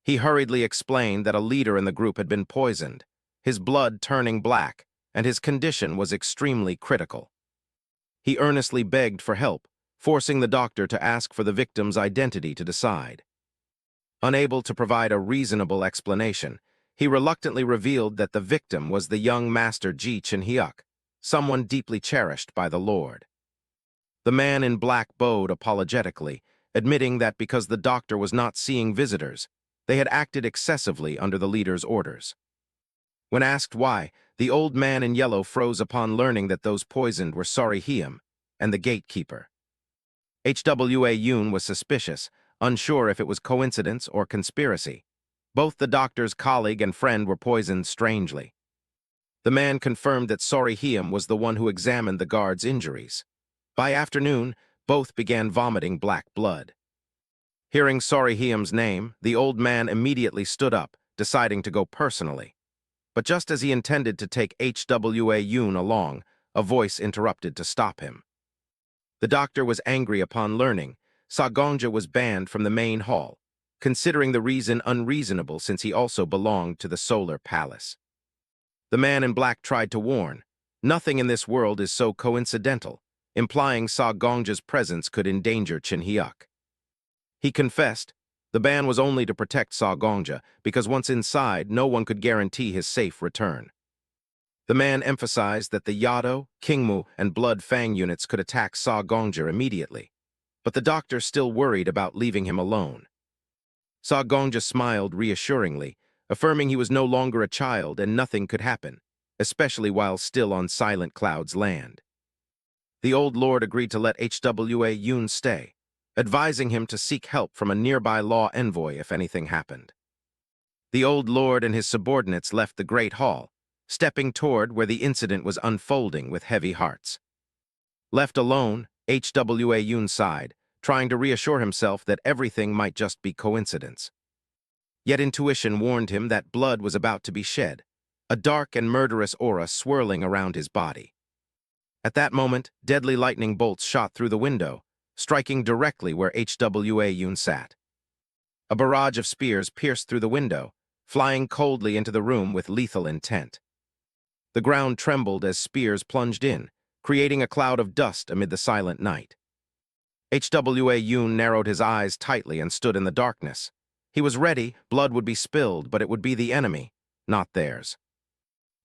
He hurriedly explained that a leader in the group had been poisoned, his blood turning black, and his condition was extremely critical. He earnestly begged for help, forcing the doctor to ask for the victim's identity to decide. Unable to provide a reasonable explanation, he reluctantly revealed that the victim was the young master Ji Chenhyuk, someone deeply cherished by the Lord. The man in black bowed apologetically, admitting that because the doctor was not seeing visitors, they had acted excessively under the leader's orders. When asked why, the old man in yellow froze upon learning that those poisoned were Sarihiam and the gatekeeper. Hwa Yun was suspicious, unsure if it was coincidence or conspiracy. Both the doctor's colleague and friend were poisoned strangely. The man confirmed that Sarihiam was the one who examined the guard's injuries. By afternoon, both began vomiting black blood. Hearing Sarihiam's name, the old man immediately stood up, deciding to go personally. But just as he intended to take Hwa Yun along, a voice interrupted to stop him. The doctor was angry upon learning Sa Gongja was banned from the main hall, considering the reason unreasonable since he also belonged to the Solar Palace. The man in black tried to warn, nothing in this world is so coincidental, implying Sa Gongja's presence could endanger Chenhyuk. He confessed, the ban was only to protect Sa Gongja, because once inside, no one could guarantee his safe return. The man emphasized that the Yado, Kingmu, and Blood Fang units could attack Sa Gongja immediately, but the doctor still worried about leaving him alone. Sa Gongja smiled reassuringly, affirming he was no longer a child and nothing could happen, especially while still on Silent Cloud's land. The old lord agreed to let Hwa Yun stay, advising him to seek help from a nearby law envoy if anything happened. The old lord and his subordinates left the great hall, stepping toward where the incident was unfolding with heavy hearts. Left alone, Hwa Yun sighed, trying to reassure himself that everything might just be coincidence. Yet intuition warned him that blood was about to be shed, a dark and murderous aura swirling around his body. At that moment, deadly lightning bolts shot through the window, striking directly where HWA Yoon sat. A barrage of spears pierced through the window, flying coldly into the room with lethal intent. The ground trembled as spears plunged in, creating a cloud of dust amid the silent night. HWA Yoon narrowed his eyes tightly and stood in the darkness. He was ready, blood would be spilled, but it would be the enemy, not theirs.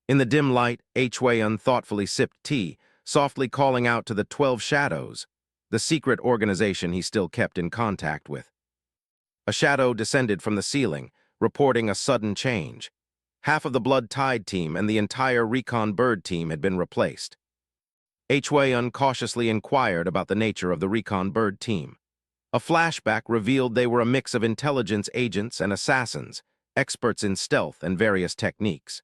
In the dim light, Hwaeun thoughtfully sipped tea, softly calling out to the 12 Shadows, the secret organization he still kept in contact with. A shadow descended from the ceiling, reporting a sudden change. Half of the Blood Tide team and the entire Recon Bird team had been replaced. Hwaeun cautiously inquired about the nature of the Recon Bird team. A flashback revealed they were a mix of intelligence agents and assassins, experts in stealth and various techniques.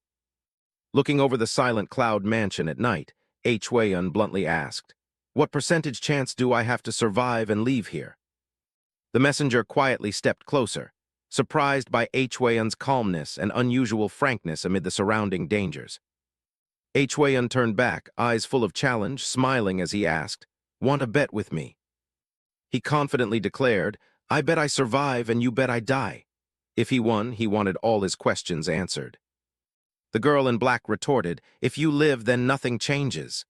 Looking over the silent cloud mansion at night, Hwaeun bluntly asked, "What percentage chance do I have to survive and leave here?" The messenger quietly stepped closer, surprised by Hwaeun's calmness and unusual frankness amid the surrounding dangers. Hwaeun turned back, eyes full of challenge, smiling as he asked, "Want a bet with me?" He confidently declared, "I bet I survive and you bet I die." If he won, he wanted all his questions answered. The girl in black retorted, "If you live, then nothing changes."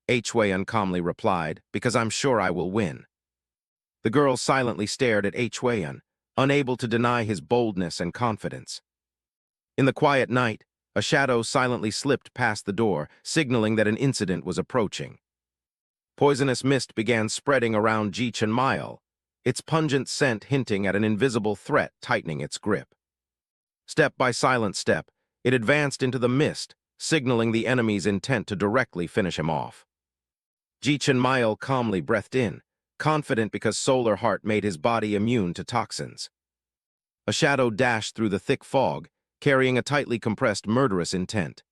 Hwaeun calmly replied, "Because I'm sure I will win." The girl silently stared at Hwaeun, unable to deny his boldness and confidence. In the quiet night, a shadow silently slipped past the door, signaling that an incident was approaching. Poisonous mist began spreading around Ji-Chenmail, its pungent scent hinting at an invisible threat tightening its grip. Step by silent step, it advanced into the mist, signaling the enemy's intent to directly finish him off. Ji-Chenmail calmly breathed in, confident because Solar Heart made his body immune to toxins. A shadow dashed through the thick fog, carrying a tightly compressed murderous intent.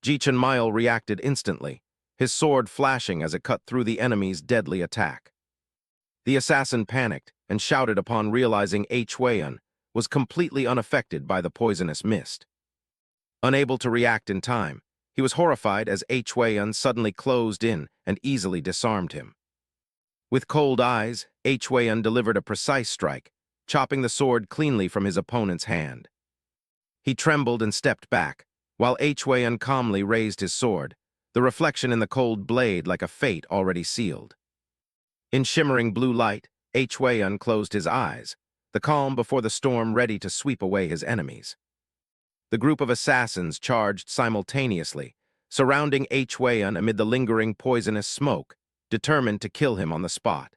Ji-Chenmail reacted instantly, his sword flashing as it cut through the enemy's deadly attack. The assassin panicked and shouted upon realizing Hwaeun was completely unaffected by the poisonous mist. Unable to react in time, he was horrified as Hwaeun suddenly closed in and easily disarmed him. With cold eyes, Hwaeun delivered a precise strike, chopping the sword cleanly from his opponent's hand. He trembled and stepped back, while Hwaeun calmly raised his sword, the reflection in the cold blade like a fate already sealed. In shimmering blue light, Hwaeun closed his eyes, the calm before the storm ready to sweep away his enemies. The group of assassins charged simultaneously, surrounding Hwaeun amid the lingering poisonous smoke, determined to kill him on the spot.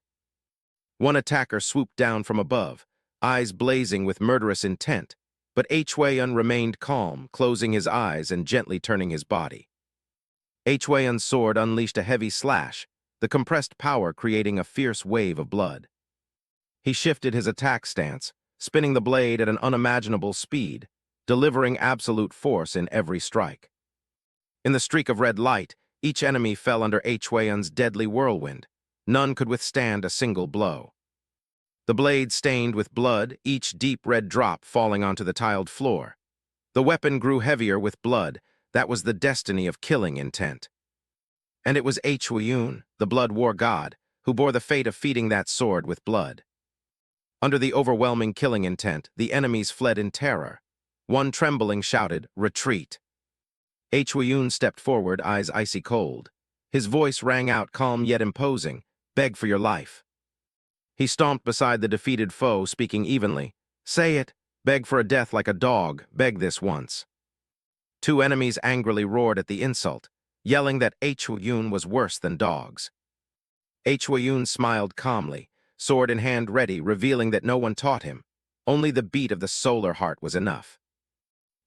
One attacker swooped down from above, eyes blazing with murderous intent, but Hwaeun remained calm, closing his eyes and gently turning his body. Hwaeun's sword unleashed a heavy slash, the compressed power creating a fierce wave of blood. He shifted his attack stance, spinning the blade at an unimaginable speed, delivering absolute force in every strike. In the streak of red light, each enemy fell under Hwaeun's deadly whirlwind. None could withstand a single blow. The blade stained with blood, each deep red drop falling onto the tiled floor. The weapon grew heavier with blood. That was the destiny of killing intent. And it was Hwaeun, the blood war god, who bore the fate of feeding that sword with blood. Under the overwhelming killing intent, the enemies fled in terror. One trembling shouted, "Retreat!" Hwaeun stepped forward, eyes icy cold. His voice rang out calm yet imposing, "Beg for your life." He stomped beside the defeated foe, speaking evenly, "Say it, beg for a death like a dog, beg this once." Two enemies angrily roared at the insult, yelling that Hwaeun was worse than dogs. Hwaeun smiled calmly, sword in hand ready, revealing that no one taught him. Only the beat of the Solar Heart was enough.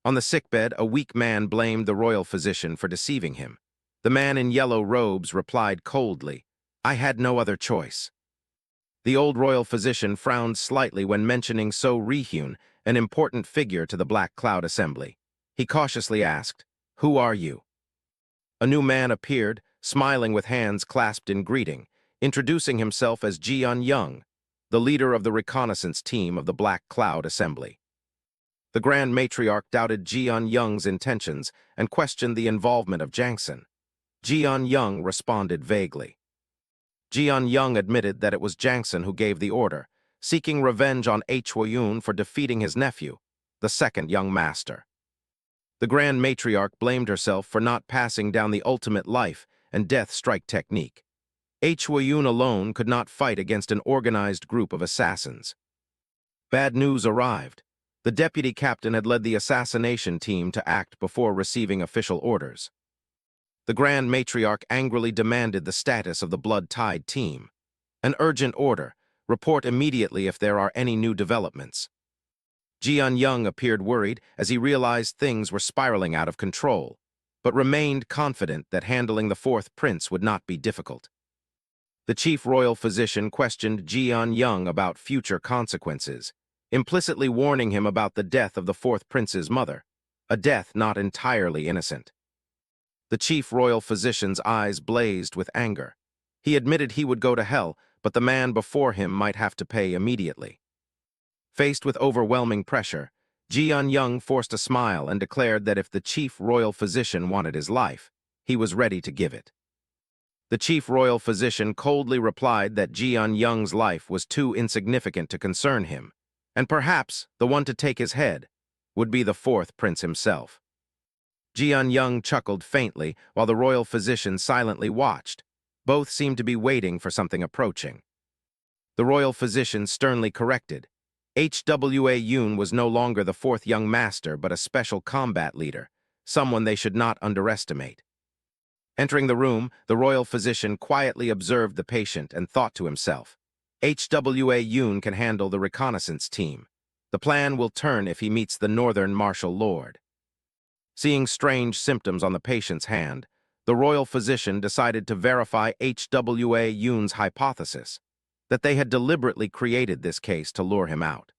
On the sickbed, a weak man blamed the royal physician for deceiving him. The man in yellow robes replied coldly, "I had no other choice." The old royal physician frowned slightly when mentioning So Rehyun, an important figure to the Black Cloud Assembly. He cautiously asked, "Who are you?" A new man appeared, smiling with hands clasped in greeting. introducing himself as Ji-Young, the leader of the reconnaissance team of the Black Cloud Assembly. The Grand Matriarch doubted Ji-Young's intentions and questioned the involvement of Jangson. Ji-Young responded vaguely. Ji-Young admitted that it was Jangson who gave the order, seeking revenge on Hwa-Yoon for defeating his nephew, the second young master. The Grand Matriarch blamed herself for not passing down the ultimate life and death strike technique. Hwa-Yoon alone could not fight against an organized group of assassins. Bad news arrived. The deputy captain had led the assassination team to act before receiving official orders. The Grand Matriarch angrily demanded the status of the blood-tied team. An urgent order. Report immediately if there are any new developments. Ji-Young appeared worried as he realized things were spiraling out of control, but remained confident that handling the fourth prince would not be difficult. The chief royal physician questioned Ji-Young about future consequences, implicitly warning him about the death of the fourth prince's mother, a death not entirely innocent. The chief royal physician's eyes blazed with anger. He admitted he would go to hell, but the man before him might have to pay immediately. Faced with overwhelming pressure, Ji-Young forced a smile and declared that if the chief royal physician wanted his life, he was ready to give it. The chief royal physician coldly replied that Ji-Young's life was too insignificant to concern him, and perhaps the one to take his head would be the fourth prince himself. Ji-Young chuckled faintly while the royal physician silently watched. Both seemed to be waiting for something approaching. The royal physician sternly corrected. Hwa-Yoon was no longer the fourth young master but a special combat leader, someone they should not underestimate. Entering the room, the royal physician quietly observed the patient and thought to himself, Hwa-Yoon can handle the reconnaissance team. The plan will turn if he meets the northern martial lord. Seeing strange symptoms on the patient's hand, the royal physician decided to verify Hwa-Yoon's hypothesis, that they had deliberately created this case to lure him out.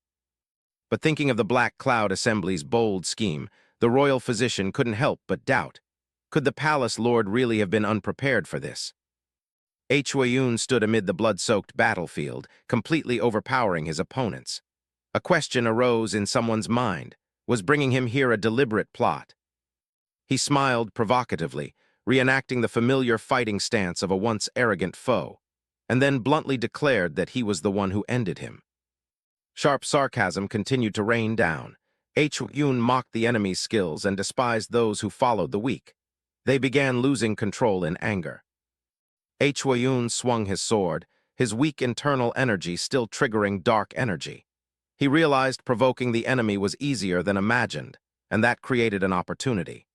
But thinking of the Black Cloud Assembly's bold scheme, the royal physician couldn't help but doubt. Could the palace lord really have been unprepared for this? Hwa-Yoon stood amid the blood-soaked battlefield, completely overpowering his opponents. A question arose in someone's mind. Was bringing him here a deliberate plot? He smiled provocatively, reenacting the familiar fighting stance of a once arrogant foe, and then bluntly declared that he was the one who ended him. Sharp sarcasm continued to rain down. Hwa-Yoon mocked the enemy's skills and despised those who followed the weak. They began losing control in anger. Hwa-Yoon swung his sword, his weak internal energy still triggering dark energy. He realized provoking the enemy was easier than imagined, and that created an opportunity.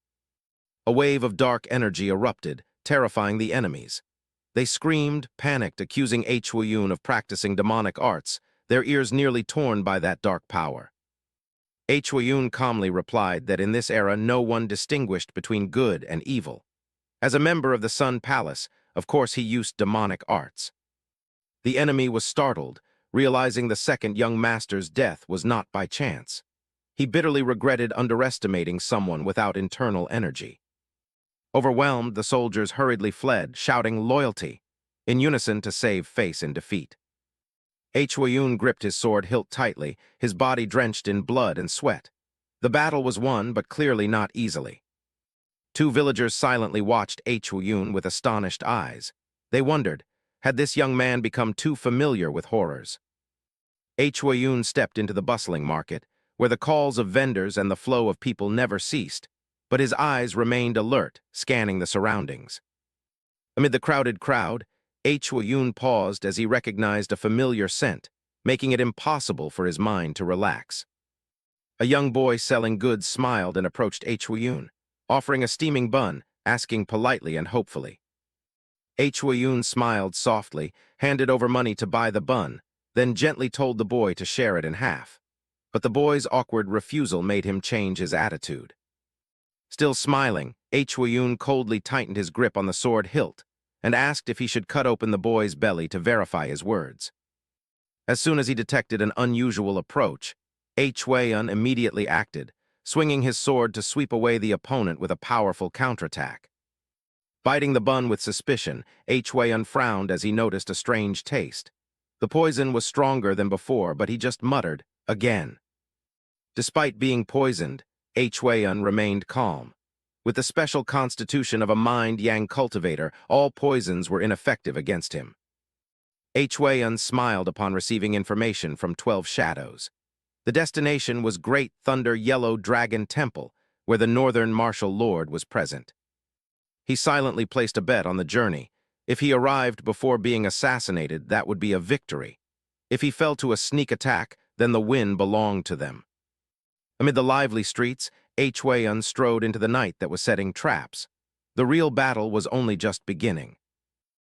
A wave of dark energy erupted, terrifying the enemies. They screamed, panicked, accusing Hwa-Yoon of practicing demonic arts, their ears nearly torn by that dark power. Hwa-Yoon calmly replied that in this era no one distinguished between good and evil. As a member of the Sun Palace, of course he used demonic arts. The enemy was startled, realizing the second young master's death was not by chance. He bitterly regretted underestimating someone without internal energy. Overwhelmed, the soldiers hurriedly fled, shouting loyalty, in unison to save face in defeat. Hwa-Yoon gripped his sword hilt tightly, his body drenched in blood and sweat. The battle was won, but clearly not easily. Two villagers silently watched Hwa-Yoon with astonished eyes. They wondered, had this young man become too familiar with horrors? Hwa-Yoon stepped into the bustling market, where the calls of vendors and the flow of people never ceased, but his eyes remained alert, scanning the surroundings. Amid the crowded crowd, Hwa-Yoon paused as he recognized a familiar scent, making it impossible for his mind to relax. A young boy selling goods smiled and approached Hwa-Yoon, offering a steaming bun, asking politely and hopefully. Hwa-Yoon smiled softly, handed over money to buy the bun, then gently told the boy to share it in half. But the boy's awkward refusal made him change his attitude. Still smiling, Hwa-Yoon coldly tightened his grip on the sword hilt and asked if he should cut open the boy's belly to verify his words. As soon as he detected an unusual approach, Hwa-Yoon immediately acted, swinging his sword to sweep away the opponent with a powerful counterattack. Biting the bun with suspicion, Wei frowned as he noticed a strange taste. The poison was stronger than before, but he just muttered, again. Despite being poisoned, Wei remained calm. With the special constitution of a mind-yang cultivator, all poisons were ineffective against him. Wei smiled upon receiving information from 12 Shadows. The destination was Great Thunder Yellow Dragon Temple, where the Northern Martial Lord was present. He silently placed a bet on the journey. If he arrived before being assassinated, that would be a victory. If he fell to a sneak attack, then the win belonged to them. Amid the lively streets, Wei strode into the night that was setting traps. The real battle was only just beginning.